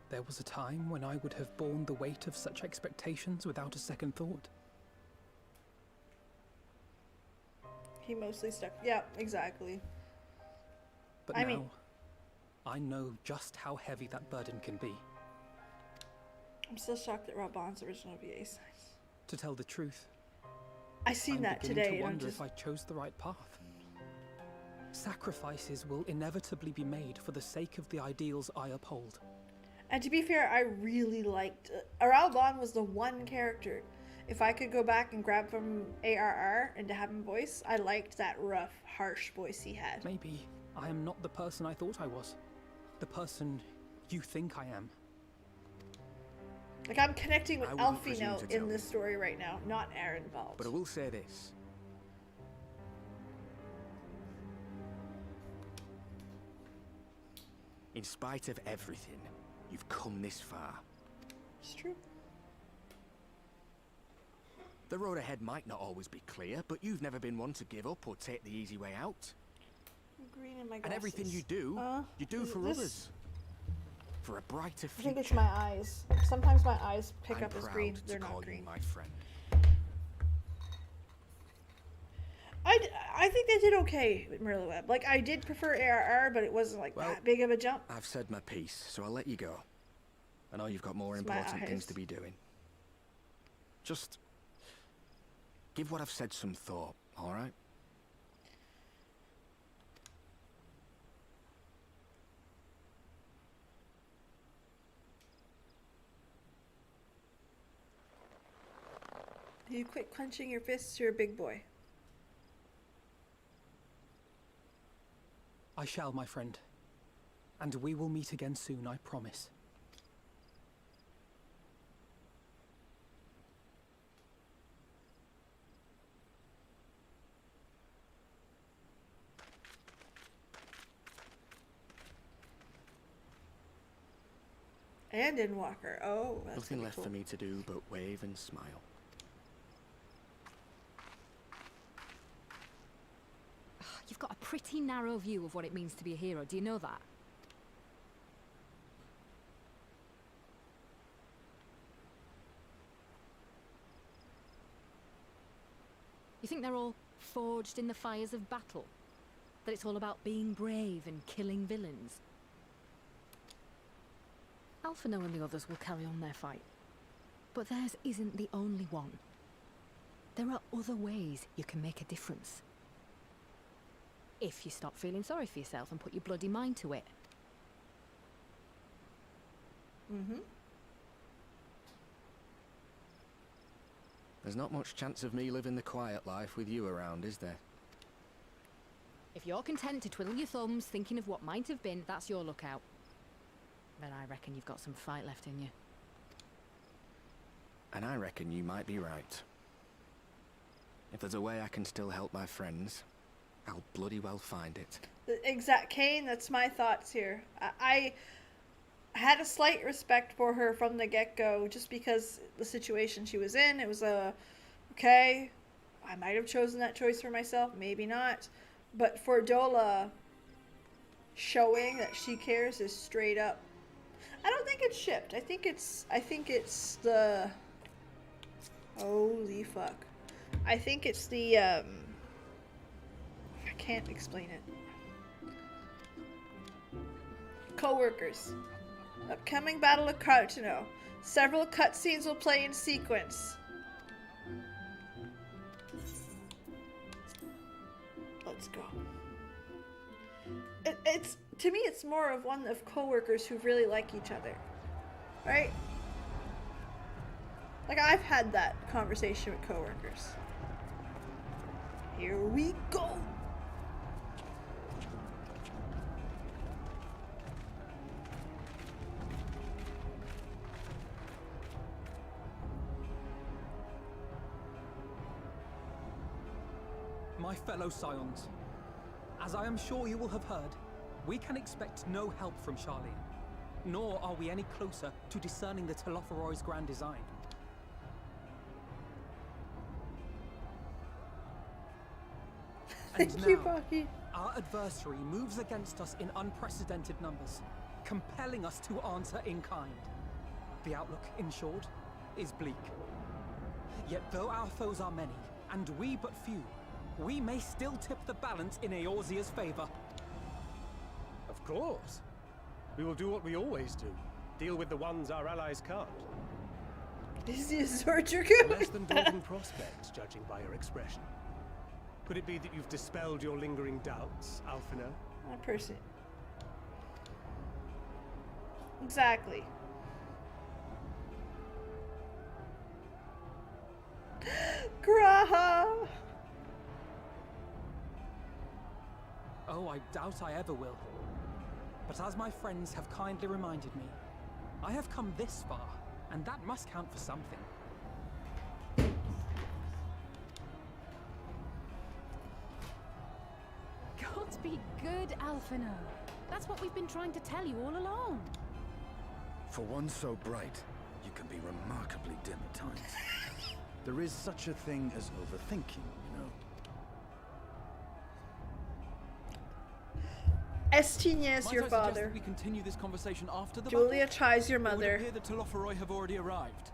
There was a time when I would have borne the weight of such expectations without a second thought. He mostly stuck. Yeah, exactly. But now, I know just how heavy that burden can be. I'm still shocked at Raban's original VA size. To tell the truth, I seen I'm that beginning today. to And I'm wonder just... if I chose the right path. Sacrifices will inevitably be made for the sake of the ideals I uphold. And to be fair, I really liked... Raban was the one character. If I could go back and grab from ARR and to have him voice, I liked that rough, harsh voice he had. Maybe I am not the person I thought I was. The person you think I am. Like, I'm connecting with I wouldn't presume Alfino to tell in this you. story right now, not Aaron Vault. But I will say this. In spite of everything, you've come this far. It's true. The road ahead might not always be clear, but you've never been one to give up or take the easy way out. Green in my glasses. And everything you do is for this- others. For a brighter I future. think it's my eyes. Sometimes my eyes pick I'm up as proud green. to They're call not you green. my friend. I think they did okay with Merleweb. Like, I did prefer ARR, but it wasn't like that big of a jump. I've said my piece, so I'll let you go. I know you've got more It's my important things eyes. to be doing. Just give what I've said some thought, all right? You quit clenching your fists, you're a big boy. I shall, my friend. And we will meet again soon, I promise. And Endwalker. Oh, that's Nothing pretty left cool. for me to do but wave and smile. You've got a pretty narrow view of what it means to be a hero. Do you know that? You think they're all forged in the fires of battle? That it's all about being brave and killing villains? Alphino and the others will carry on their fight. But theirs isn't the only one. There are other ways you can make a difference. If you stop feeling sorry for yourself and put your bloody mind to it. Mm-hmm. There's not much chance of me living the quiet life with you around, is there? If you're content to twiddle your thumbs thinking of what might have been, that's your lookout. But I reckon you've got some fight left in you. And I reckon you might be right. If there's a way I can still help my friends, I'll bloody well find it. Exact, Kane, that's my thoughts here. I had a slight respect for her from the get-go, just because the situation she was in. It was okay, I might have chosen that choice for myself, maybe not. But for Dola, showing that she cares is straight up. I don't think it's shipped. I think it's the... Holy fuck. I think it's the, I can't explain it. Co-workers. Upcoming Battle of Cartino. Several cutscenes will play in sequence. Let's go. It's to me, it's more of one of co-workers who really like each other, right? Like, I've had that conversation with co-workers. Here we go. My fellow Scions, as I am sure you will have heard, we can expect no help from Charlian, nor are we any closer to discerning the Telophoroi's grand design. And Thank you, now, Bucky. our adversary moves against us in unprecedented numbers, compelling us to answer in kind. The outlook, in short, is bleak. Yet though our foes are many, and we but few, we may still tip the balance in Eorzea's favor. Of course. We will do what we always do. Deal with the ones our allies can't. This is what you're good. Less than daunting prospects, judging by your expression. Could it be that you've dispelled your lingering doubts, Alphino? One person. Exactly. Graha! Oh, I doubt I ever will. But as my friends have kindly reminded me, I have come this far, and that must count for something. God be good, Alphino. That's what we've been trying to tell you all along. For one so bright, you can be remarkably dim at times. There is such a thing as overthinking, you know. Estinia is Might your I suggest father. that we continue this conversation after the Julia battle? tries your It would mother. appear that Telophoroi have already arrived.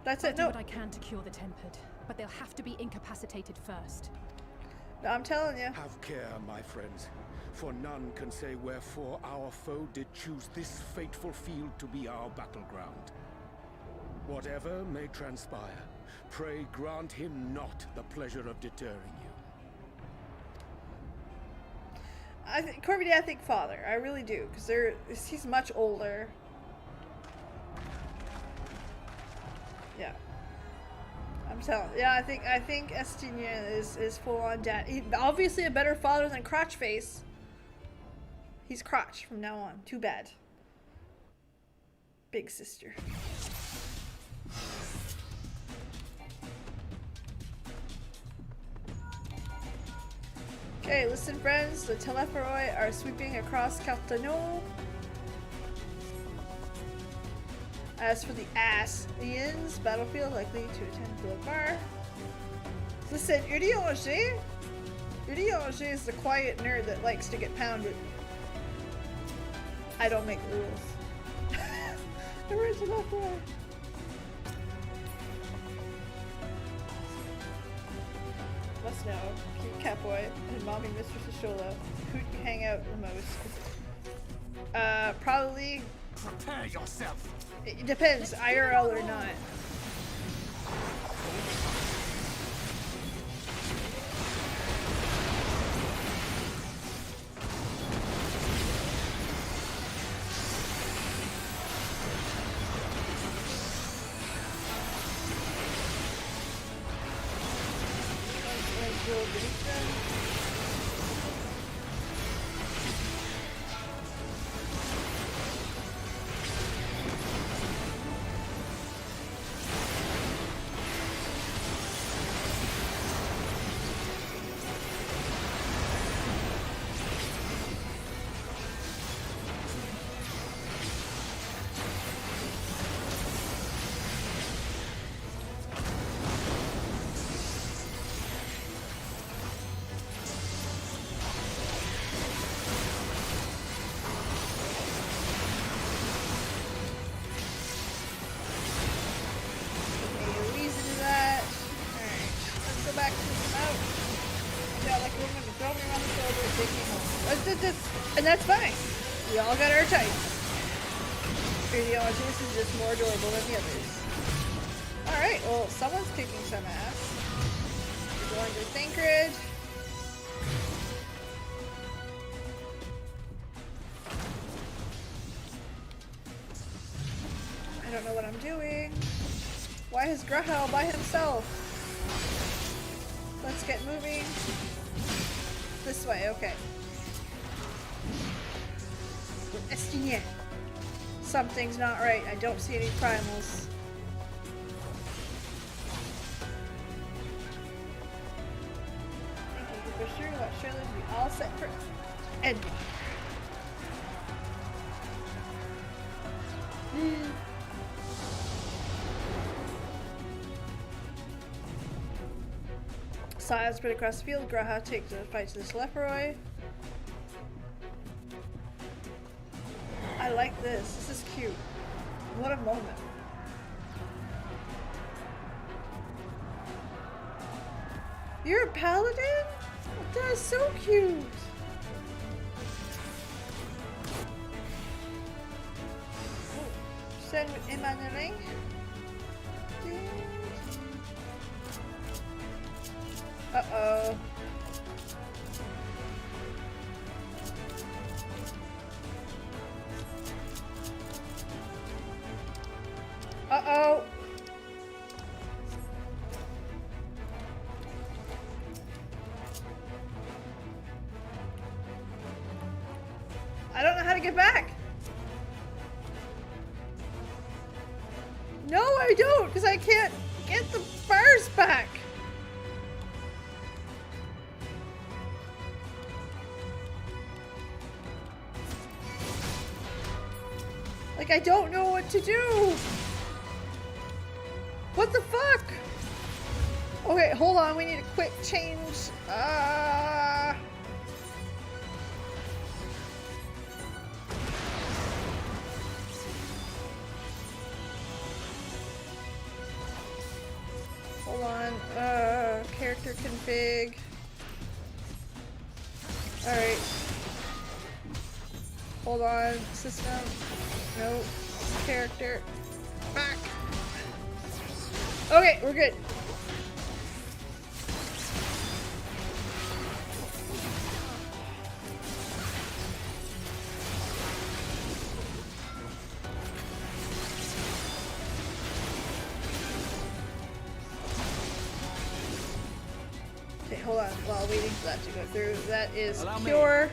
That's I'll it. do No, what I can to cure the tempered, but they'll have to be incapacitated first. no, I'm telling you. Have care, my friends, for none can say wherefore our foe did choose this fateful field to be our battleground. Whatever may transpire, pray grant him not the pleasure of deterring you. I think Corby, I think father. I really do, because he's much older. Yeah. I'm telling. Yeah, I think Estinia is full on dad. He, obviously a better father than Crotchface. He's Crotch from now on. Too bad. Big sister. Okay, listen friends, the Telophoroi are sweeping across Cartano. As for the Aslians, battlefield likely to attend Villar. Listen, Urianger is the quiet nerd that likes to get pounded. I don't make the rules. Where's the Telophoroi? Must know, Cute Catboy and Mommy Mistress Ashola, who do you hang out the most? Probably... Prepare yourself! It depends, IRL or not. Little Venetian. And that's fine. We all got our types. This is just more adorable than the others. Alright, well, someone's kicking some ass. We're going to Thancred. I don't know what I'm doing. Why is Grahal by himself? Let's get moving. This way, okay. Estinien. Something's not right. I don't see any primals. Thank you for sure. What surely we all set for Endwalker. Scion spread across the field. Graha takes a fight to this Leperoi. I like this. This is cute. What a moment. You're a paladin? That is so cute. Send Emmanuel. Uh-oh. Uh-oh. I don't know how to get back. No, I don't, because I can't get the bars back. Like, I don't know what to do. What the fuck? Okay, hold on. We need a quick change. Hold on. Character config. Alright. Hold on. System. Nope. Character. Back. Okay, we're good. Okay, hold on while waiting for that to go through. That is pure.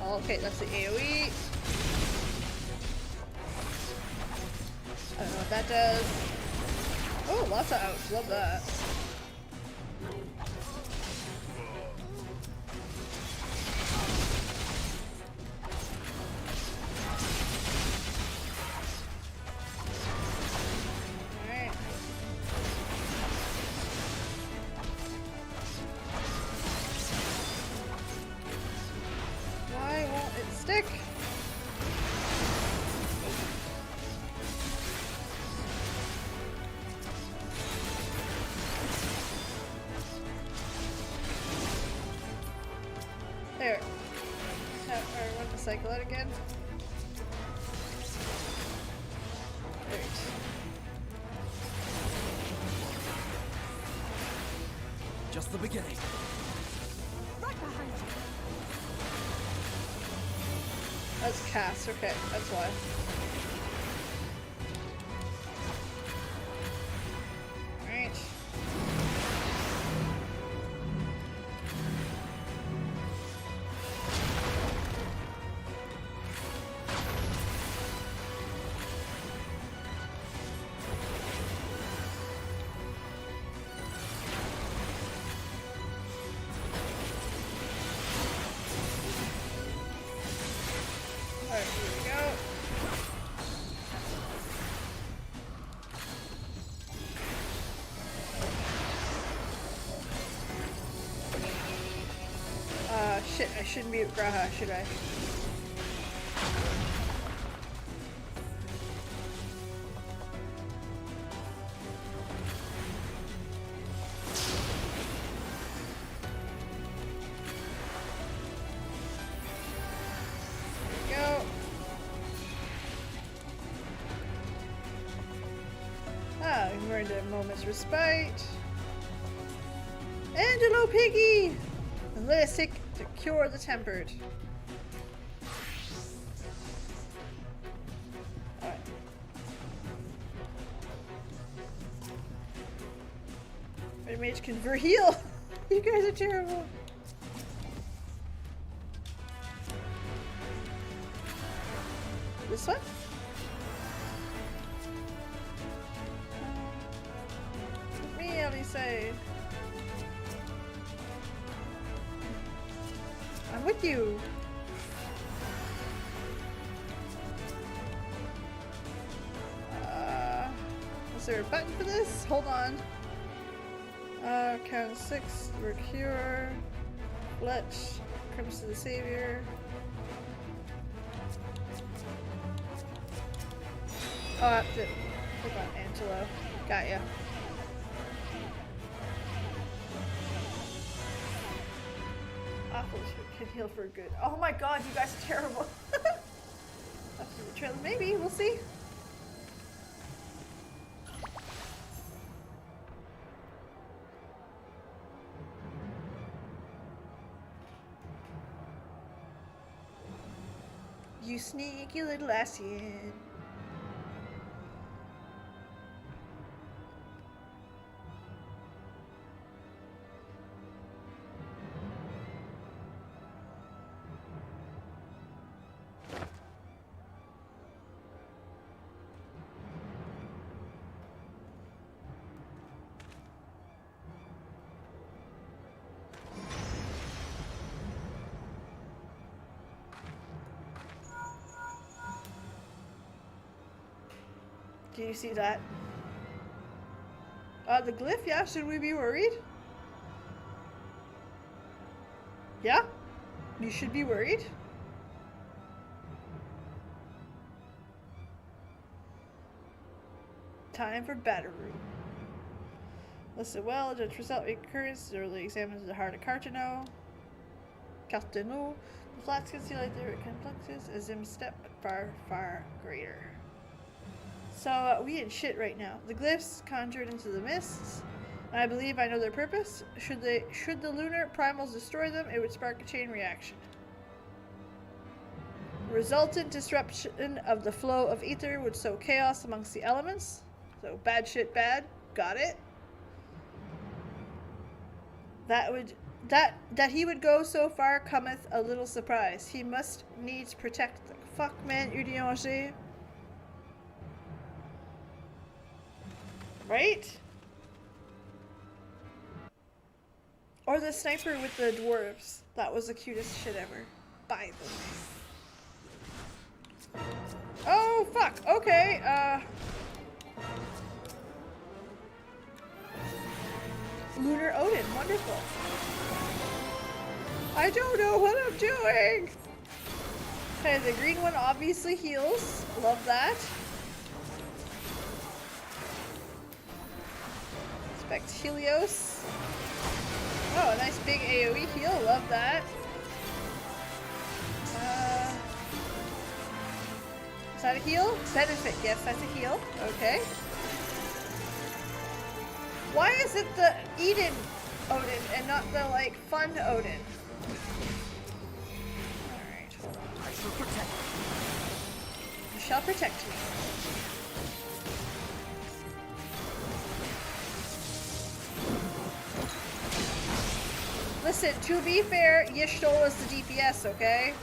Okay, that's the AoE. I don't know what that does. Oh, lots of ouch. Love that. Alright. Why won't it stick? There. I want to cycle it again. Alright. Just the beginning. Right behind you. That's cast, okay, that's why. Alright. I shouldn't be with Graha, should I? Moment's respite. Angelo Piggy! Lystic to cure the tempered. Alright. Red Mage convert heal! You guys are terrible. This one? Say I'm with you. Is there a button for this? Hold on. Count 6, Recure, Fletch, Crimson the Savior. Oh, I have to click on Angelo. Got ya. Can heal for good. Oh my god, you guys are terrible. After the trailer, maybe we'll see. You sneaky little Asian. Do you see that? The glyph, yeah, should we be worried? Yeah? You should be worried. Time for battle room. Listen well, judge result recurrence, thoroughly examines the heart of Cartano. The flats conceal like their complexes, as in step far, far greater. So, we in shit right now. The glyphs conjured into the mists, and I believe I know their purpose. Should the lunar primals destroy them, it would spark a chain reaction. Resultant disruption of the flow of ether would sow chaos amongst the elements. So, bad shit bad. Got it. That he would go so far cometh a little surprise. He must needs protect the fuck man Udianger. Right? Or the sniper with the dwarves. That was the cutest shit ever. By the way. Oh, fuck. Okay, Lunar Odin. Wonderful. I don't know what I'm doing. Okay, the green one obviously heals. Love that. Helios. Oh, a nice big AoE heal. Love that. Is that a heal? Benefit. Yes, that's a heal. Okay. Why is it the Eden Odin and not the, like, fun Odin? Alright, hold on. I shall protect you. You shall protect me. Listen, to be fair, Yishtol is the DPS, okay?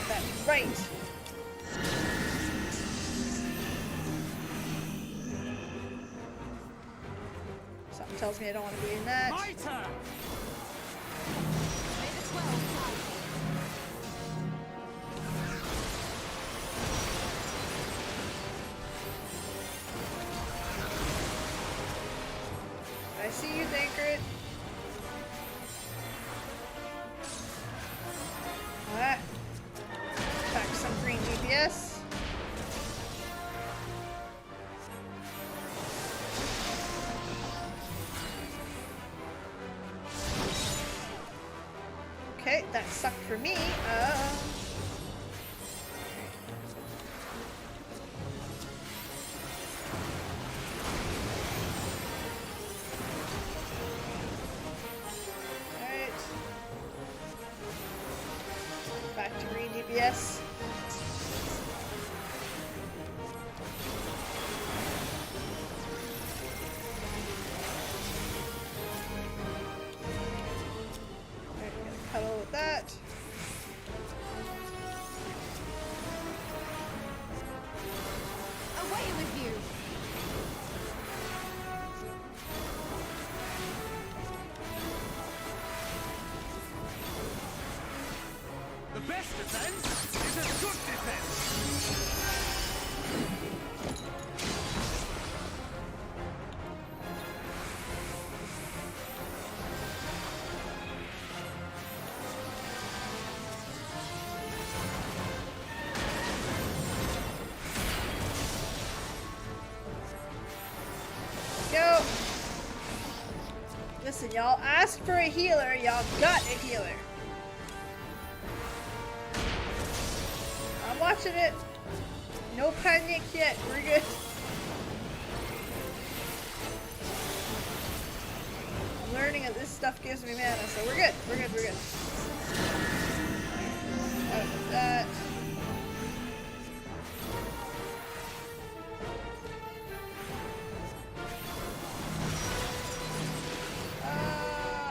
That's right. Something tells me I don't want to be in that. My turn. Okay, that sucked for me. Alright. Back to green DPS. Cuddle with that. Away with you! The best defense is a good defense! Go! Listen, y'all asked for a healer, y'all got a healer. I'm watching it. No panic yet. We're good. I'm learning that this stuff gives me mana, so we're good. We're good. We're good. Out with that.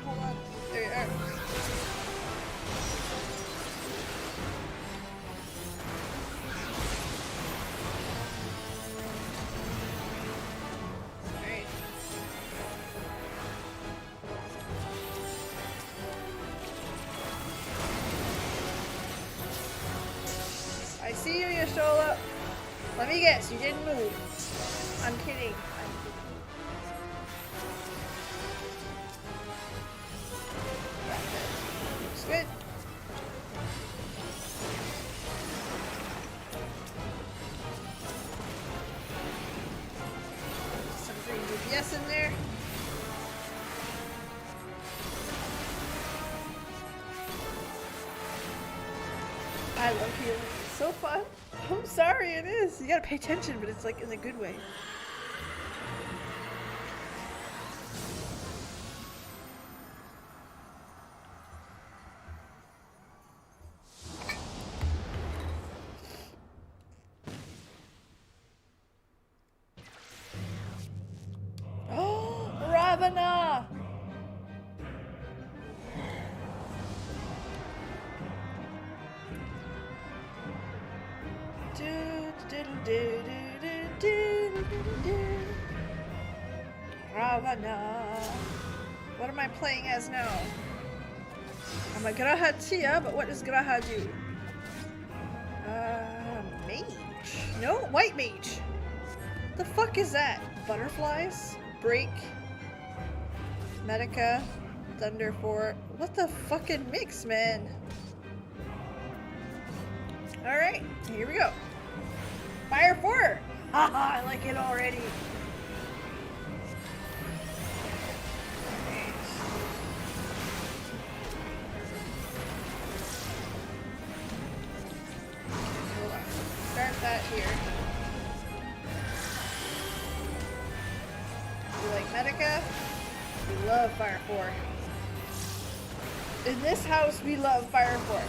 Hold on. There you are. Alright. I see you, Yashola. Let me guess, you didn't move. I'm kidding. Looks good. Some green DPS in there. I love healing. It's so fun. I'm sorry, it is. You gotta pay attention, but it's like in a good way. Oh, Ravana! Ravana. What am I playing as now? I'm a Graha Tia, but what does Graha do? Mage? No, white mage. The fuck is that? Butterflies? Break? Medica? Thunder Fort? What the fucking mix, man? Alright, here we go. Fire 4! Haha, I like it already. Hold on. Start that here. You like Medica? We love Fire 4. In this house, we love Fire 4.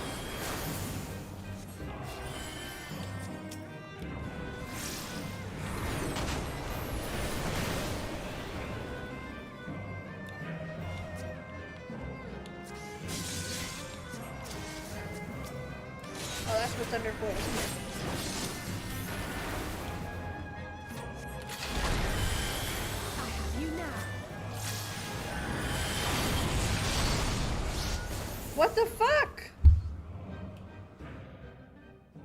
Oh, that's what Thunder Force is. I have you now. What the fuck?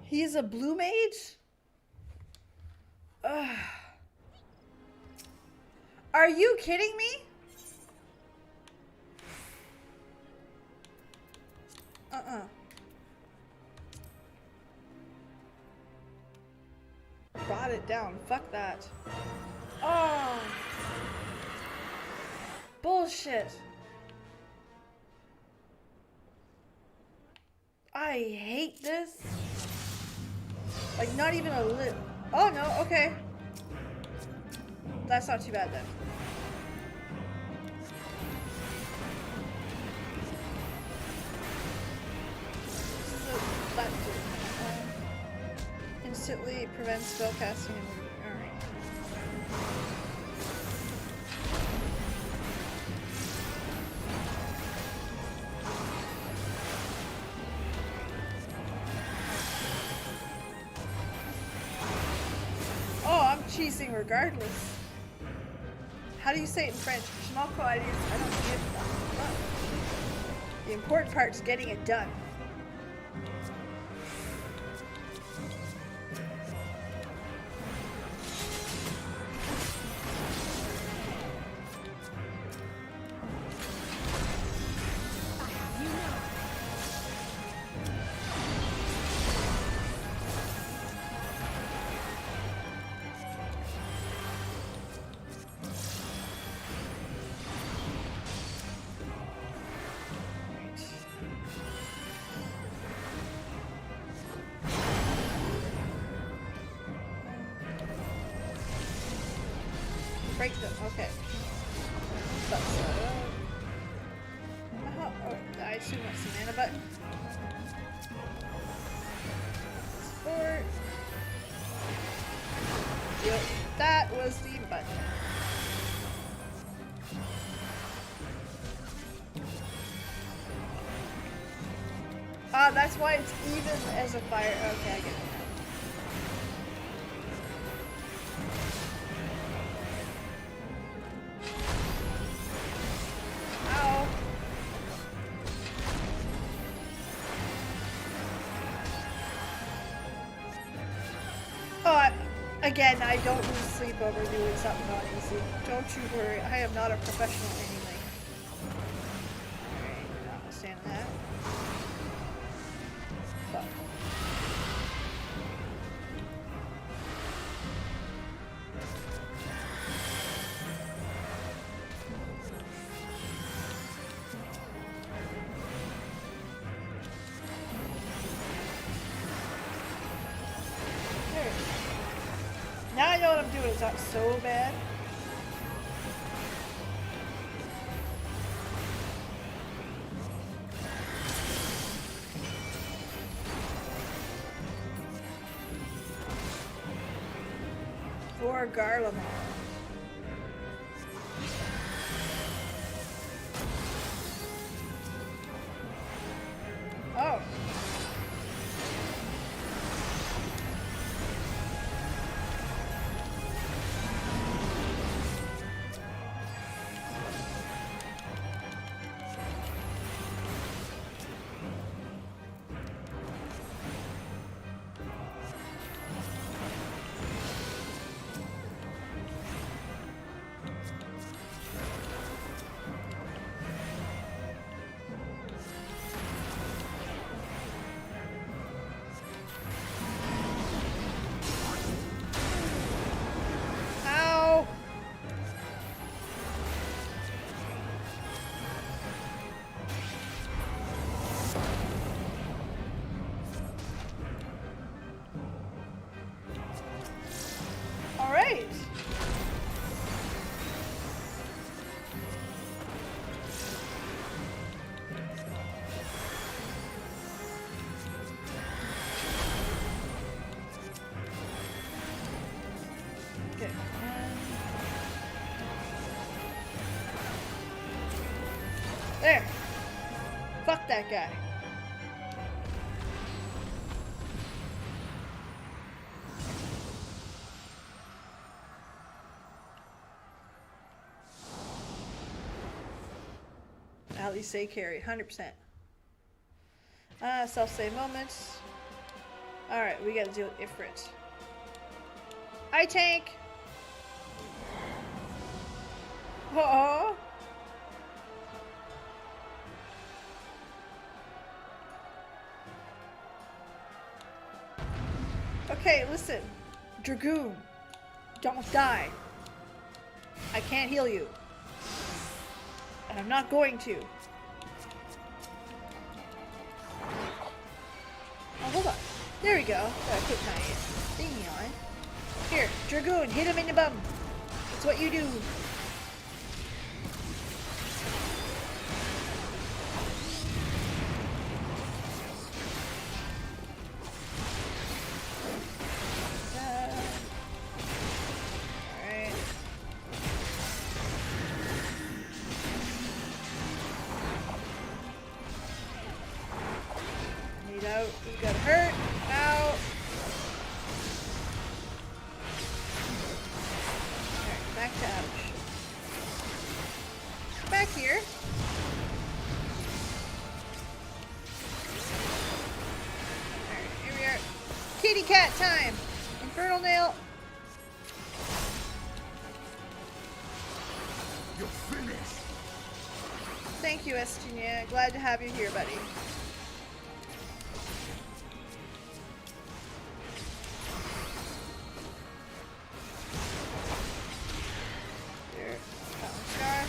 He's a blue mage? Ugh. Are you kidding me? Brought it down. Fuck that. Oh. Bullshit. I hate this. Like, not even a little. Oh, no, okay. That's not too bad then. So, that's it. Instantly prevents spell casting and alright. Oh, I'm cheesing regardless. How do you say it in French? Je m'en fous, I don't give a fuck. The important part is getting it done. Break them, okay. That's, oh, I assume that's the mana button. Sport. Yep, that was the button. Ah, that's why it's even as a fire. Okay, I get it. Again, I don't lose sleep over doing something not easy. Don't you worry, I am not a professional anyway. Alright, notwithstanding that. Fuck. Now I know what I'm doing. It's not so bad. For Garlemald. Oh. There. Fuck that guy. At least say carry, 100%. Self-save moments. Alright, we gotta deal with Ifrit. I tank! Uh-oh! Okay, listen. Dragoon, don't die. I can't heal you. And I'm not going to. There we go. Gotta put my thingy on. Here, Dragoon, hit him in the bum. That's what you do. Alright. Need out. He's got hurt. Out. Alright, back to ouch. Back here. Alright, here we are. Kitty cat time! Infernal nail. You're finished. Thank you, Estinia. Glad to have you here, buddy. There. Scar.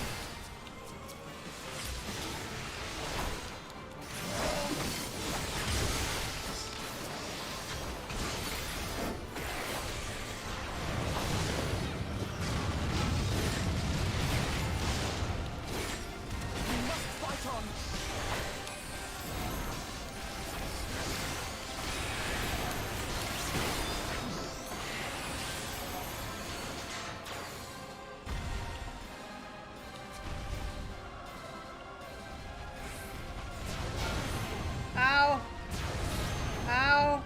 Ow. Ow.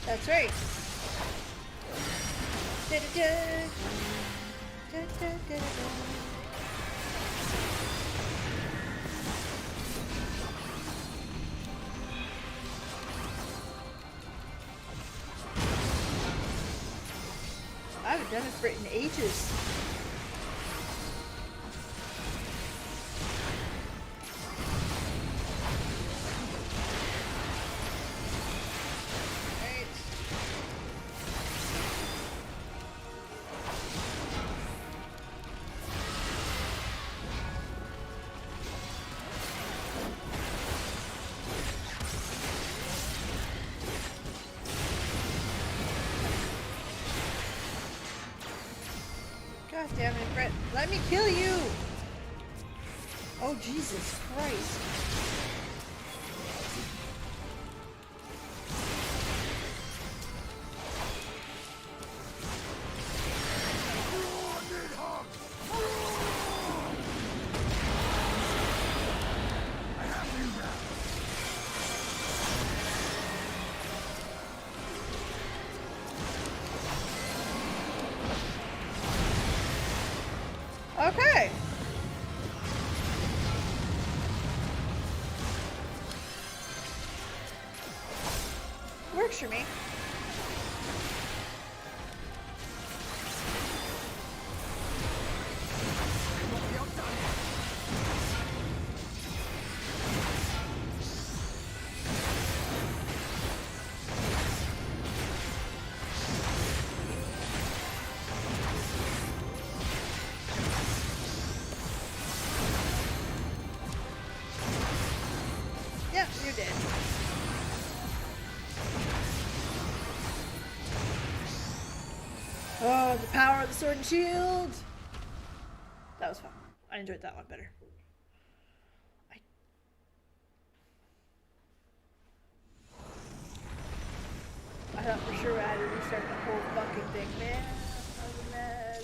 That's right. Da-da-da. Da-da-da-da-da. I haven't done it for it in ages. Right. God damn it, Brett. Let me kill you! Oh, Jesus Christ. Okay. Works for me. Yep, you're dead. Oh, the power of the sword and shield! That was fun. I enjoyed that one better. I thought for sure I had to restart the whole fucking thing, man. I was mad.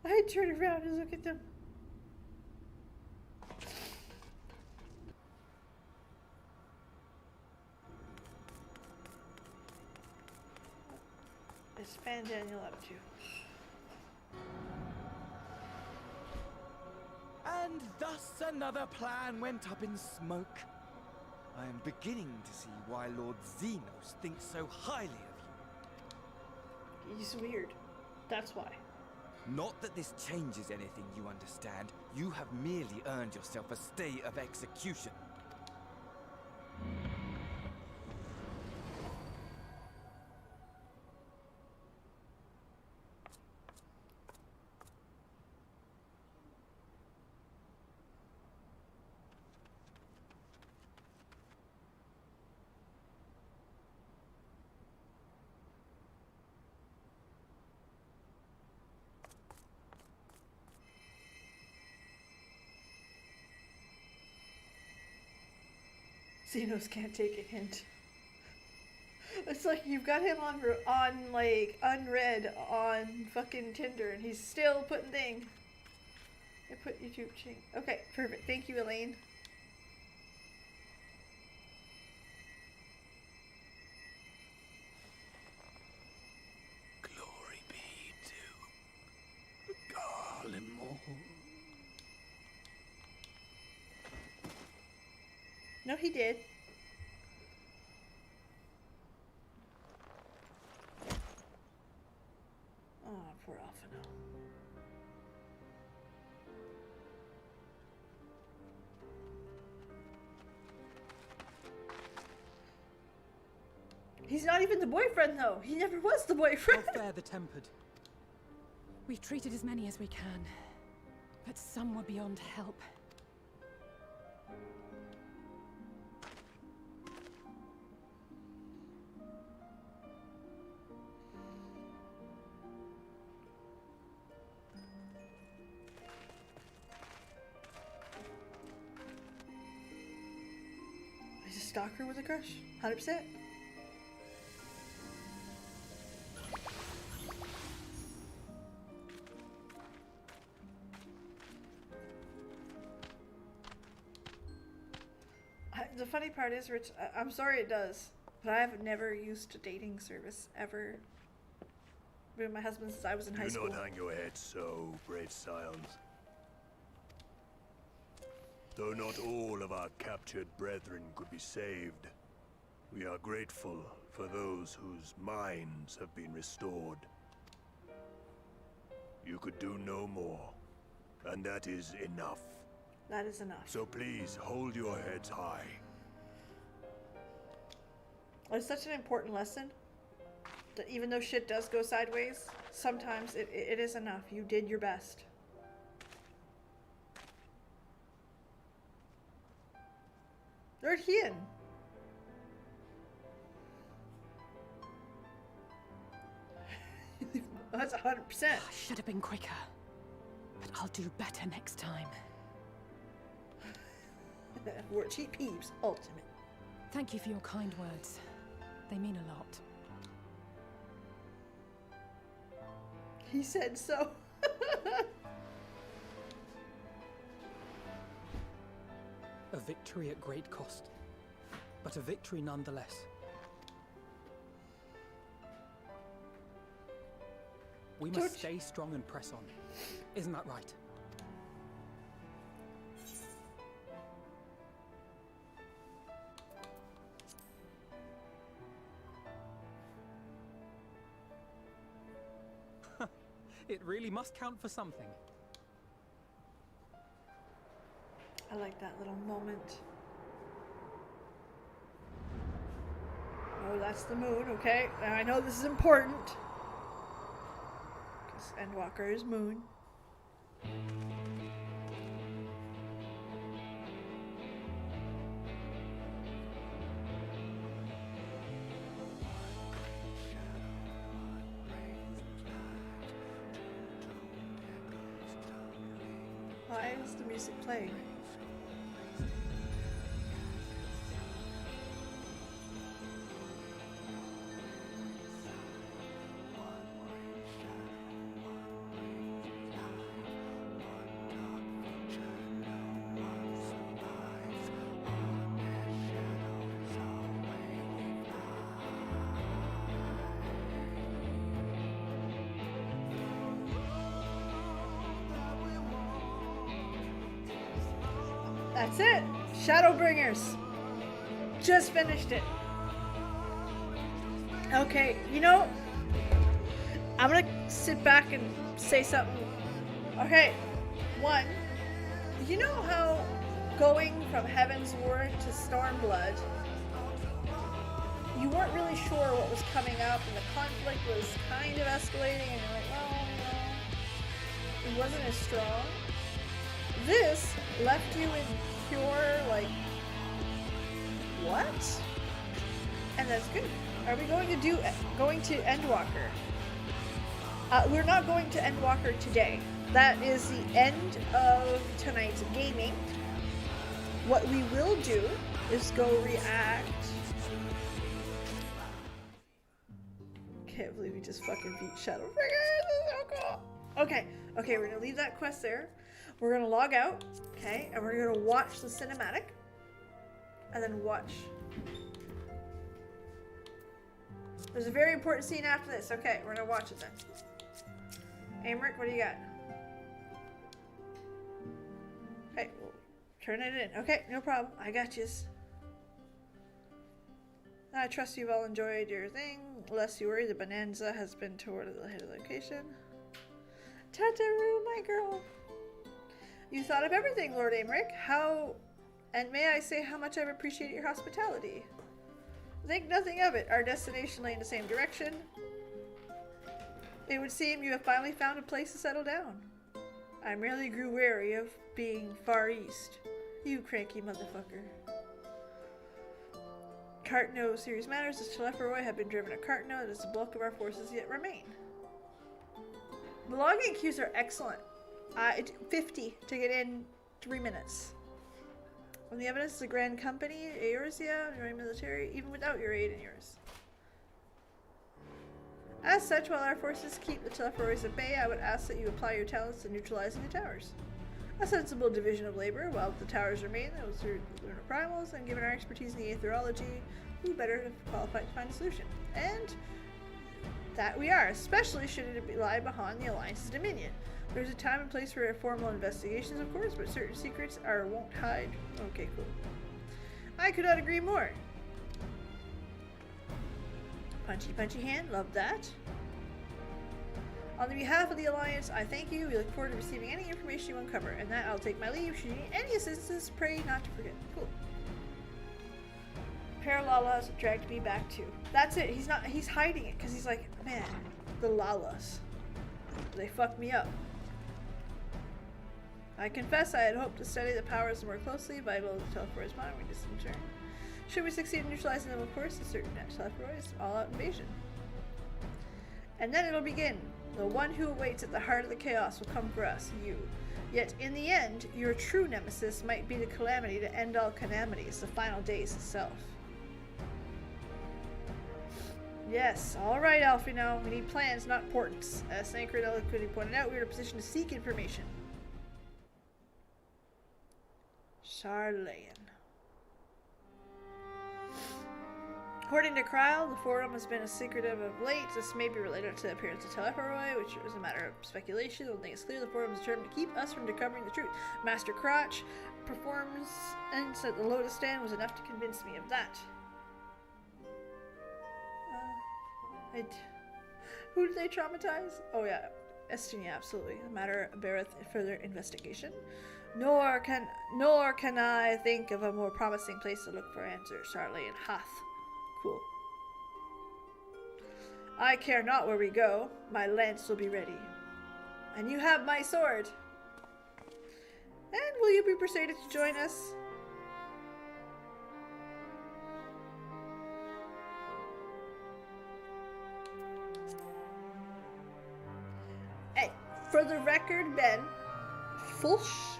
I turn around and look at them. Is Fan Daniel up to? And thus another plan went up in smoke. I am beginning to see why Lord Xenos thinks so highly of you. He's weird. That's why. Not that this changes anything, you understand. You have merely earned yourself a stay of execution. Xenos can't take a hint. It's like you've got him on like unread on fucking Tinder, and he's still putting thing. I put YouTube ching. Okay, perfect. Thank you, Elaine. Glory be to Garlemore. No, he did. Oh, poor Alphino. He's not even the boyfriend, though. He never was the boyfriend. How fair the tempered. We've treated as many as we can, but some were beyond help. He's a stalker with a crush. 100%. The funny part is, Rich, I'm sorry it does, but I have never used a dating service ever. With my husband since I was in high school. Do not hang your head so, brave scions. Though not all of our captured brethren could be saved, we are grateful for those whose minds have been restored. You could do no more, and that is enough. That is enough. So please, hold your heads high. It's such an important lesson that even though shit does go sideways, sometimes it is enough. You did your best. They're here. That's 100%. I should have been quicker, but I'll do better next time. Warchief Peebs, ultimate. Thank you for your kind words. They mean a lot. He said so. A victory at great cost, but a victory nonetheless. We must stay strong and press on. Isn't that right? It really must count for something. I like that little moment. Oh, that's the moon, okay. Now I know this is important. Because Endwalker is moon. Why is the music playing? That's it. Shadowbringers. Just finished it. Okay, you know, I'm gonna sit back and say something. Okay, one, you know how going from Heaven's Ward to Stormblood, you weren't really sure what was coming up and the conflict was kind of escalating and you're like, well, no, it wasn't as strong. This left you in pure, like, what? And that's good. Are we going to Endwalker? We're not going to Endwalker today. That is the end of tonight's gaming. What we will do is go react. Can't believe we just fucking beat Shadowbringers. This is so cool. Okay, we're gonna leave that quest there. We're gonna log out, okay, and we're gonna watch the cinematic. And then watch. There's a very important scene after this. Okay, we're gonna watch it then. Amric, what do you got? Okay, we'll turn it in. Okay, no problem. I got yous. I trust you've all enjoyed your thing. Lest you worry, the bonanza has been toward the head location. Tataru, my girl. You thought of everything, Lord Amric. How... And may I say how much I've appreciated your hospitality. Think nothing of it. Our destination lay in the same direction. It would seem you have finally found a place to settle down. I merely grew weary of being far east. You cranky motherfucker. Cart no serious matters. As Telepharoi have been driven to Cartno, as the bulk of our forces yet remain. The logging queues are excellent. 50 to get in 3 minutes. On the evidence of the Grand Company, Eorzea, your military, even without your aid and yours. As such, while our forces keep the Telepharois at bay, I would ask that you apply your talents to neutralizing the towers. A sensible division of labor. While the towers remain, those are lunar primals, and given our expertise in the aetherology, who better qualified to find a solution? And that we are, especially should it lie behind the Alliance's dominion. There's a time and place for formal investigations, of course, but certain secrets won't hide. Okay, cool. I could not agree more. Punchy, punchy hand. Love that. On the behalf of the Alliance, I thank you. We look forward to receiving any information you uncover. And that I'll take my leave. Should you need any assistance, pray not to forget. Cool. Pair Lalas dragged me back too. That's it. He's hiding it because he's like, man, the Lalas. They fucked me up. I confess I had hoped to study the powers more closely, but I will Telepharoi's mind we disinturn. Should we succeed in neutralizing them, of course, the certain Telepharoi's all-out invasion. And then it'll begin. The one who awaits at the heart of the chaos will come for us, you. Yet, in the end, your true nemesis might be the calamity to end all calamities, the final days itself. Yes, alright, Alfino. We need plans, not portents. As Sancred eloquently pointed out, we are in a position to seek information. Charlayan. According to Kryl, the Forum has been a secretive of late. This may be related to the appearance of Telepharoi, which is a matter of speculation. The one thing is clear, the Forum is determined to keep us from discovering the truth. Master Crotch performance at the Lotus Stand was enough to convince me of that. Who did they traumatize? Oh yeah, Estonia, absolutely. The matter beareth further investigation. Nor can I think of a more promising place to look for answers. Charlayan Hath. Cool. I care not where we go. My lance will be ready. And you have my sword. And will you be persuaded to join us? Hey, for the record, Ben, Fulch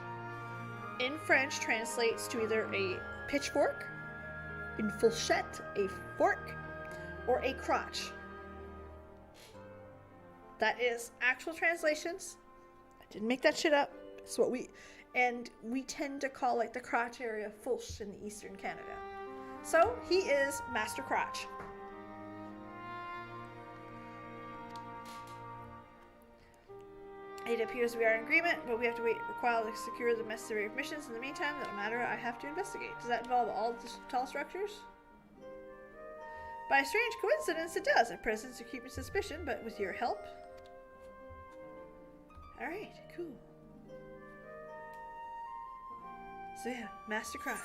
in French translates to either a pitchfork, in fourchette, a fork, or a crotch. That is actual translations. I didn't make that shit up. It's what we tend to call like the crotch area Fulch in the Eastern Canada. So he is Master Crotch. It appears we are in agreement, but we have to wait for Kryl to secure the necessary permissions. In the meantime, that matter I have to investigate. Does that involve all the tall structures? By a strange coincidence, it does. At present, to keep in suspicion, but with your help. Alright, cool. So yeah, Master Crotch.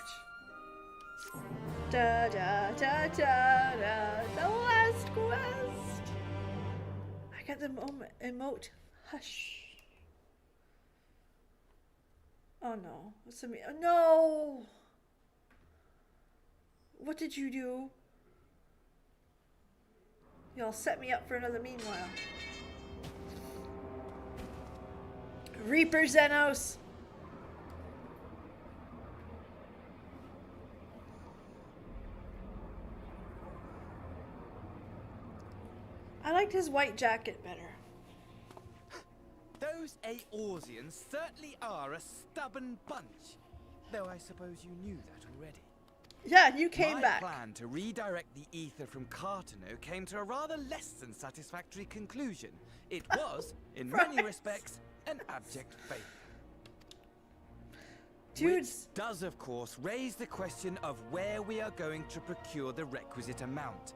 Da da da da da. The last quest. I got the emote. Hush. Oh no. What's the oh, no. What did you do? Y'all set me up for another meanwhile. Reaper Xenos. I liked his white jacket better. Those Eorzeans certainly are a stubborn bunch. Though I suppose you knew that already. Yeah, you came back. My plan to redirect the ether from Cartano came to a rather less than satisfactory conclusion. It was, in many respects, an abject failure. Which does, of course, raise the question of where we are going to procure the requisite amount.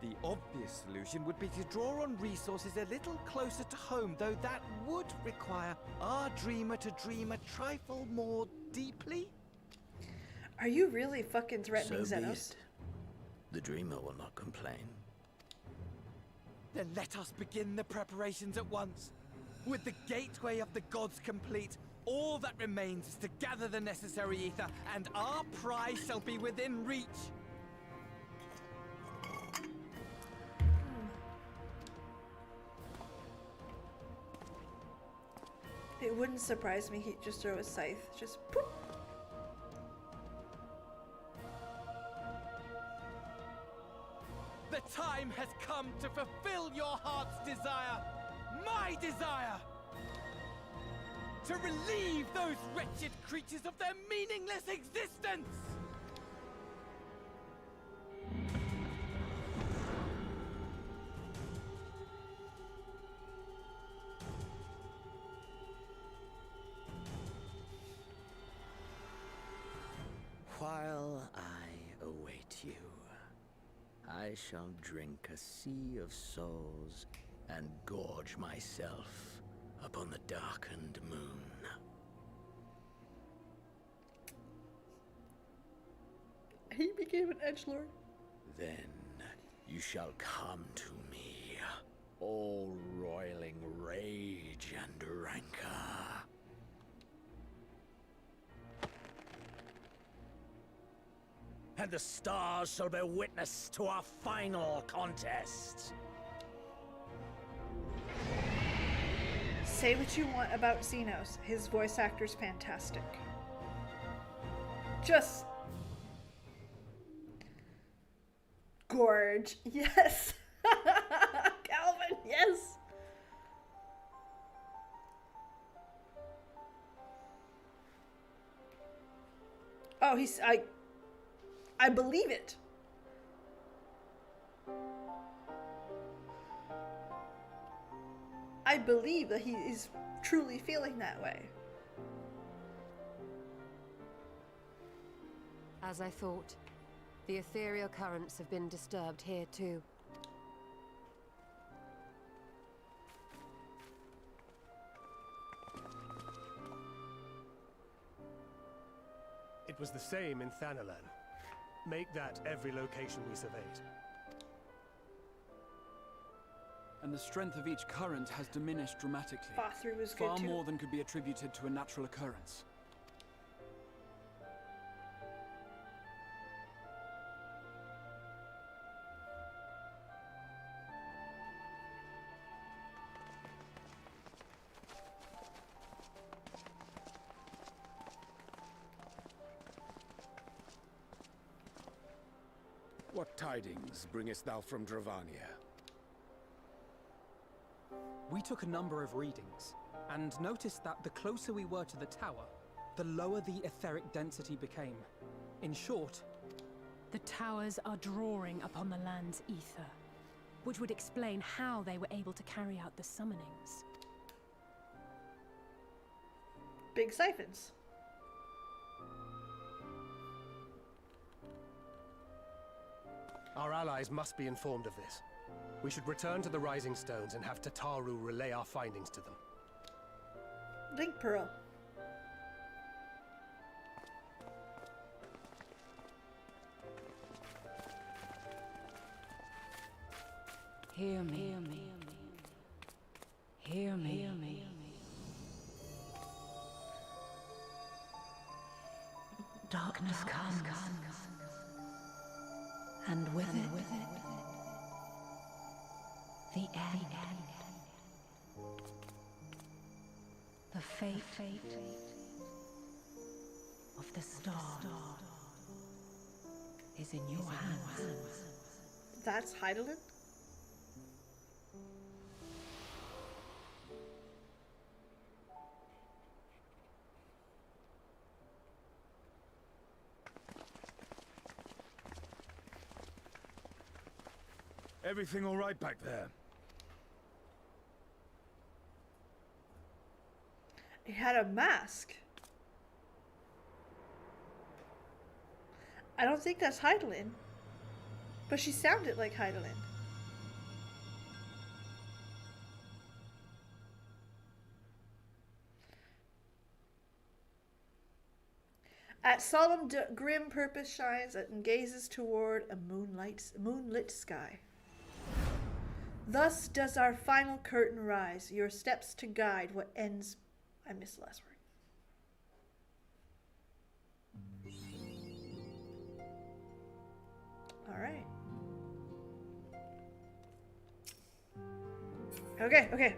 The obvious solution would be to draw on resources a little closer to home, though that would require our dreamer to dream a trifle more deeply. Are you really fucking threatening So be Xenos? it. The dreamer will not complain. Then let us begin the preparations at once. With the gateway of the gods complete, all that remains is to gather the necessary ether, and our prize shall be within reach. It wouldn't surprise me he'd just throw a scythe. Just poof. The time has come to fulfill your heart's desire, my desire! To relieve those wretched creatures of their meaningless existence! While I await you, I shall drink a sea of souls and gorge myself upon the darkened moon. He became an edgelord. Then you shall come to me, all roiling rage and rancor. And the stars shall bear witness to our final contest. Say what you want about Xenos. His voice actor's fantastic. Just gorge. Yes. Calvin, yes. Oh, I believe it. I believe that he is truly feeling that way. As I thought, the ethereal currents have been disturbed here too. It was the same in Thanalan. Make that every location we surveyed. And the strength of each current has diminished dramatically. Bathory was good Far too. more than could be attributed to a natural occurrence. What tidings bringest thou from Dravania? We took a number of readings, and noticed that the closer we were to the tower, the lower the etheric density became. In short, the towers are drawing upon the land's ether, which would explain how they were able to carry out the summonings. Big siphons. Our allies must be informed of this. We should return to the Rising Stones and have Tataru relay our findings to them. Link Pearl. Hear me. Hear me. Hear me. Hear me. Darkness comes. And with it, the end. The fate of the star is in your hands. That's Heidelin? Everything all right back there? He had a mask. I don't think that's Heidelin. But she sounded like Heidelin. At solemn grim purpose shines and gazes toward a moonlit sky. Thus does our final curtain rise, your steps to guide what ends... I missed the last word. Alright. Okay.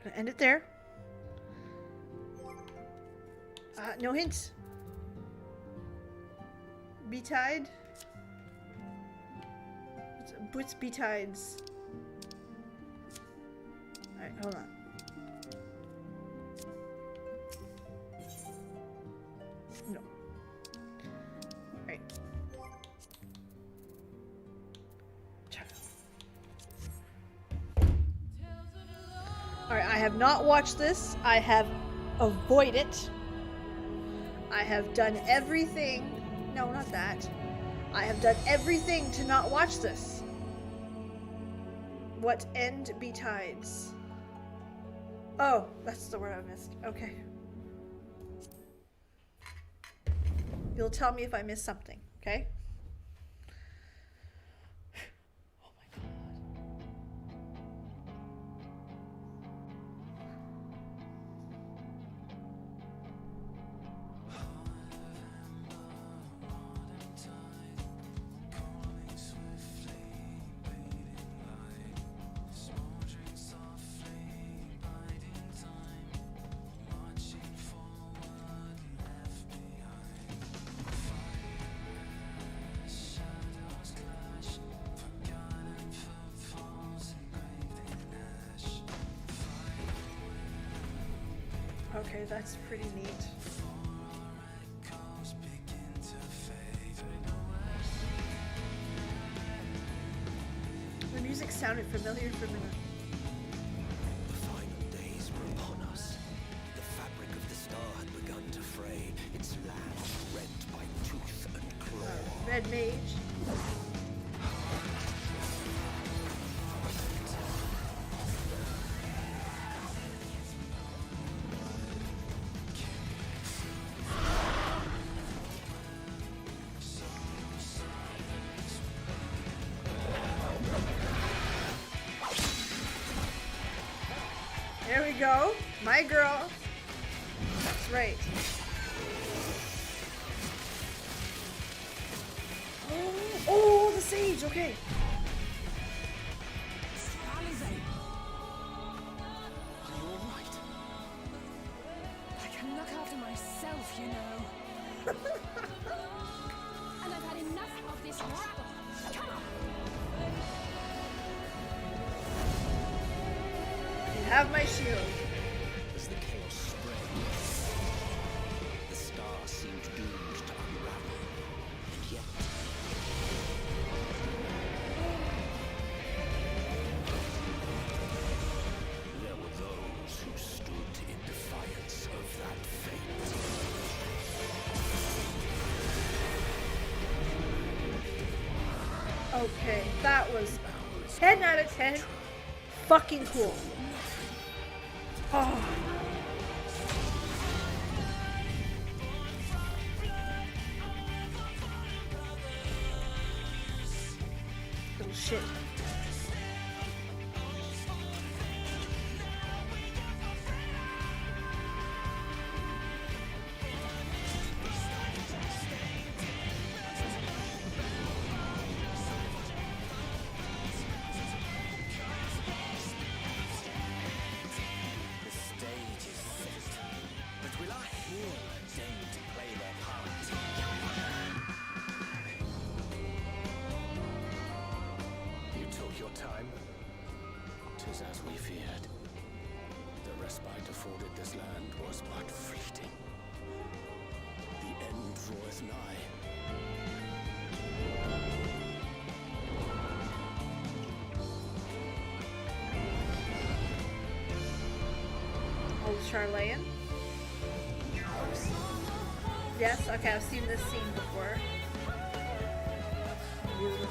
Gonna end it there. No hints. Betide. What's betides? Alright, hold on. No. Alright. Alright, I have not watched this. I have avoided. I have done everything. No, not that. I have done everything to not watch this. What end betides? Oh, that's the word I missed. Okay. You'll tell me if I missed something, okay? Okay, that's pretty neat. The music sounded familiar for a minute. The final days were upon us. The fabric of the star had begun to fray, its land rent by tooth and claw. Red mage. There we go. My girl. That's right. Oh, the sage. Okay. I can look after myself, you know. And I've had enough of this rabble. Come on. You have my shield. As the chaos spread, the star seemed doomed to unravel. And yet... there were those who stood in defiance of that fate. Okay, that was 10 out of 10. Fucking cool. Oh. Little shit. As we feared, the respite afforded this land was but fleeting. The end draweth nigh. Charlayan. Yes, okay, I've seen this scene before. Beautiful.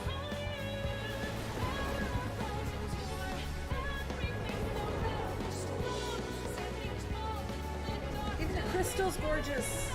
Even the crystal's gorgeous.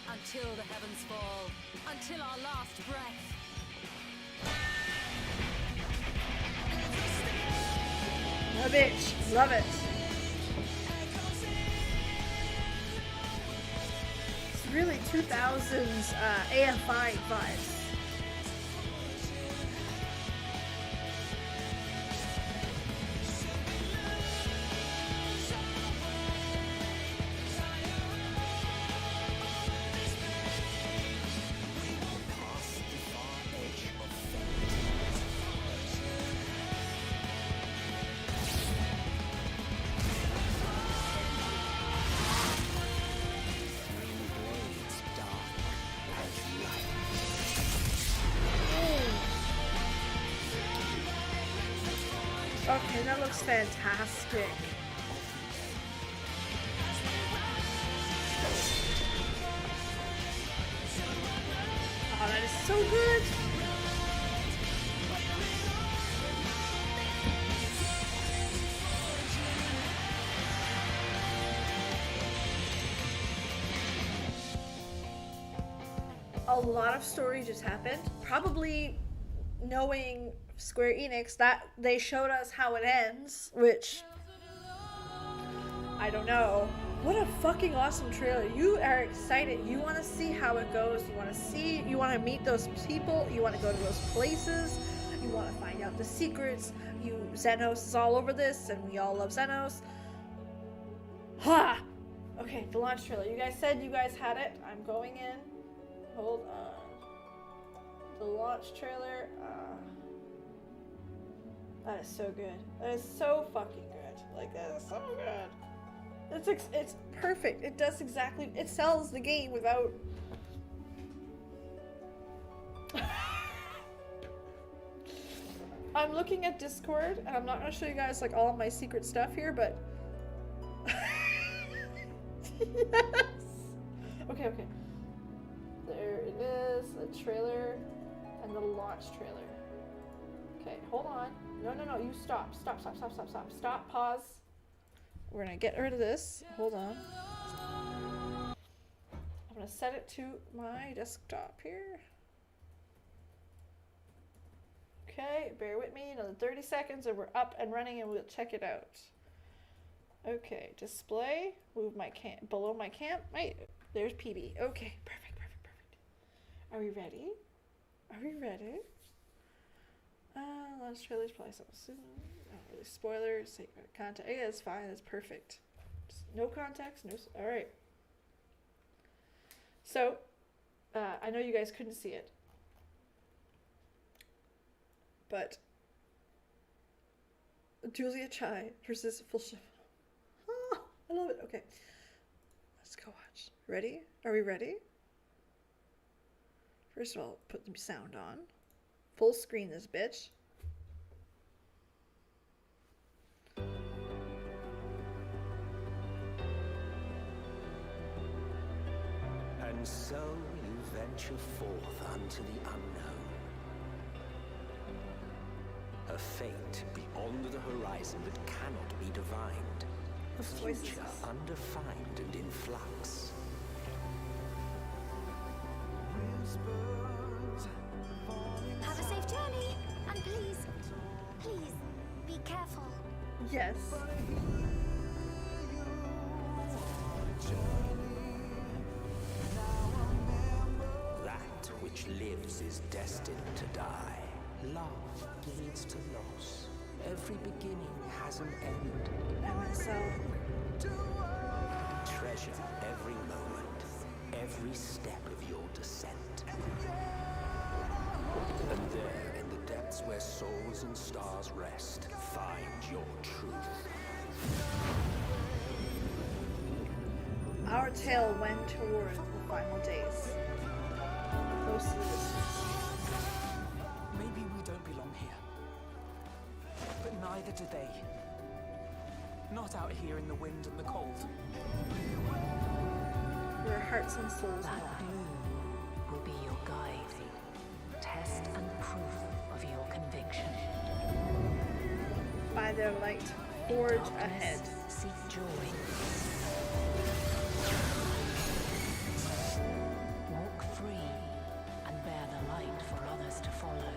Until the heavens fall, until our last breath. Love it, love it. It's really 2000s AFI vibes. Okay, that looks fantastic. Oh, that is so good. A lot of story just happened. Probably knowing Square Enix, that they showed us how it ends, which I don't know. What a fucking awesome trailer. You are excited. You want to see how it goes. You want to meet those people. You want to go to those places. You want to find out the secrets. Xenos is all over this, and we all love Xenos. Ha! Okay, the launch trailer. You guys said you guys had it. I'm going in. Hold on. The launch trailer. That is so good. That is so fucking good. Like, that is so good. It's perfect. It does exactly. It sells the game without. I'm looking at Discord, and I'm not gonna show you guys like all of my secret stuff here, but. Yes. Okay. There it is. The trailer and the launch trailer. Okay, hold on. No, you stop. Stop, pause. We're gonna get rid of this. Hold on. I'm gonna set it to my desktop here. Okay, bear with me. Another 30 seconds and we're up and running and we'll check it out. Okay, display. Move my camp below my camp. Right, there's PB. Okay, perfect. Are we ready? Launch trailers, probably something soon. Not really spoilers. Sacred context. Yeah, it's fine. It's perfect. Just no context. No. All right. So, I know you guys couldn't see it, but Julia Chai versus Full Shift. Oh, I love it. Okay, let's go watch. Ready? Are we ready? First of all, put the sound on. Full screen this bitch. And so you venture forth unto the unknown. A fate beyond the horizon that cannot be divined. A future undefined and in flux. Have a safe journey, and please be careful. Yes. which lives is destined to die. Love leads to loss. Every beginning has an end. Treasure every moment, every step of your descent. And there, in the depths where souls and stars rest, find your truth. Our tale went toward the final days. Close to the distance. Maybe we don't belong here. But neither do they. Not out here in the wind and the cold. Where hearts and souls that blue will be your guide. Test and proof of your conviction. By their light, forge ahead. Seek joy. Walk free and bear the light for others to follow.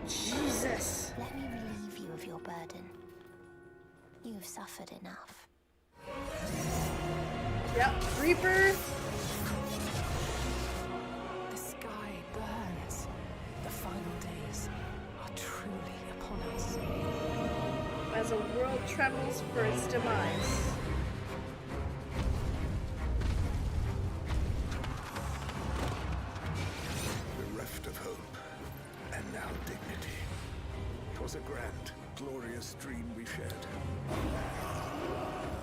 Jesus! Let me relieve you of your burden. You've suffered enough. Yep, Reaper! The sky burns. The final days are truly upon us. As a world trembles for its demise. Bereft of hope, and now dignity. 'Twas a grand, glorious dream we shared.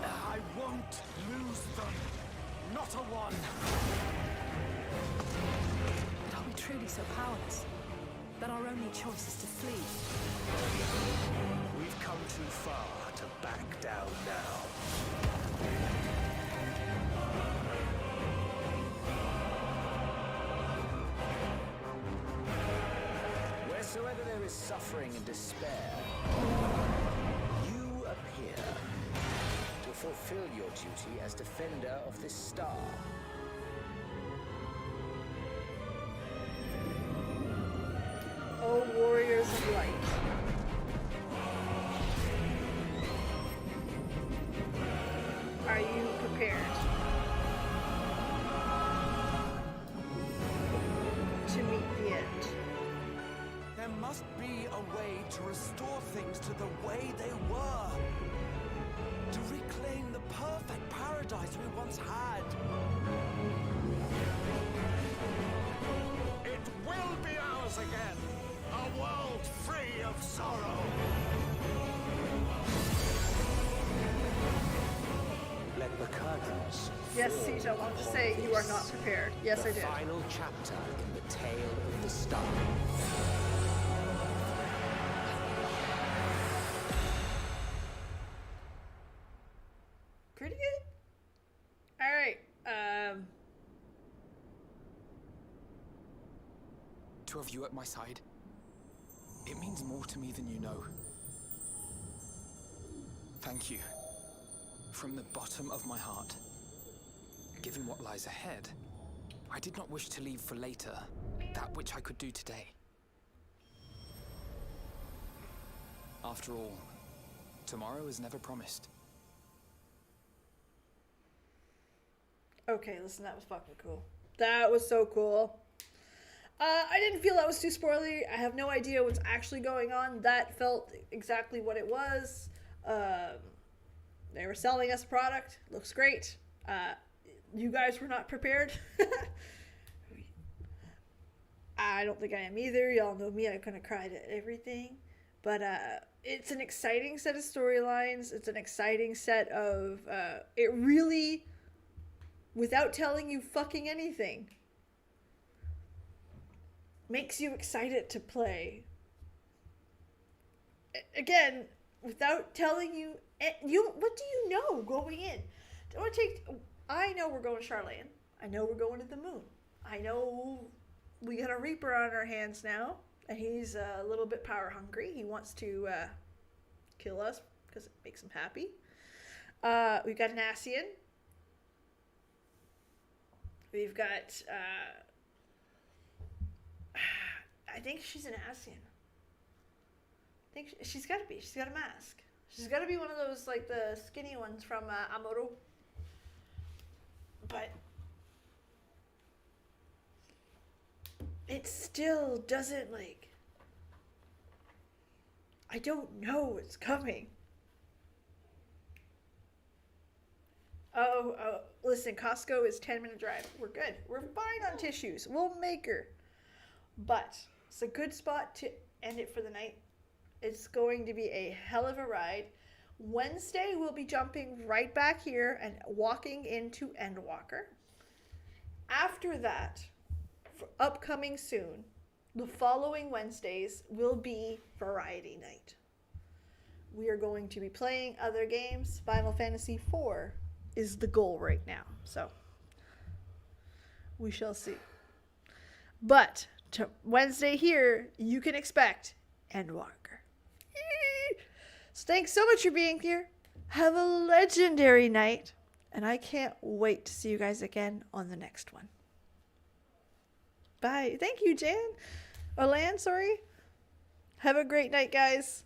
I won't lose them. Not a one. But are we truly so powerless that our only choice is to flee? We've come too far to back down now. Wheresoever there is suffering and despair, you appear to fulfill your duty as defender of this star. O warriors of light. Are you prepared to meet the end? There must be a way to restore things to the way they were. To reclaim the perfect paradise we once had. It will be ours again. A world free of sorrow. Let the curtains. Yes, Siege, I want to say you are not prepared. Yes, I the did. Final chapter in the tale of the star. Pretty good. All right. To have you at my side, it means more to me than you know. Thank you. From the bottom of my heart. Given what lies ahead, I did not wish to leave for later that which I could do today. After all, tomorrow is never promised. Okay, listen, that was fucking cool. That was so cool. I didn't feel that was too spoilery. I have no idea what's actually going on. That felt exactly what it was. They were selling us a product. Looks great. You guys were not prepared. I don't think I am either. Y'all know me. I kind of cried at everything. But it's an exciting set of storylines. It's an exciting set of... it really... without telling you fucking anything, makes you excited to play. Again, without telling you, what do you know going in? I know we're going to Charlene. I know we're going to the moon. I know we got a Reaper on our hands now, and he's a little bit power hungry. He wants to kill us because it makes him happy. We've got an Ascian. We've got, I think she's an Ascian. I think she's got to be. She's got a mask. She's got to be one of those, like, the skinny ones from Amuro. But it still doesn't, like... I don't know what's coming. Oh, listen, Costco is 10-minute drive. We're good. We're fine on tissues. We'll make her. But it's a good spot to end it for the night. It's going to be a hell of a ride. Wednesday, we'll be jumping right back here and walking into Endwalker. After that, for upcoming soon, the following Wednesdays will be Variety Night. We are going to be playing other games. Final Fantasy IV is the goal right now. So, we shall see. But, to Wednesday here, you can expect Endwalker. So thanks so much for being here. Have a legendary night. And I can't wait to see you guys again on the next one. Bye. Thank you, Jan. Or Lan, sorry. Have a great night, guys.